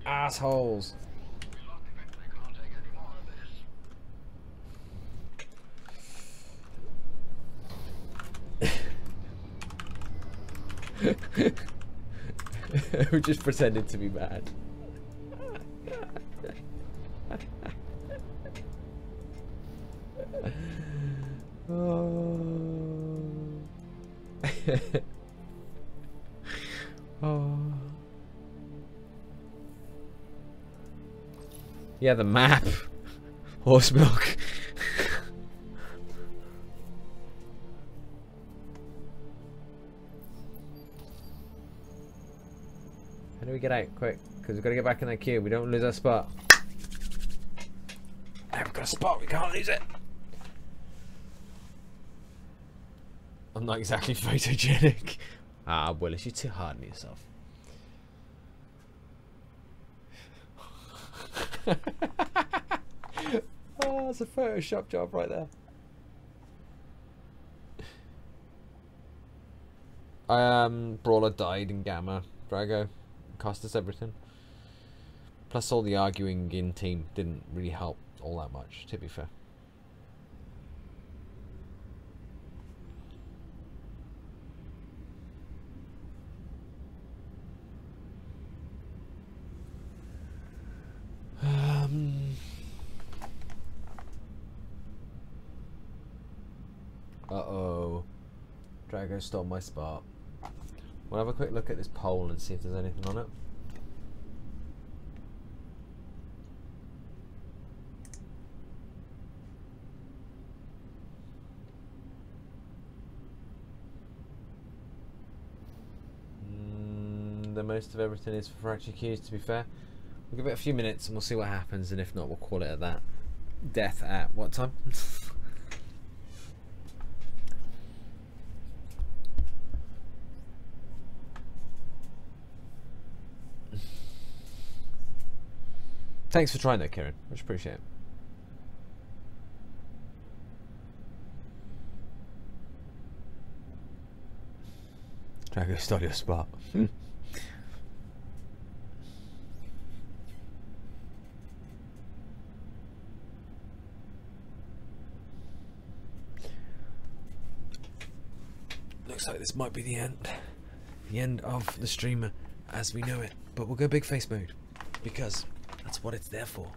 Assholes. Who just pretended to be mad. Oh. Oh. Yeah, the map. Horse milk. How do we get out quick? Because we've got to get back in the queue. We don't lose our spot. Now we've got a spot. We can't lose it. I'm not exactly photogenic. Ah, Willis, you're too hard on yourself. Oh, that's a Photoshop job right there. Brawler died in Gamma. Drago cost us everything. Plus all the arguing in team didn't really help all that much, to be fair. Uh-oh. Drago stole my spot. We'll have a quick look at this poll and see if there's anything on it. The most of everything is for fractured queues, to be fair. We'll give it a few minutes and we'll see what happens, and if not, we'll call it at that. Death at what time? Thanks for trying that, Kieran. Much appreciate it. Drago stole your spot. Looks like this might be the end. The end of the streamer as we know it. But we'll go big face mode, because that's what it's there for.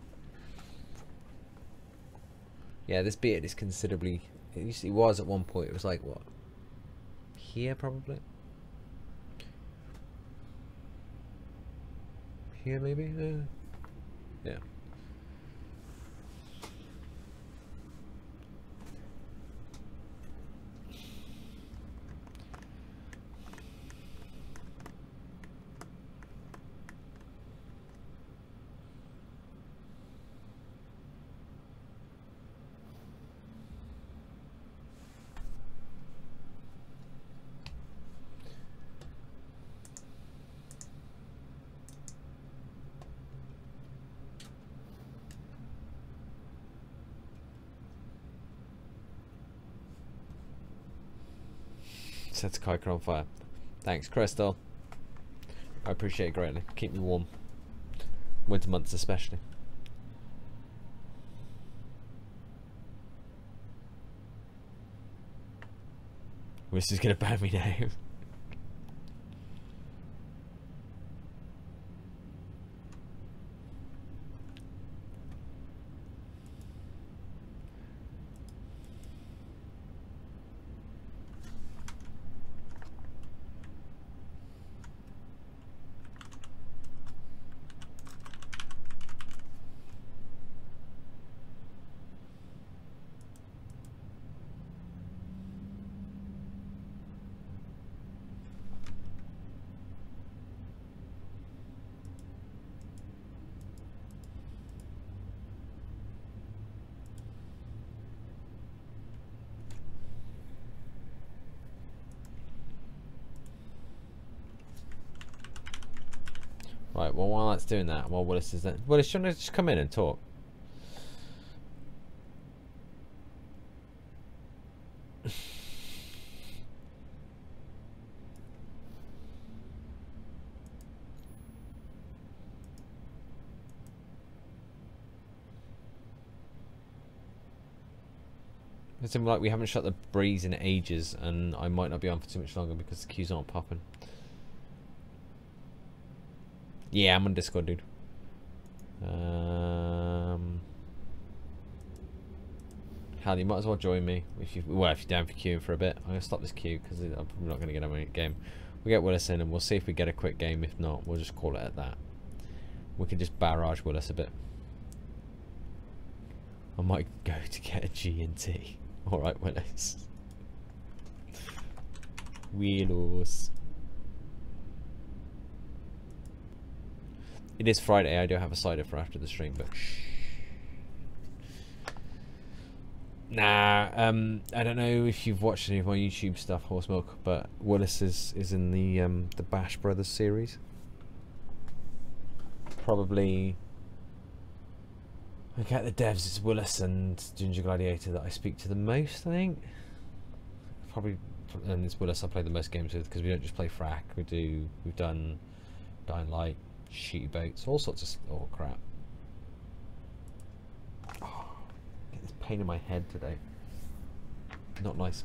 Yeah, this beard is considerably... It was at one point, it was like, what? Here, probably? Here, maybe? Yeah. Sets Kiker on fire. Thanks, Crystal. I appreciate it greatly. Keep me warm. Winter months especially. This is gonna ban me now. Right, well, while that's doing that, while Willis is there, Willis, do you want to just come in and talk? It seems like we haven't shut the breeze in ages, and I might not be on for too much longer because the queues aren't popping. Yeah, I'm on Discord, dude. Hal, you might as well join me if you're down for queuing for a bit. I'm gonna stop this queue because I'm not gonna get a game. We'll get Willis in and we'll see if we get a quick game. If not, we'll just call it at that. We can just barrage Willis a bit. I might go to get a G&T. All right, Willis. Wheelos. It is Friday. I do have a cider for after the stream, but shh. Nah, I don't know if you've watched any of my YouTube stuff, Horse Milk, but Willis is in the Bash Brothers series. Probably, okay, the devs, it's Willis and Ginger Gladiator that I speak to the most, I think. Probably, and it's Willis I play the most games with because we don't just play Frac. We've done Dying Light, Shooty Boats, all sorts of crap. Oh, get this pain in my head today. Not nice.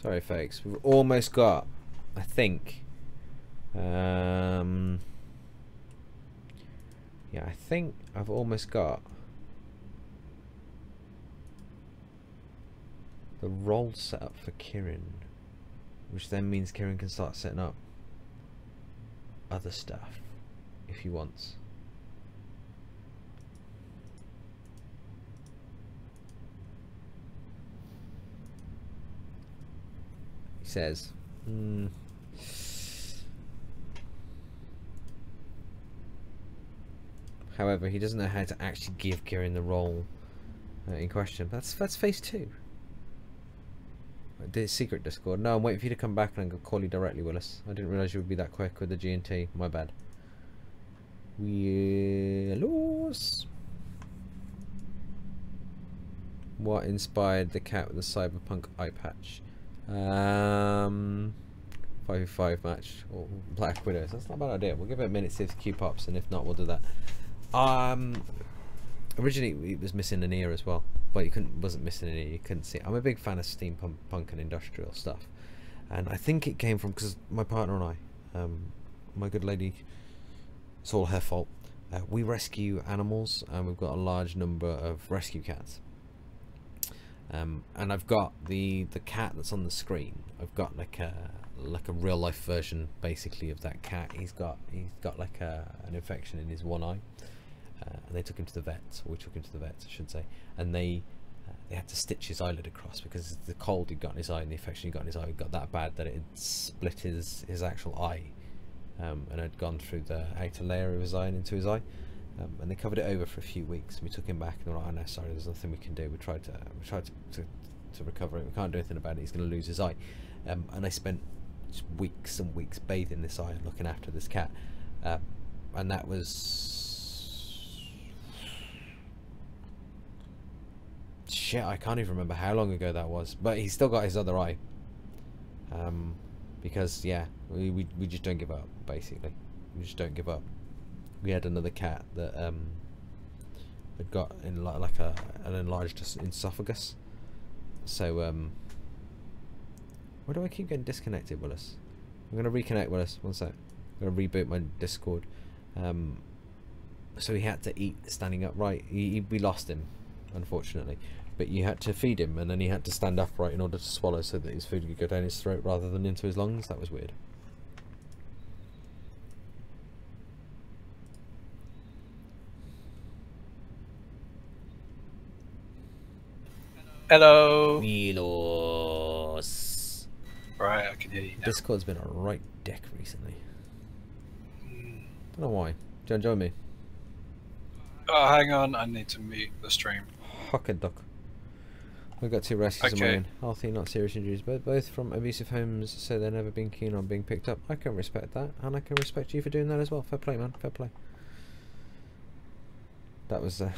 Sorry folks, we've almost got, I think, yeah, I think I've almost got the role set up for Kieran, which then means Kieran can start setting up other stuff if he wants. Says however, he doesn't know how to actually give Kieran the role in question. That's phase 2. The secret Discord. No, I'm waiting for you to come back and I'm gonna call you directly, Willis. I didn't realise you would be that quick with the G&T. My bad. Willis. What inspired the cat with the cyberpunk eye patch? 5v5 match or Black Widows. That's not a bad idea. We'll give it a minute to see if the queue pops, and if not, we'll do that. Originally it was missing an ear as well. but you wasn't missing any. You couldn't see it. I'm a big fan of steampunk and industrial stuff, and I think it came from because my partner and I, my good lady, it's all her fault. We rescue animals, and we've got a large number of rescue cats. And I've got the cat that's on the screen. I've got like a real life version basically of that cat. He's got like an infection in his one eye, and they took him to the vets, or we took him to the vets, I should say, and they had to stitch his eyelid across because the cold he'd got in his eye and the infection he got in his eye got that bad that it had split his actual eye, and had gone through the outer layer of his eye and into his eye. And they covered it over for a few weeks. We took him back and they were like, "Oh no, sorry, there's nothing we can do. We tried to recover it. We can't do anything about it. He's going to lose his eye." And I spent weeks and weeks bathing this eye and looking after this cat. And that was shit. I can't even remember how long ago that was. But he's still got his other eye. Because yeah, we just don't give up. Basically, we just don't give up. We had another cat that had got in like an enlarged esophagus. So why do I keep getting disconnected, Willis? I'm gonna reconnect, Willis. One sec. I'm gonna reboot my Discord. So he had to eat standing upright. We lost him, unfortunately. But you had to feed him, and then he had to stand upright in order to swallow, so that his food could go down his throat rather than into his lungs. That was weird. Hello. Milos. Right, I can hear you now. Discord's been a right dick recently. Don't know why. Do you want to join me? Oh, hang on. I need to mute the stream. Hock and duck. We've got 2 rescues of my Okay. own. Healthy, not serious injuries, but both from abusive homes, so they've never been keen on being picked up. I can respect that, and I can respect you for doing that as well. Fair play, man. Fair play. That was the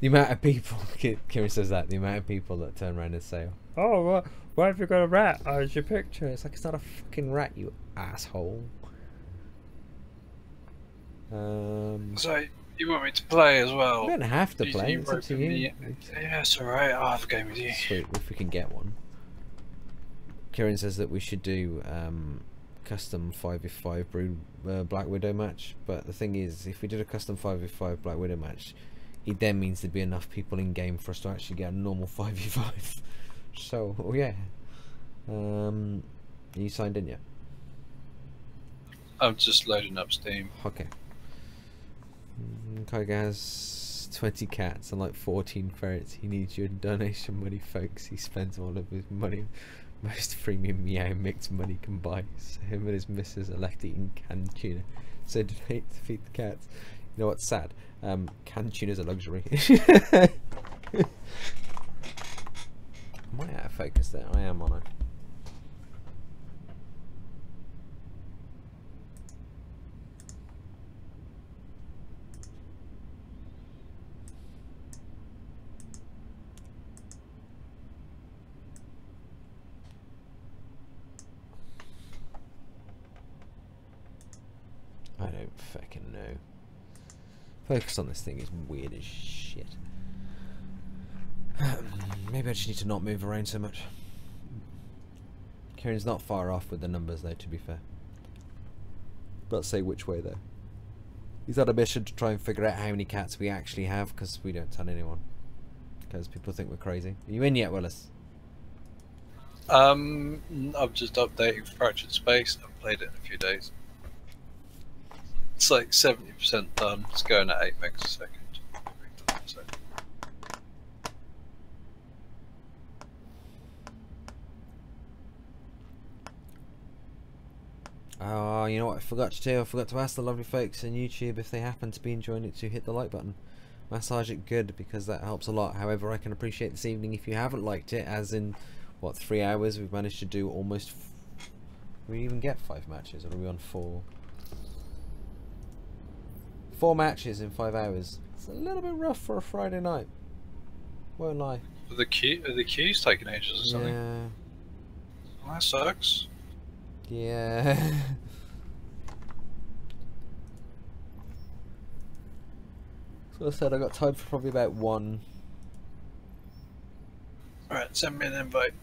amount of people. Kieran says that the amount of people that turn around and say, "Oh, why have you got a rat as your picture?" It's like, it's not a fucking rat, you asshole. So, you want me to play as well? You don't have to play. It's up to you. Yeah, it's alright. I'll have a game with you. Sweet, if we can get one. Kieran says that we should do custom 5v5 Brood Black Widow match, but the thing is, if we did a custom 5v5 Black Widow match, it then means there'd be enough people in game for us to actually get a normal 5v5. So, oh yeah. Are you signed in yet? I'm just loading up Steam. Okay. Kaiga has 20 cats and like 14 ferrets. He needs your donation money, folks. He spends all of his money. Most premium meow mixed money can buy. So him and his missus are left eating canned tuna. So donate to feed the cats. You know what's sad? Canned tuna's a luxury. Am I out of focus there? I am, aren't I? I don't fucking know. Focus on this thing is weird as shit. Maybe I just need to not move around so much. Kieran's not far off with the numbers though, to be fair. But say which way though. He's on a mission to try and figure out how many cats we actually have, because we don't tell anyone. Because people think we're crazy. Are you in yet, Willis? I'm just updating Fractured Space. I've played it in a few days. It's like 70% done. It's going at 8 megs a second. So. Oh, you know what I forgot to do? I forgot to ask the lovely folks on YouTube if they happen to be enjoying it to hit the like button. Massage it good, because that helps a lot. However, I can appreciate this evening if you haven't liked it, as in, what, 3 hours we've managed to do almost... we even get 5 matches, or are we on 4? 4 matches in 5 hours. It's a little bit rough for a Friday night. Won't lie. The queue's taking ages or something. Yeah. Well, that sucks. Yeah. So I said I got time for probably about 1 Alright, send me an invite.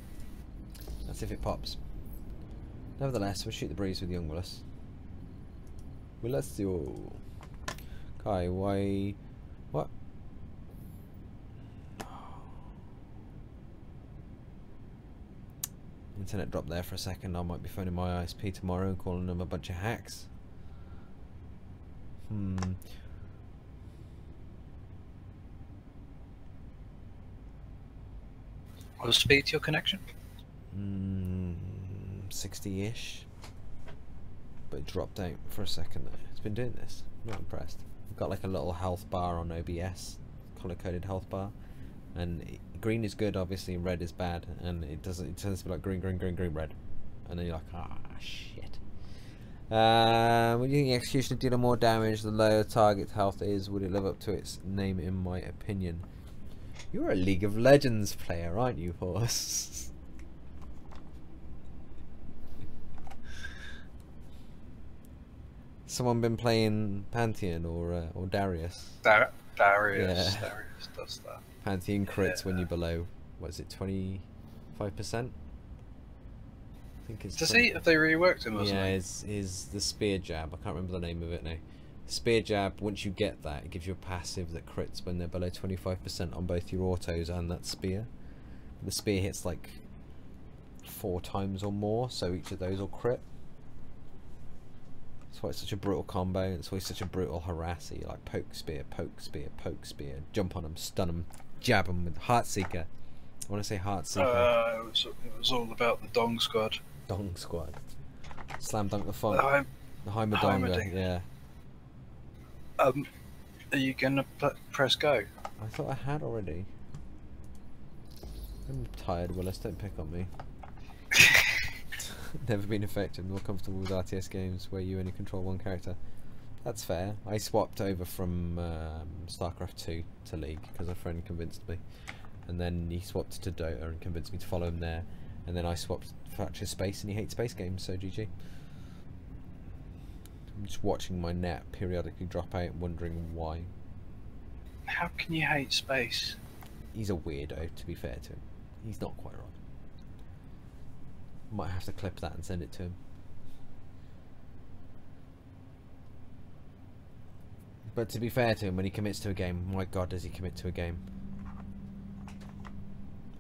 That's if it pops. Nevertheless, we'll shoot the breeze with young Willis. Willis, yo. Kai, why? What? Internet dropped there for a second. I might be phoning my ISP tomorrow and calling them a bunch of hacks. What's the speed to your connection? 60-ish. But it dropped out for a second there. It's been doing this. I'm not impressed. I've got like a little health bar on OBS, color-coded health bar, and green is good obviously and red is bad, and it tends to be like green, green, green, green, red, and then you're like, ah, shit. Would you think the executioner deal more damage the lower target health is? Would it live up to its name in my opinion? You're a League of Legends player, aren't you, horse? Someone been playing Pantheon or Darius? Darius. Yeah. Darius does that. Pantheon crits when you're below, what is it, 25%? I think it's. Does he? Have they reworked him or something? Yeah, is the spear jab. I can't remember the name of it now. Spear jab. Once you get that, it gives you a passive that crits when they're below 25% on both your autos and that spear. The spear hits like 4 times or more, so each of those will crit. That's why it's such a brutal combo. It's why it's such a brutal harasser. You like poke spear, poke spear, poke spear. Jump on them, stun them, jab them with Heartseeker. I want to say Heartseeker. It was all about the Dong Squad. Dong Squad. Slam dunk the font. The Heimerdinger, Heimerdinger. yeah. Are you gonna press go? I thought I had already. I'm tired, Willis. Don't pick on me. Never been effective, more comfortable with RTS games where you only control one character. That's fair. I swapped over from StarCraft 2 to League because a friend convinced me, and then he swapped to Dota and convinced me to follow him there, and then I swapped Fractured Space, and he hates space games, so GG. I'm just watching my net periodically drop out, wondering why. How can you hate space? He's a weirdo, to be fair to him. He's not quite right. Might have to clip that and send it to him. But to be fair to him, when he commits to a game, my god, does he commit to a game?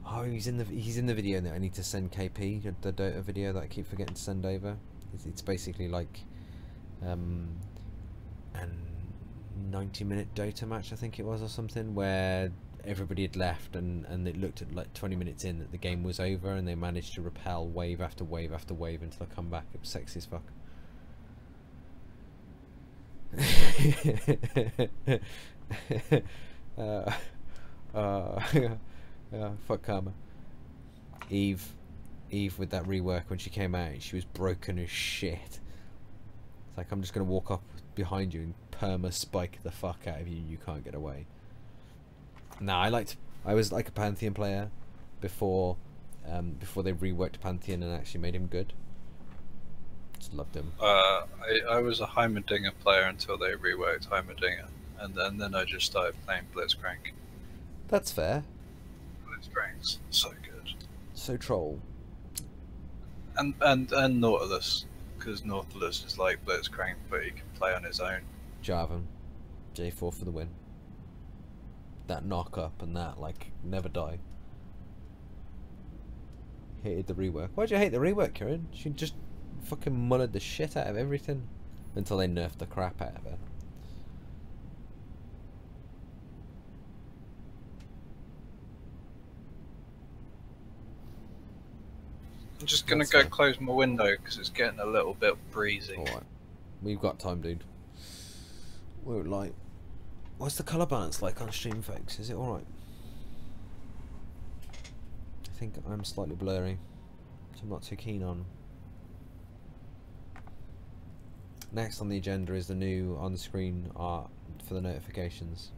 Oh, he's in the video that I need to send KP, the Dota video that I keep forgetting to send over. It's basically like a 90-minute Dota match, I think it was, or something, where everybody had left and it looked at like 20 minutes in that the game was over, and they managed to repel wave after wave after wave until I come back. It was sexy as fuck. Fuck karma. Eve with that rework, when she came out, she was broken as shit. It's like, I'm just gonna walk up behind you and perma spike the fuck out of you. You can't get away. Nah, I was like a Pantheon player before they reworked Pantheon and actually made him good. Just loved him. I was a Heimerdinger player until they reworked Heimerdinger, and then I just started playing Blitzcrank. That's fair. Blitzcrank's so good. So troll. And Nautilus, because Nautilus is like Blitzcrank, but he can play on his own. Jarvan, J4 for the win. That knock up and that, like, never die. Hated the rework. Why'd you hate the rework, Kieran? She just fucking mullered the shit out of everything until they nerfed the crap out of her. I'm just gonna go close my window because it's getting a little bit breezy. Alright. We've got time, dude. Won't lie. What's the colour balance like on stream, folks? Is it alright? I think I'm slightly blurry, so I'm not too keen on. Next on the agenda is the new on-screen art for the notifications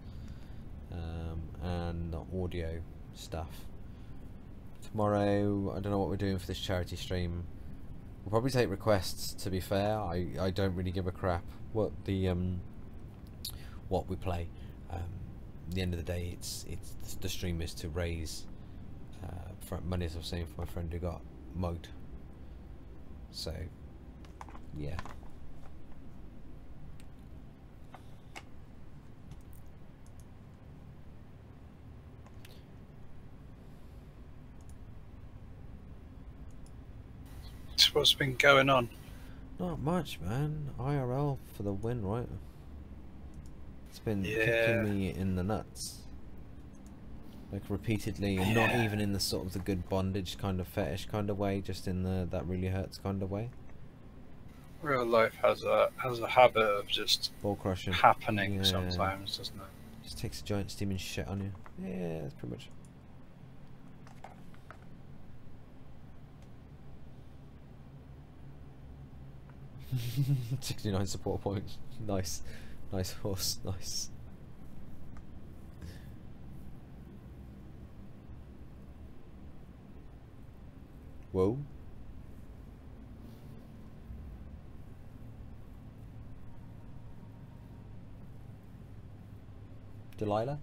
and the audio stuff. Tomorrow, I don't know what we're doing for this charity stream. We'll probably take requests, to be fair. I don't really give a crap what the what we play. At the end of the day, it's the stream is to raise money, as I was saying, for my friend who got mugged. So, yeah. So what's been going on? Not much, man. IRL for the win, right? It's been kicking me in the nuts. Like repeatedly, and not even in the sort of the good bondage kind of fetish kind of way, just in the that really hurts kind of way. Real life has a habit of just Ball crushing happening sometimes, doesn't it? Just takes a giant steaming shit on you. Yeah, that's pretty much. 69 support points. Nice. Nice horse. Nice. Whoa. Delilah?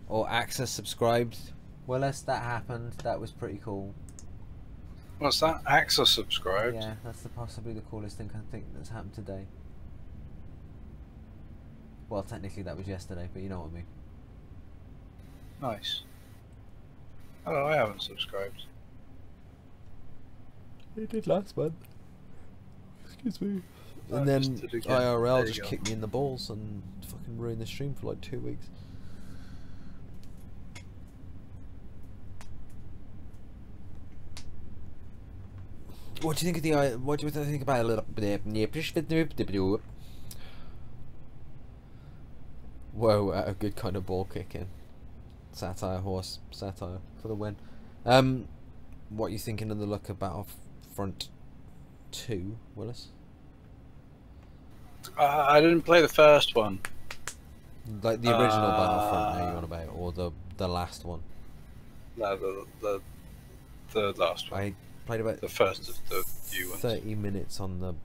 Or Access subscribed. Willis, that happened. That was pretty cool. What's that? Axel subscribed? Yeah, that's possibly the coolest thing I think that's happened today. Well, technically that was yesterday, but you know what I mean. Nice. Oh, I haven't subscribed. It did last month. Excuse me. And then IRL just kicked me in the balls and fucking ruined the stream for like 2 weeks. What do you think of the? What do you think about a little bit? Whoa, a good kind of ball kicking. Satire horse, satire for the win. What are you thinking of the look of Battlefront 2, Willis? I didn't play the first one. Like the original Battlefront, are you on about, or the last one? No, the last one. I played about the first of the new ones. 30 minutes on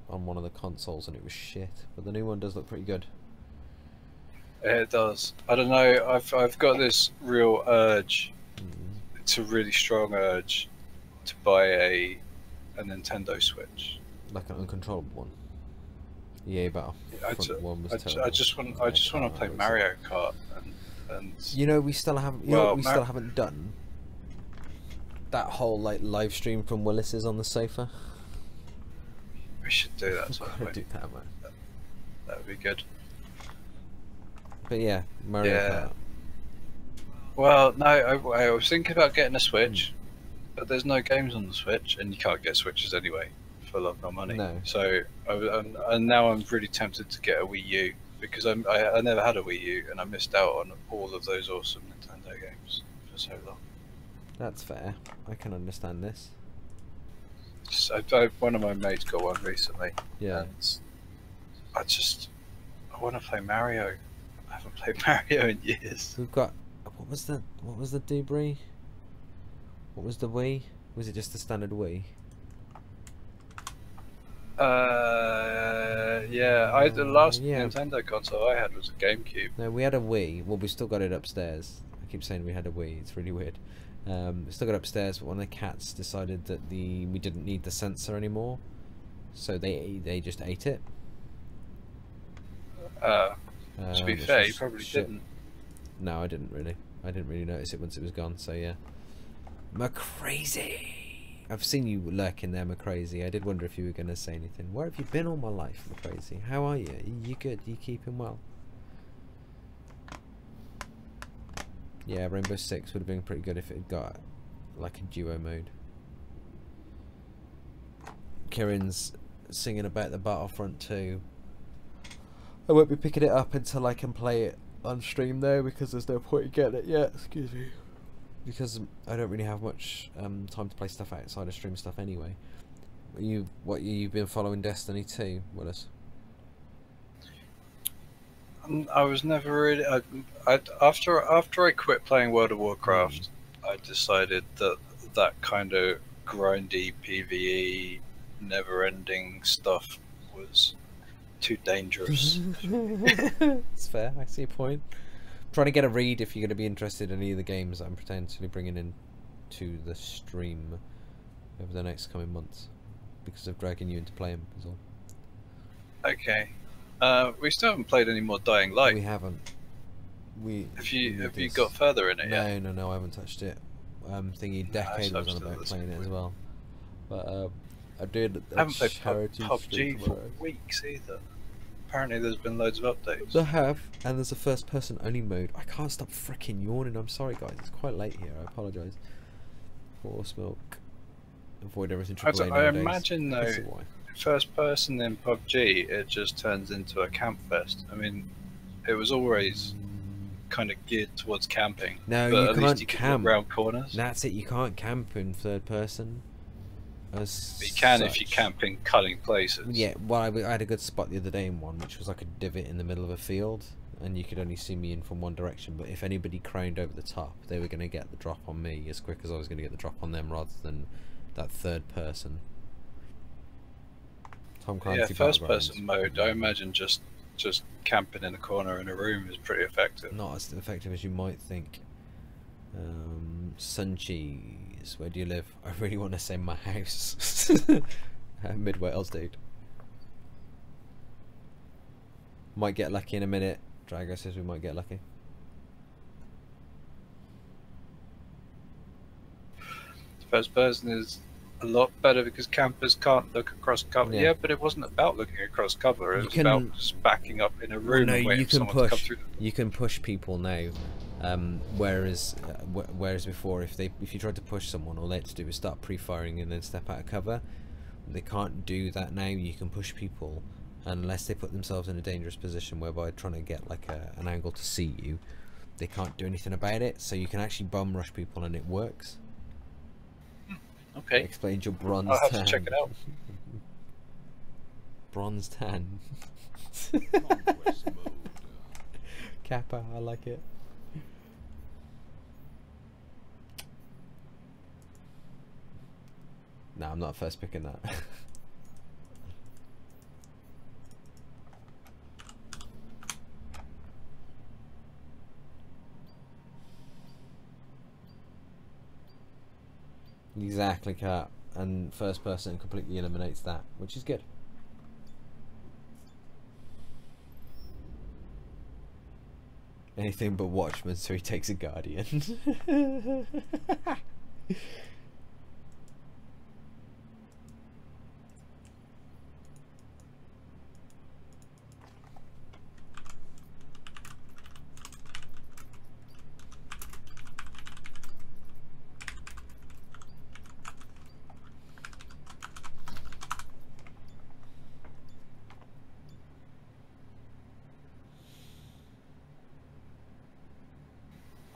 one of the consoles, and it was shit. But the new one does look pretty good. It does. I don't know. I've got this real urge. It's a really strong urge to buy a Nintendo Switch. Like an uncontrollable one. Yeah, one was terrible. I just want to play Mario Kart and. You know, we still haven't. You know what we still haven't done. That whole like live stream from Willis's on the sofa. We should do that. Gotta do that, man. That would be good. But yeah, Mario Kart. Well, no, I was thinking about getting a Switch, but there's no games on the Switch, and you can't get Switches anyway for a lot more money. No. So, and now I'm really tempted to get a Wii U because I never had a Wii U, and I missed out on all of those awesome Nintendo games for so long. That's fair. I can understand this. One of my mates got one recently. Yeah. And I want to play Mario. I haven't played Mario in years. We've got what was the debris? What was the Wii? Was it just the standard Wii? Yeah. The last Nintendo console I had was a GameCube. No, we had a Wii. Well, we still got it upstairs. I keep saying we had a Wii. It's really weird. We still got it upstairs, but one of the cats decided that we didn't need the sensor anymore, so they just ate it. To be fair, you probably didn't. No, I didn't really. I didn't really notice it once it was gone. So yeah, McCrazy. I've seen you lurking there, McCrazy. I did wonder if you were going to say anything. Where have you been all my life, McCrazy? How are you? Are you good? Are you keeping well? Yeah, Rainbow Six would have been pretty good if it had got like a duo mode. Kieran's singing about the Battlefront 2. I won't be picking it up until I can play it on stream though, because there's no point in getting it yet. Excuse me. Because I don't really have much time to play stuff outside of stream stuff anyway. You've been following Destiny 2, Willis? I was never really. After I quit playing World of Warcraft, I decided that kind of grindy PvE, never-ending stuff was too dangerous. It's fair. I see your point. Trying to get a read if you're going to be interested in any of the games that I'm potentially bringing in to the stream over the next coming months, because of dragging you into playing is all. Okay. We still haven't played any more Dying Light. We haven't. Have you got further in it yet? No, I haven't touched it. Thingy Decade was on about playing it as well, but I did. I haven't played PUBG for weeks either. Apparently there's been loads of updates. There have, and there's a first person only mode. I can't stop freaking yawning. I'm sorry guys, it's quite late here. I apologise. Horse milk. Avoid everything AAA I nowadays. Imagine though, first person in PUBG, it just turns into a camp fest. I mean, it was always kind of geared towards camping. No, but you at can't least you camp. Can around corners. That's it. You can't camp in third person. You can if you camp in cutting places. Yeah, well, I had a good spot the other day in one, which was like a divot in the middle of a field, and you could only see me in from one direction. But if anybody crowned over the top, they were going to get the drop on me as quick as I was going to get the drop on them, rather than that third person. Tom Clancy. Yeah, first person mode. I imagine just camping in a corner in a room is pretty effective. Not as effective as you might think. Sun Cheese, where do you live? I really want to say my house. Mid Wales, dude. Might get lucky in a minute. Drago says we might get lucky. First person is a lot better because campers can't look across cover. Yeah, but it wasn't about looking across cover. It was about just backing up in a room. No, you can push. You can push people now. Whereas before, if you tried to push someone, all they had to do was start pre-firing and then step out of cover. They can't do that now. You can push people unless they put themselves in a dangerous position whereby trying to get like an angle to see you. They can't do anything about it, so you can actually bum rush people and it works. Okay. Explains your bronze I'll have tan. to check it out. Bronze tan. Kappa, I like it. No, I'm not first picking that. Exactly, Cat. And first person completely eliminates that, which is good. Anything but Watchmen, so he takes a Guardian.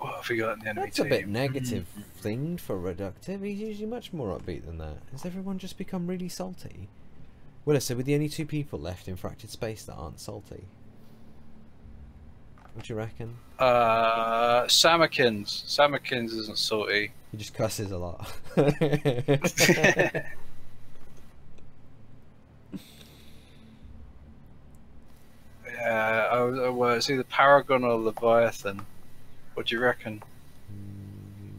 What have we got in the enemy That's team? a bit negative thinged for Reductive. He's usually much more upbeat than that. Has everyone just become really salty? Well, so we're the only two people left in Fractured Space that aren't salty. What do you reckon? Samakins. Samakins isn't salty. He just cusses a lot. Yeah, well, it's either Paragon or Leviathan. What do you reckon?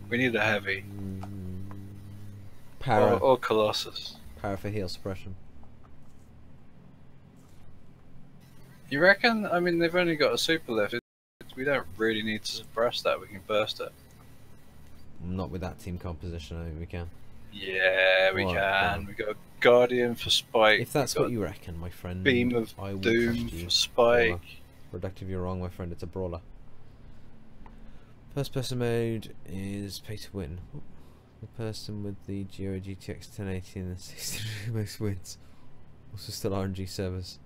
We need a heavy. Para. Or Colossus. Para for heal suppression. You reckon? I mean, they've only got a super left. We don't really need to suppress that. We can burst it. Not with that team composition, I think we can. Yeah, we can. We got Guardian for Spike. If that's what you reckon, my friend. Beam of Doom for Spike. Reductive, you're wrong, my friend. It's a brawler. First person mode is pay to win. The person with the Geo GTX 1080 and the 63 most wins. Also still RNG servers.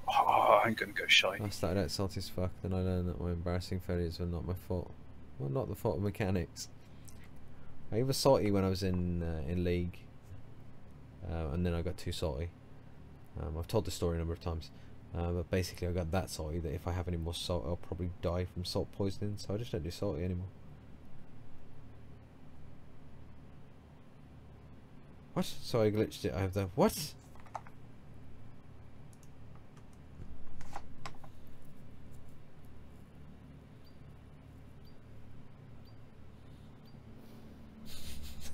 Oh, I'm gonna go shiny. I started out salty as fuck, then I learned that my embarrassing failures were not my fault. Well, not the fault of mechanics. I was salty when I was in League, and then I got too salty. I've told the story a number of times, but basically I got that salty that if I have any more salt I'll probably die from salt poisoning, so I just don't do salty anymore. What? So I glitched it. I have the what?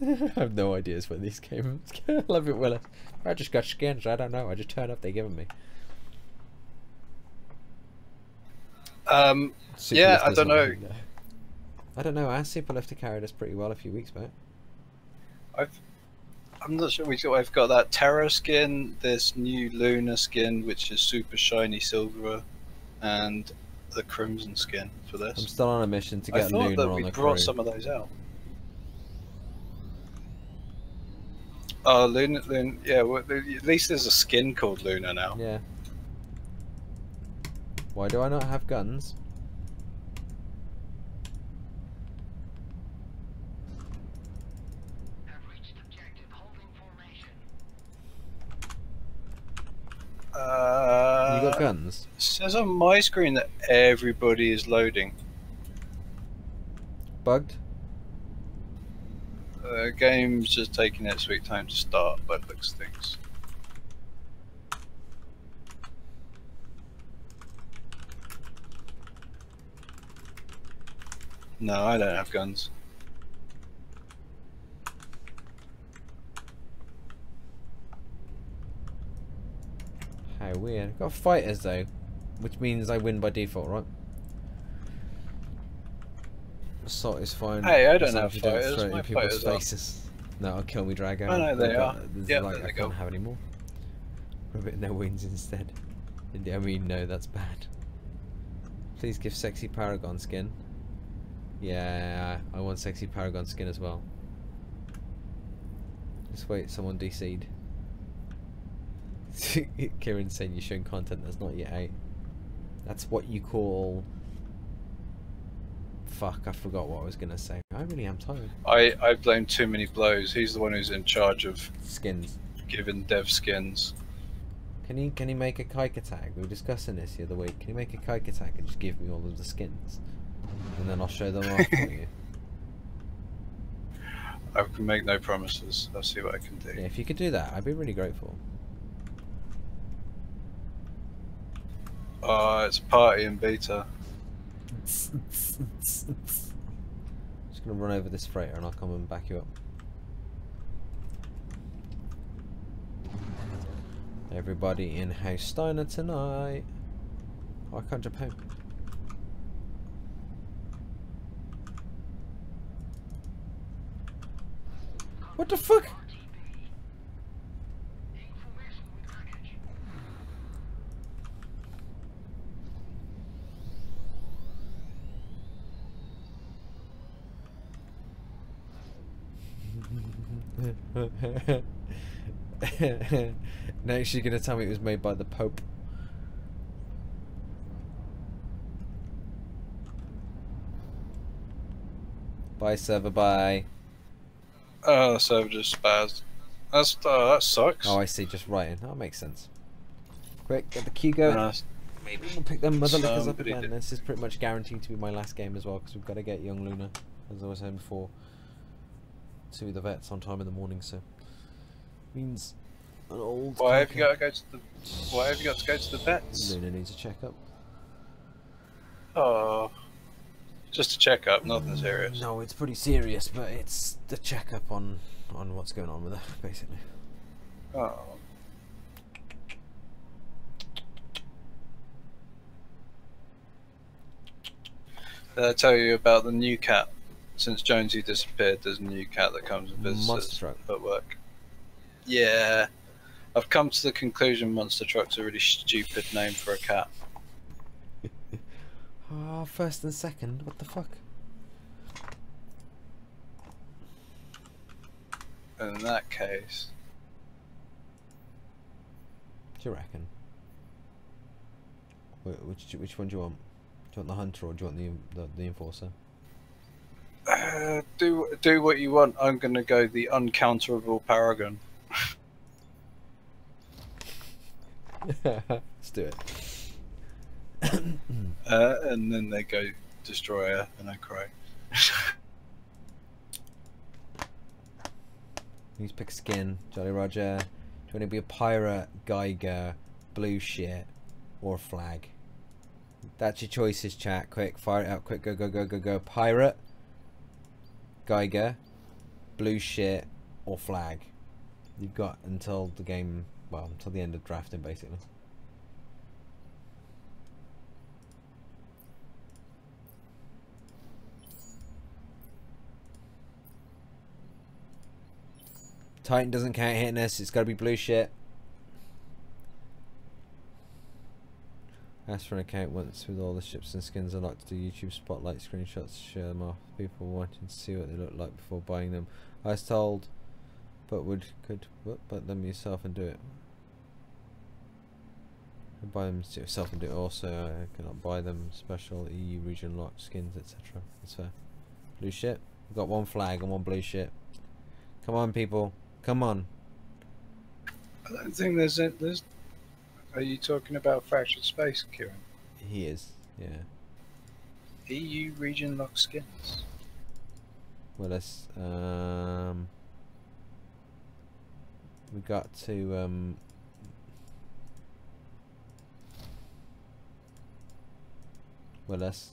I have no ideas for these games. I love it, Willis. I just got skins. I don't know. I just turn up. They give them me. Yeah, I don't know. I don't know. Our Superlifter carried us pretty well a few weeks back. I'm not sure. I've got that Terra skin, this new Luna skin, which is super shiny silver, and the Crimson skin for this. I'm still on a mission to get Luna on the crew. I thought that we brought some of those out. Oh, Luna, yeah. Well, at least there's a skin called Luna now. Yeah. Why do I not have guns? You got guns? It says on my screen that everybody is loading. Bugged? The game's just taking its sweet time to start, by the looks of things. No, I don't have guns. How weird. I've got fighters though, which means I win by default, right? Assault is fine. Hey, I don't have fighters. My fighters faces. No, I'll kill me, Drago. I know they are. Yeah, like, I can't have any more. Rabbit no wings instead. I mean, no, that's bad. Please give sexy Paragon skin. Yeah, I want sexy Paragon skin as well. Just wait, someone DC'd. Kieran's saying you're showing content that's not yet out. That's what you call... Fuck, I forgot what I was gonna say. I really am tired. I blame Too Many Blows. He's the one who's in charge of skins. Giving dev skins. Can he make a kike attack? We were discussing this the other week. Can he make a kike attack and just give me all of the skins? And then I'll show them off for you. I can make no promises. I'll see what I can do. Yeah, if you could do that, I'd be really grateful. It's a party in beta. Just gonna run over this freighter and I'll come and back you up. Everybody in House Steiner tonight. Oh, I can't jump home. What the fuck? Next you're gonna tell me it was made by the Pope. Bye server, bye. Oh, the server just spazzed. That sucks. Oh, I see, just writing. That makes sense. Quick, get the queue going. Maybe we'll pick them mother lickers up again. This is pretty much guaranteed to be my last game as well, because we've got to get young Luna, as I was saying before, to the vets on time in the morning, so means an old. Why have you got to go to the? Why have you got to go to the vets? Luna needs a checkup. Oh, just a checkup, nothing serious. No, it's pretty serious, but it's the checkup on what's going on with her, basically. Oh. Did I tell you about the new cat? Since Jonesy disappeared, there's a new cat that comes and visits us at work. Yeah, I've come to the conclusion Monster Truck's a really stupid name for a cat. Ah, first and second, what the fuck? In that case... What do you reckon? Which one do you want? Do you want the hunter or do you want the enforcer? Do what you want. I'm gonna go the uncounterable Paragon. Let's do it. And then they go Destroyer, and I cry. Who's pick skin? Jolly Roger. Do you want to be a pirate, Geiger, blue shit, or flag? That's your choices, chat. Quick, fire it out. Quick, go, go, go, go, go. Pirate, Geiger, blue shit, or flag. You've got until the game, well, until the end of drafting, basically. Titan doesn't count hitting us, it's got to be blue shit. Ask for an account once with all the ships and skins. I like to do YouTube spotlight screenshots, share them off. People wanting to see what they look like before buying them. I was told, but but them yourself and do it. Buy them yourself and do it also. I cannot buy them. Special EU region lock skins, etc. That's fair. Blue shit. We've got one flag and one blue shit. Come on, people. Come on. I don't think there's. Are you talking about Fractured Space, Kieran? He is, yeah. EU region lock skins. Well, let's we got to Willis.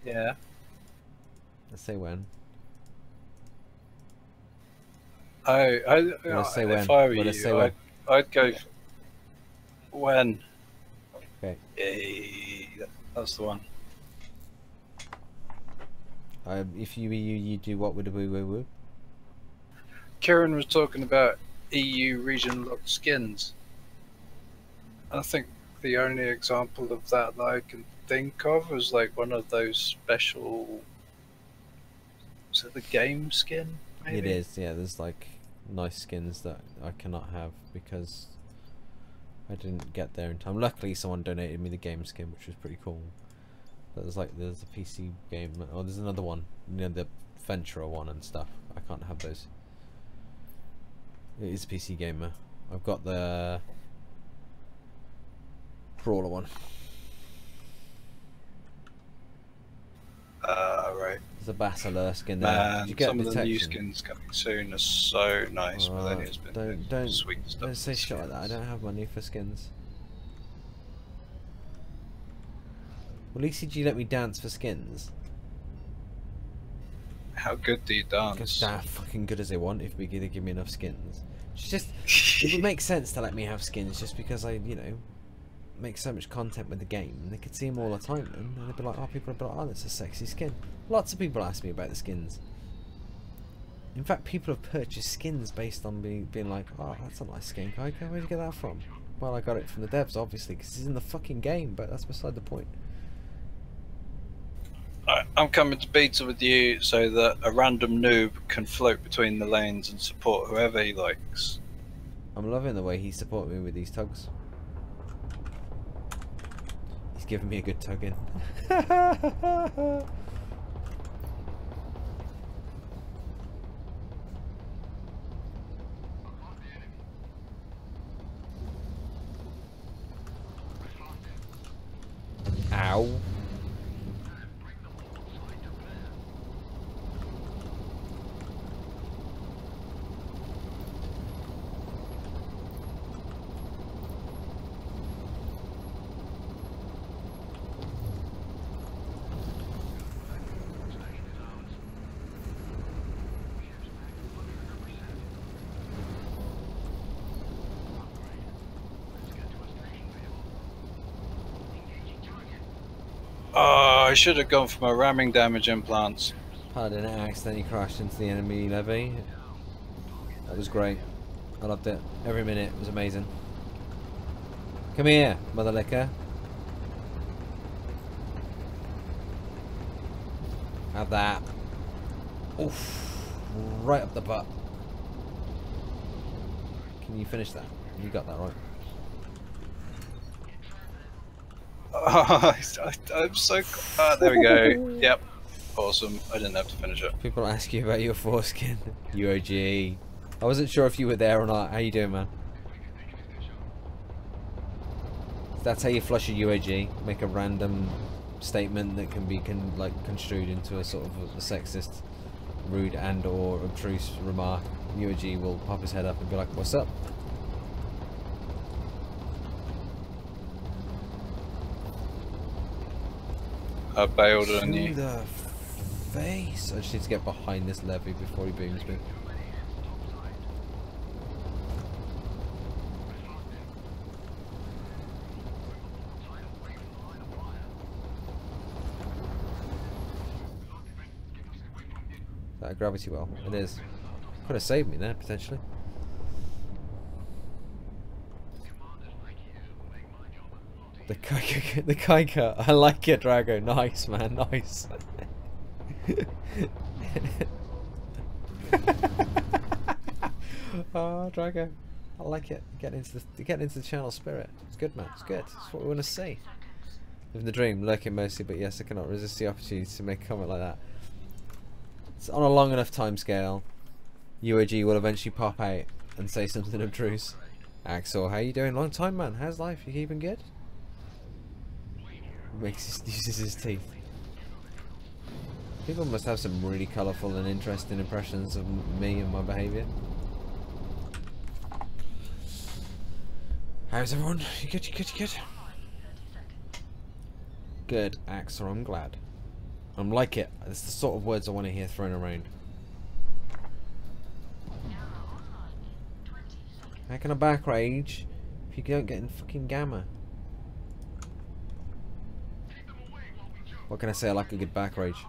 Yeah. Let's say when. Let's say when. If I were you, I'd go. When? Okay. That's the one. If you do what would we? Kieran was talking about EU region locked skins. I think the only example of that I can think of was like one of those special. Was it the game skin? Maybe? It is, yeah. There's like nice skins that I cannot have because I didn't get there in time. Luckily, someone donated me the game skin, which was pretty cool. But there's a PC game. Oh, there's another one. You know, the Ventura one and stuff. I can't have those. It is a PC gamer. I've got the Brawler one. Right. There's a Basilar skin there. Man, did you get some detection? of the new skins coming soon are so nice. But then it's been don't sweet stuff. Don't say shit like that. I don't have money for skins. Well, at least did you let me dance for skins? How good do you dance? Because they're fucking good as they want if they give me enough skins. It's just, it would make sense to let me have skins just because I, you know, make so much content with the game. And they could see them all the time then, and they'd be like, oh, people would be like, oh, that's a sexy skin. Lots of people ask me about the skins. In fact, people have purchased skins based on being like, oh, that's a nice skin. Okay, where'd you get that from? Well, I got it from the devs, obviously, because it's in the fucking game, but that's beside the point. I'm coming to beta with you so that a random noob can float between the lanes and support whoever he likes. I'm loving the way he supported me with these tugs. He's giving me a good tug in. Ow. Oh, I should have gone for my ramming damage implants. Pardon, it accidentally crashed into the enemy levy. That was great. I loved it. Every minute was amazing. Come here, mother licker. Have that. Oof. Right up the butt. Can you finish that? You got that right. Oh, I'm so... there we go. Yep. Awesome. I didn't have to finish it. People ask you about your foreskin. UOG. I wasn't sure if you were there or not. How you doing, man? That's how you flush a UOG. Make a random statement that can be construed into a sort of a sexist, rude and or obtruse remark. UOG will pop his head up and be like, "What's up?" I bailed on you. Who the face. I just need to get behind this levy before he booms me. Is that a gravity well? It is. Could have saved me there, potentially. The Kaika, I like it, Drago. Nice, man, nice. Oh, Drago, I like it. Getting into the channel spirit. It's good, man. It's good. It's what we want to see. Living the dream, lurking mostly, but yes, I cannot resist the opportunity to make a comment like that. It's on a long enough time scale. UAG will eventually pop out and say something obtruse. Axel, how you doing? Long time, man. How's life? You keeping good? Uses his teeth. People must have some really colourful and interesting impressions of me and my behaviour. How's everyone? You good? You good? You good? Good, Axel. I'm glad. I'm like it. It's the sort of words I want to hear thrown around. How can I back rage if you don't get in fucking gamma? What can I say? I like a good back rage.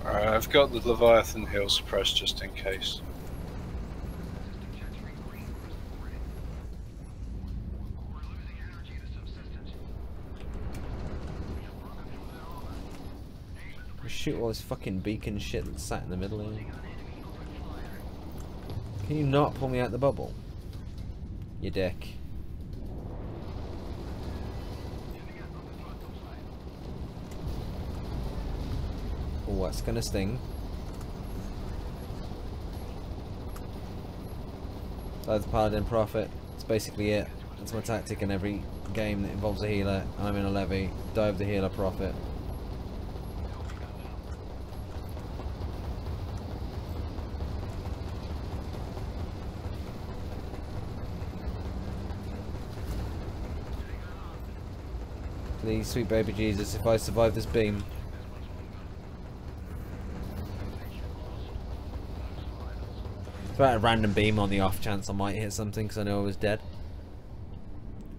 Alright, I've got the Leviathan Hill suppressed just in case. Shoot all this fucking beacon shit that's sat in the middle here. Can you not pull me out the bubble? You dick. Oh, that's gonna sting. Die the Paladin Prophet. That's basically it. That's my tactic in every game that involves a healer. I'm in a levy. Dive the healer Prophet. Please, sweet baby Jesus, if I survive this beam. Throw out a random beam on the off chance I might hit something because I know I was dead.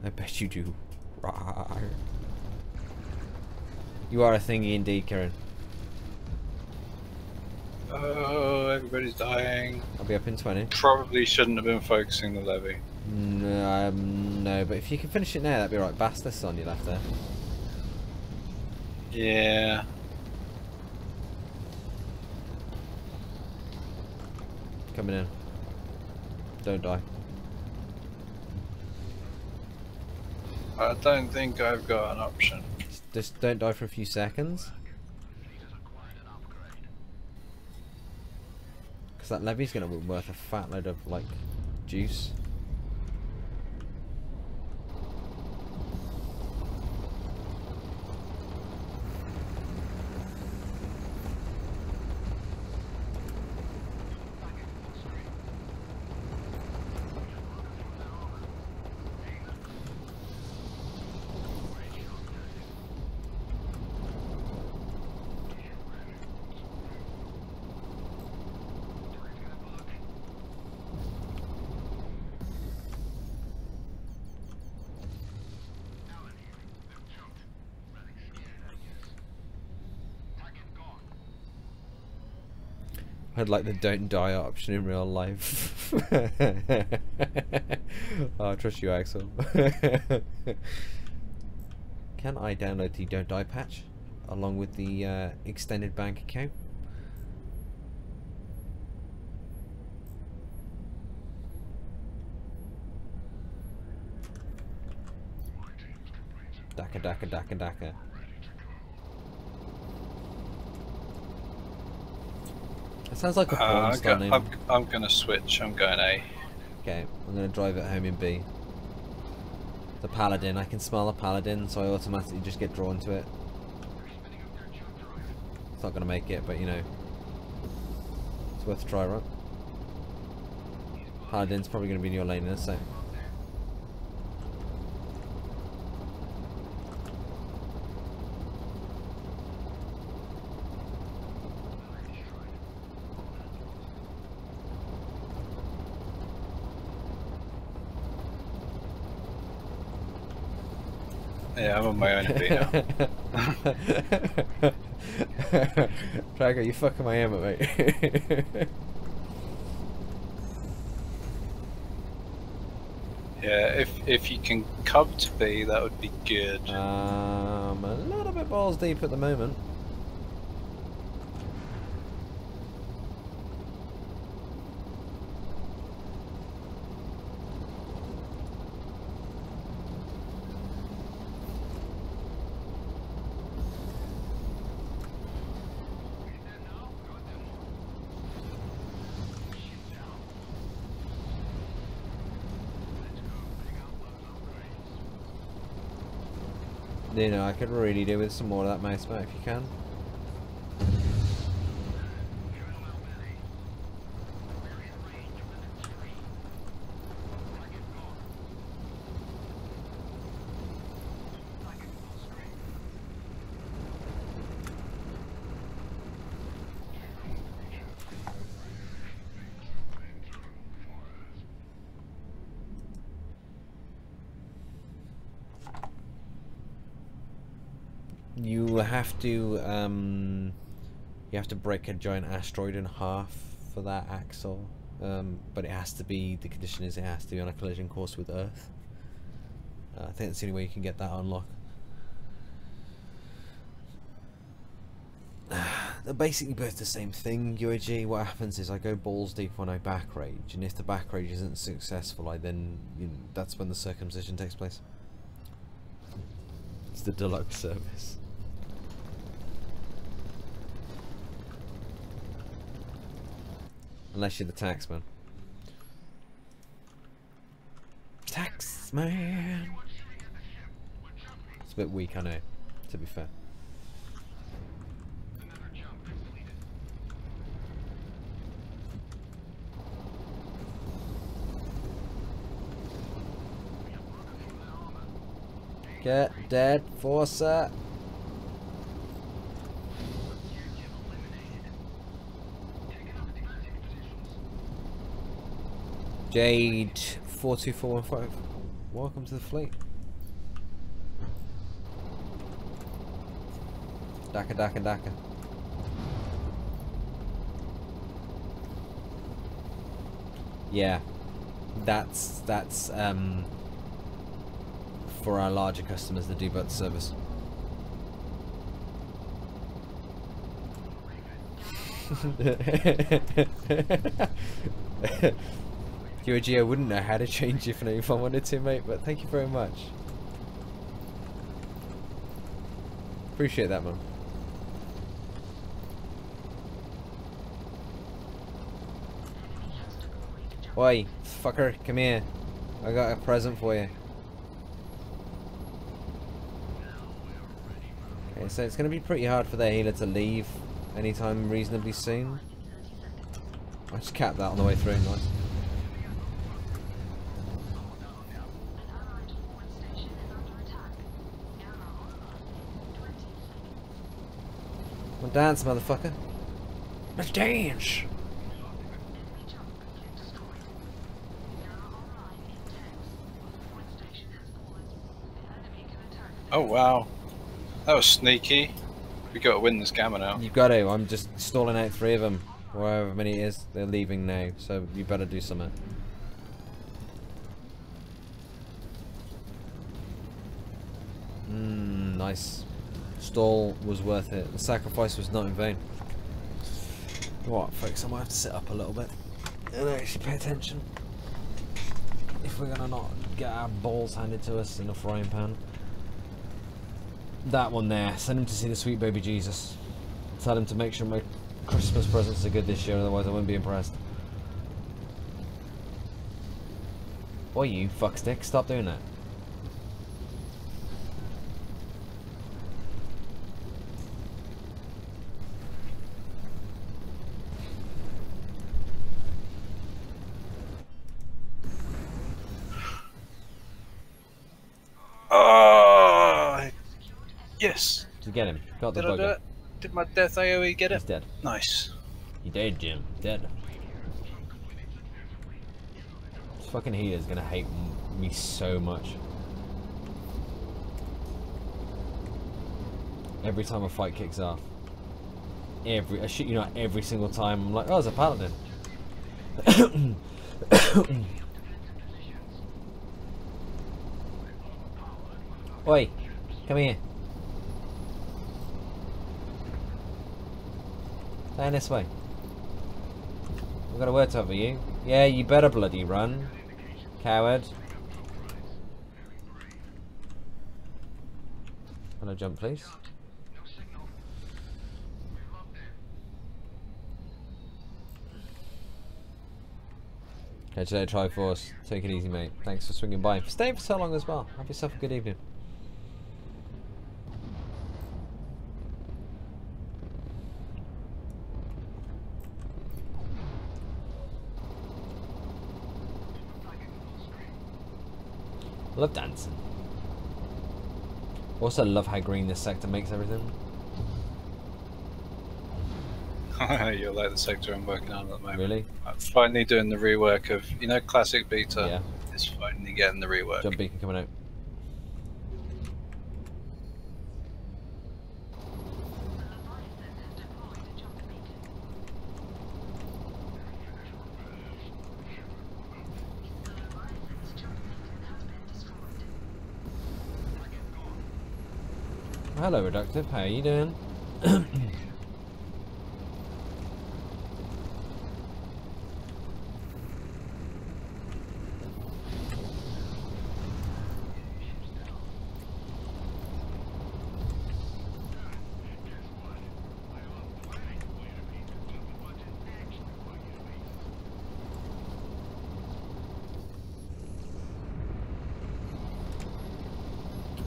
I bet you do. Rawr. You are a thingy indeed, Kieran. Oh, everybody's dying. I'll be up in 20. Probably shouldn't have been focusing the levy. No, but if you can finish it now, that'd be right. Bastards on your left there. Yeah. Coming in. Don't die. I don't think I've got an option. Just don't die for a few seconds. Because that levy's going to be worth a fat load of, like, juice. I'd like the don't die option in real life. Oh, I trust you, Axel. Can I download the don't die patch along with the extended bank account? Daka daka daka daka. It sounds like a porn star name. I'm gonna switch. I'm going A. Okay, I'm gonna drive it home in B. The Paladin. I can smell a Paladin, so I automatically just get drawn to it. It's not gonna make it, but you know, it's worth a try, right? Paladin's probably gonna be in your lane in a sec. Yeah, I'm on my own feet now. Tracker, you fucking my hammer, mate. Yeah, if you can come to me, that would be good. A little bit balls deep at the moment. You know, I could really do with some more of that mouse back if you can. You have to break a giant asteroid in half for that axle, but it has to be, the condition is it has to be on a collision course with Earth. I think that's the only way you can get that unlocked. They're basically both the same thing, UAG. What happens is I go balls deep when I back rage, and if the back rage isn't successful, I then, that's when the circumcision takes place. It's the deluxe service. Unless you're the taxman. Taxman! It's a bit weak, I know, to be fair. Get dead, Forcer! Jade 42415, welcome to the fleet. Daka daka daka. Yeah, that's for our larger customers that do both service. UAG, I wouldn't know how to change your name if I wanted to, mate, but thank you very much. Appreciate that, man. Oi, fucker, come here. I got a present for you. Okay, so it's going to be pretty hard for their healer to leave anytime reasonably soon. I just capped that on the way through, nice. Well, dance, motherfucker. Let's dance. Oh wow, that was sneaky. We got to win this gamma now. You've got to. I'm just stalling out 3 of them, or however many it is. They're leaving now, so you better do something. Nice. Stall was worth it. The sacrifice was not in vain. What, folks? I might have to sit up a little bit and actually pay attention if we're gonna not get our balls handed to us in a frying pan. That one there. Send him to see the sweet baby Jesus. Tell him to make sure my Christmas presents are good this year, otherwise I won't be impressed. Boy, you fuckstick, stop doing that. Oh, yes. To get him. Got the Did I do bugger. it? Did my death AoE get it? He's dead. Nice. He dead, Jim. Dead. This fucking healer's gonna hate me so much. Every time a fight kicks off. I shit you not, every single time I'm like, oh, it's a paladin. Oi, come here. Down this way. I've got a word to have for you. Yeah, you better bloody run, coward. Can I jump, please? Catch you later, Triforce. Take it easy, mate. Thanks for swinging by. For staying for so long as well. Have yourself a good evening. Love dancing. Also love how green this sector makes everything. You're like the sector I'm working on at the moment. Really? I'm finally doing the rework of, you know, classic beta. Yeah. It's finally getting the rework. Jump beacon coming out. Hello, Reductive. How are you doing?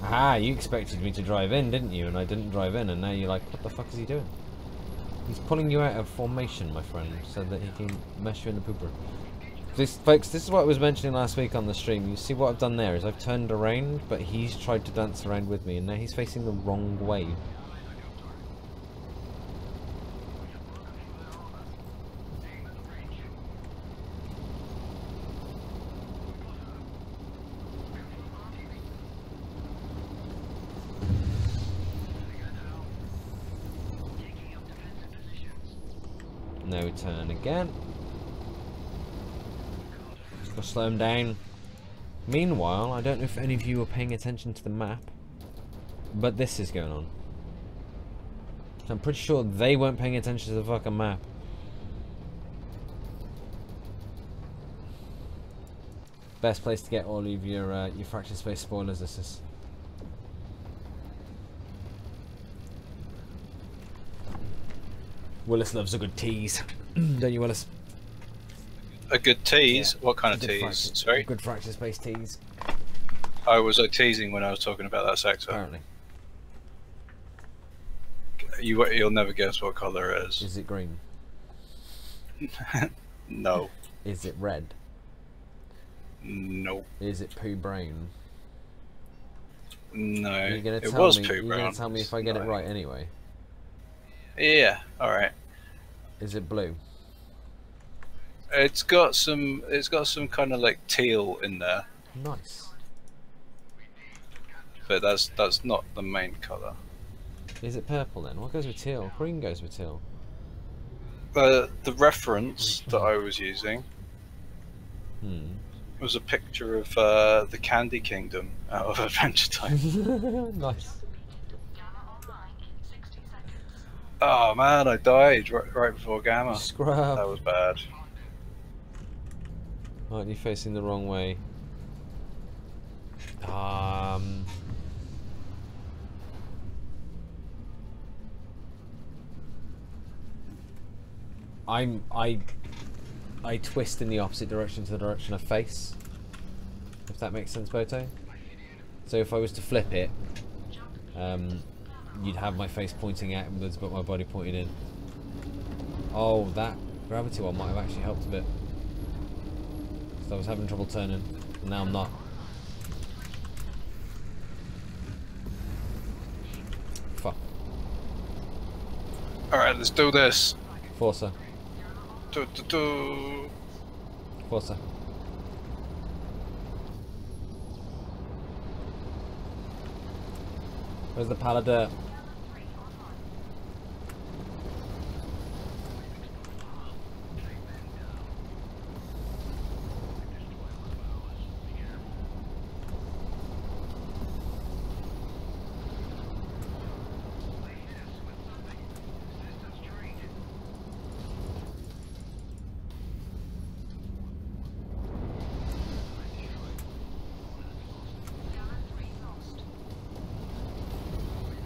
Ah, you expected me to drive in, didn't you? And I didn't drive in, and now you're like, what the fuck is he doing? He's pulling you out of formation, my friend, so that he can mess you in the pooper. This, folks, this is what I was mentioning last week on the stream. You see what I've done there is I've turned around, but he's tried to dance around with me, and now he's facing the wrong way. No turn again. Just gotta slow him down. Meanwhile, I don't know if any of you are paying attention to the map, but this is going on. I'm pretty sure they weren't paying attention to the fucking map. Best place to get all of your Fractured Space spoilers, this is. Willis loves a good tease. Don't you, Willis? A good tease? Yeah. What kind of tease? Sorry? Good Fractured Space tease. Oh, was I teasing when I was talking about that sector? Apparently. You'll never guess what colour it is. Is it green? No. Is it red? No. Is it poo brown? No. It was poo brown. You're going to tell me if I get it right anyway? Yeah, alright. Is it blue? It's got some kind of like teal in there. Nice. But that's not the main colour. Is it purple then? What goes with teal? Green goes with teal. The reference that I was using was a picture of the Candy Kingdom out of Adventure Time. Nice. Oh man, I died right before Gamma. Scrub. That was bad. Aren't you facing the wrong way? I twist in the opposite direction to the direction I face. If that makes sense, Boto. So if I was to flip it, you'd have my face pointing outwards but my body pointing in. Oh, that gravity one might have actually helped a bit. So I was having trouble turning, and now I'm not. Fuck. Alright, let's do this. Forza. Do. Forza. Where's the Paladin?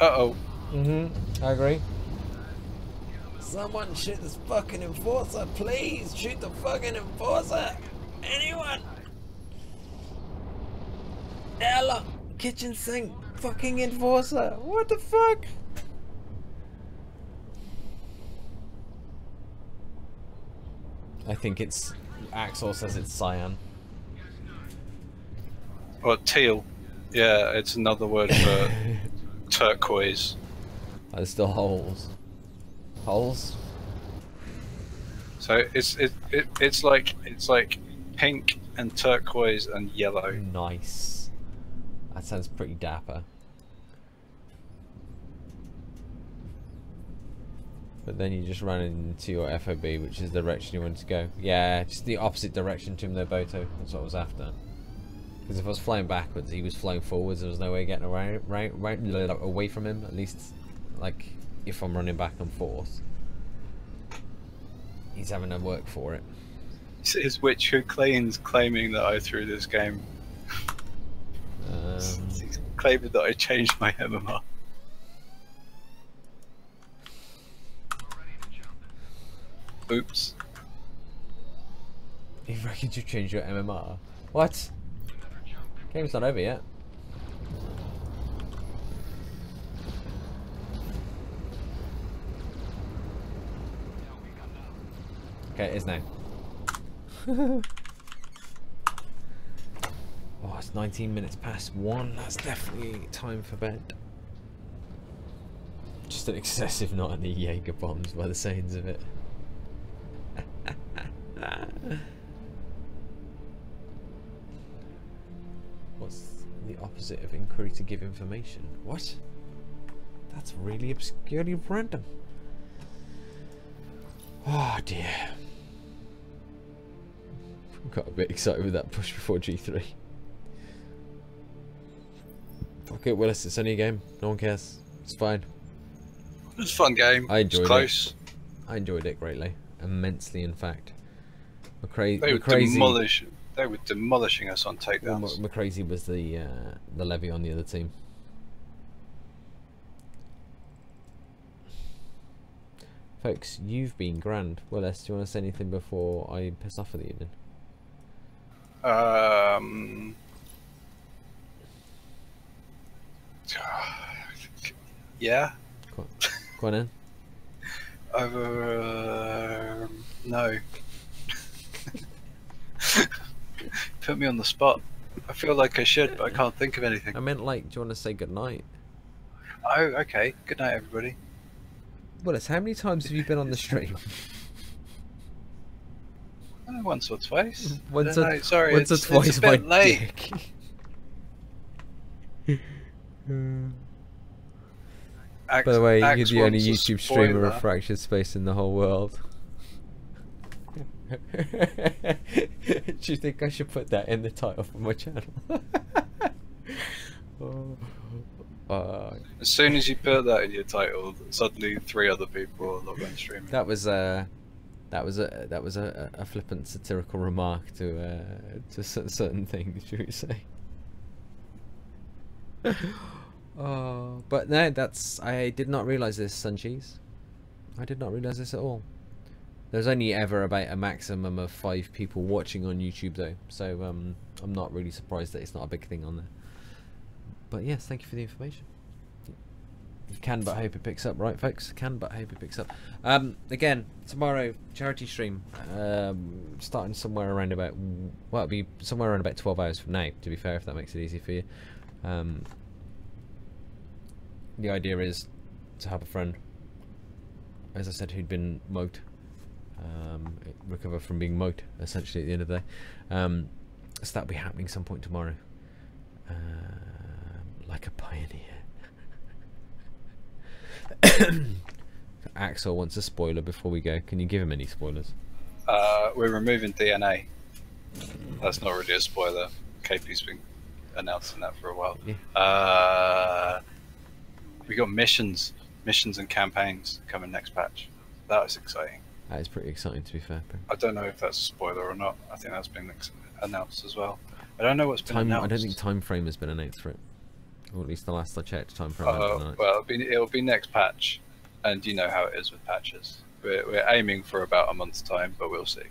Uh-oh. I agree. Someone shoot this fucking enforcer, please! Shoot the fucking enforcer! Anyone! Ella! Kitchen sink! Fucking enforcer! What the fuck? I think it's... Axel says it's cyan. Or teal. Yeah, it's another word for turquoise. There's still holes. Holes? So it's like pink and turquoise and yellow. Nice. That sounds pretty dapper. But then you just run into your FOB, which is the direction you want to go. Yeah, just the opposite direction to Mnoboto. That's what I was after. Because if I was flying backwards, he was flying forwards. There was no way getting away from him. At least, like, if I'm running back and forth, he's having to work for it. Is which who claiming that I threw this game? He's claiming that I changed my MMR. Oops. You reckon you changed your MMR? What? Game's not over yet. Okay, it is now. Oh, it's 19 minutes past 1. That's definitely time for bed. Just an excessive not any Jaeger bombs by the sayings of it. What's the opposite of inquiry to give information? What? That's really obscurely random. Oh dear. Got a bit excited with that push before G3. Okay, Willis, it's only a game. No one cares. It's fine. It was a fun game. I enjoyed it. Close. I enjoyed it greatly. Immensely, in fact. They were demolishing us on takedowns. Well, McCrazy was the levy on the other team. Folks, you've been grand. Willis, do you want to say anything before I piss off for the evening? Yeah. Go on in. No. Put me on the spot. I feel like I should, but I can't think of anything. I meant, like, do you want to say goodnight? Oh, okay. Good night, everybody. Willis, how many times have you been on the stream? Once or twice. Once or twice, it's a bit late. Dick. By the way, you're the only YouTube streamer of Fractured Space in the whole world. Do you think I should put that in the title for my channel? As soon as you put that in your title, suddenly 3 other people are logged on streaming. That was a flippant satirical remark to certain things, should we say? But no, I did not realise this, Suncheese. I did not realise this at all. There's only ever about a maximum of 5 people watching on YouTube though, so I'm not really surprised that it's not a big thing on there. But yes, thank you for the information. You can but hope it picks up, right folks? Can but hope it picks up. Again, tomorrow, charity stream, starting somewhere around about, well, it'll be somewhere around about 12 hours from now, to be fair, if that makes it easy for you. The idea is to have a friend, as I said, who'd been moped, recover from being moped, essentially, at the end of the day. So that'll be happening some point tomorrow. Like a pioneer. Axel wants a spoiler before we go. Can you give him any spoilers? We're removing DNA. That's not really a spoiler. KP's been announcing that for a while. Yeah. We got missions and campaigns coming next patch. That was exciting. That is pretty exciting, to be fair. I don't know if that's a spoiler or not. I think that's been announced as well. I don't know what's been announced. I don't think time frame has been announced for it. Or at least the last I checked, time for tonight. Well, it'll be next patch, and you know how it is with patches. We're aiming for about a month's time, but we'll see.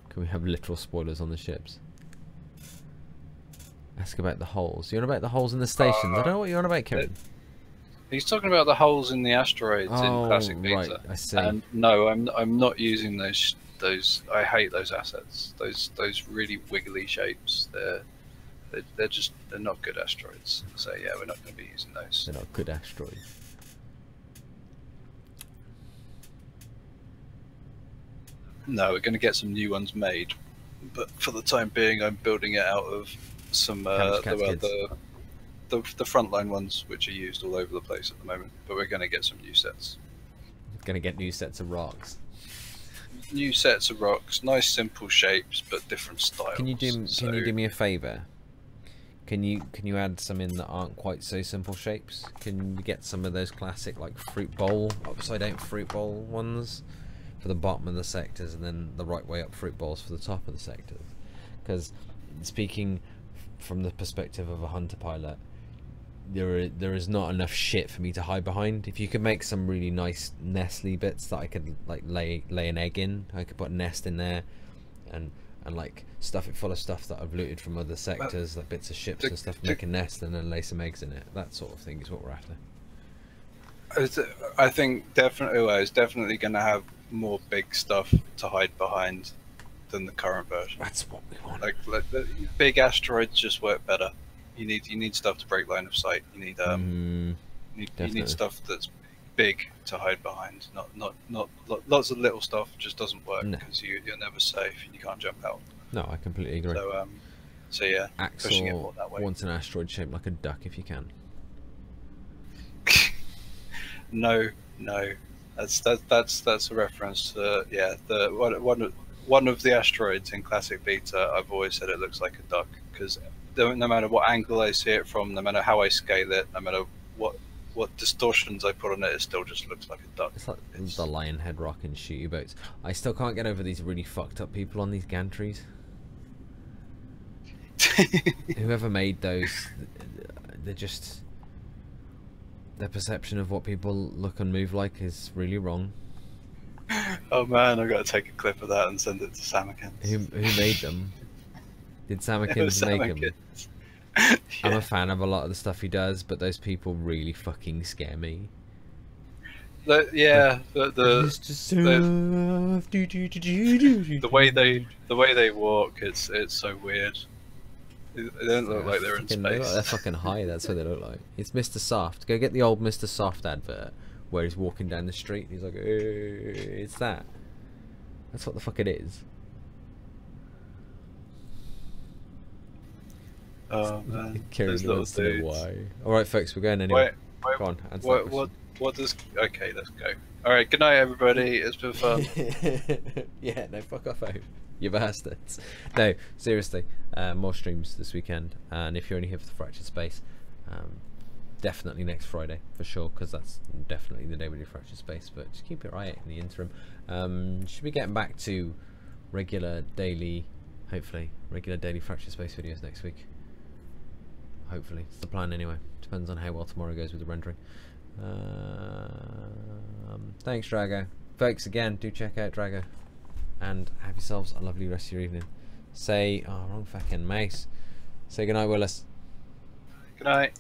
Can we have literal spoilers on the ships? Ask about the holes. You're on about the holes in the stations. I don't know what you're on about, Kieran. He's talking about the holes in the asteroids in Classic Beta. Right, I see. And no, I'm not using those. I hate those assets. Those really wiggly shapes. They're not good asteroids. So yeah, we're not going to be using those. They're not good asteroids. No, we're going to get some new ones made, but for the time being, I'm building it out of some the frontline ones, which are used all over the place at the moment. But we're going to get some new sets. Going to get new sets of rocks. New sets of rocks, nice simple shapes, but different styles. Can you do me a favour? Can you add some in that aren't quite so simple shapes? Can you get some of those classic like fruit bowl, upside down fruit bowl ones for the bottom of the sectors, and then the right way up fruit bowls for the top of the sectors? Because speaking from the perspective of a hunter pilot, there is not enough shit for me to hide behind. If you could make some really nice nestly bits that I could like lay an egg in, I could put a nest in there, and like stuff it full of stuff that I've looted from other sectors, like bits of ships and stuff, make a nest and then lay some eggs in it. That sort of thing is what we're after. I think it's definitely going to have more big stuff to hide behind than the current version. That's what we want. Like the big asteroids just work better. You need stuff to break line of sight. You need stuff that's big to hide behind. Not lots of little stuff just doesn't work because you're never safe and you can't jump out. No, I completely agree. So yeah, pushing it Axel more that way. wants an asteroid shaped like a duck if you can. No, that's a reference to one of the asteroids in Classic Beta. I've always said it looks like a duck because no matter what angle I see it from, no matter how I scale it, no matter what distortions I put on it, it still just looks like a duck. It's like the lion head rock and shooty boats. I still can't get over these really fucked up people on these gantries. Whoever made those, they're just, their perception of what people look and move like is really wrong. Oh man, I've got to take a clip of that and send it to Samikins. Who made them? Did Samikins make them? Yeah. I'm a fan of a lot of the stuff he does, but those people really fucking scare me. The way they walk, it's so weird. They don't look like they're in space. They look like they're fucking high. That's what they look like. It's Mr. Soft. Go get the old Mr. Soft advert where he's walking down the street. He's like, it's that. That's what the fuck it is. Oh man, Kieran wants to know why. Alright folks, we're going anyway. Wait, go on, what does... Okay, let's go. Alright, good night everybody, it's been fun. Yeah, no, fuck off out, you bastards. No, seriously, more streams this weekend, and if you're only here for the Fractured Space, definitely next Friday, for sure, because that's definitely the day we do Fractured Space, but just keep your eye out in the interim. Should be getting back to regular daily, hopefully, regular daily Fractured Space videos next week. Hopefully, it's the plan anyway. Depends on how well tomorrow goes with the rendering. Thanks, Drago. Folks, again, do check out Drago. And have yourselves a lovely rest of your evening. Say, oh, wrong fucking mouse. Say goodnight, Willis. Good night.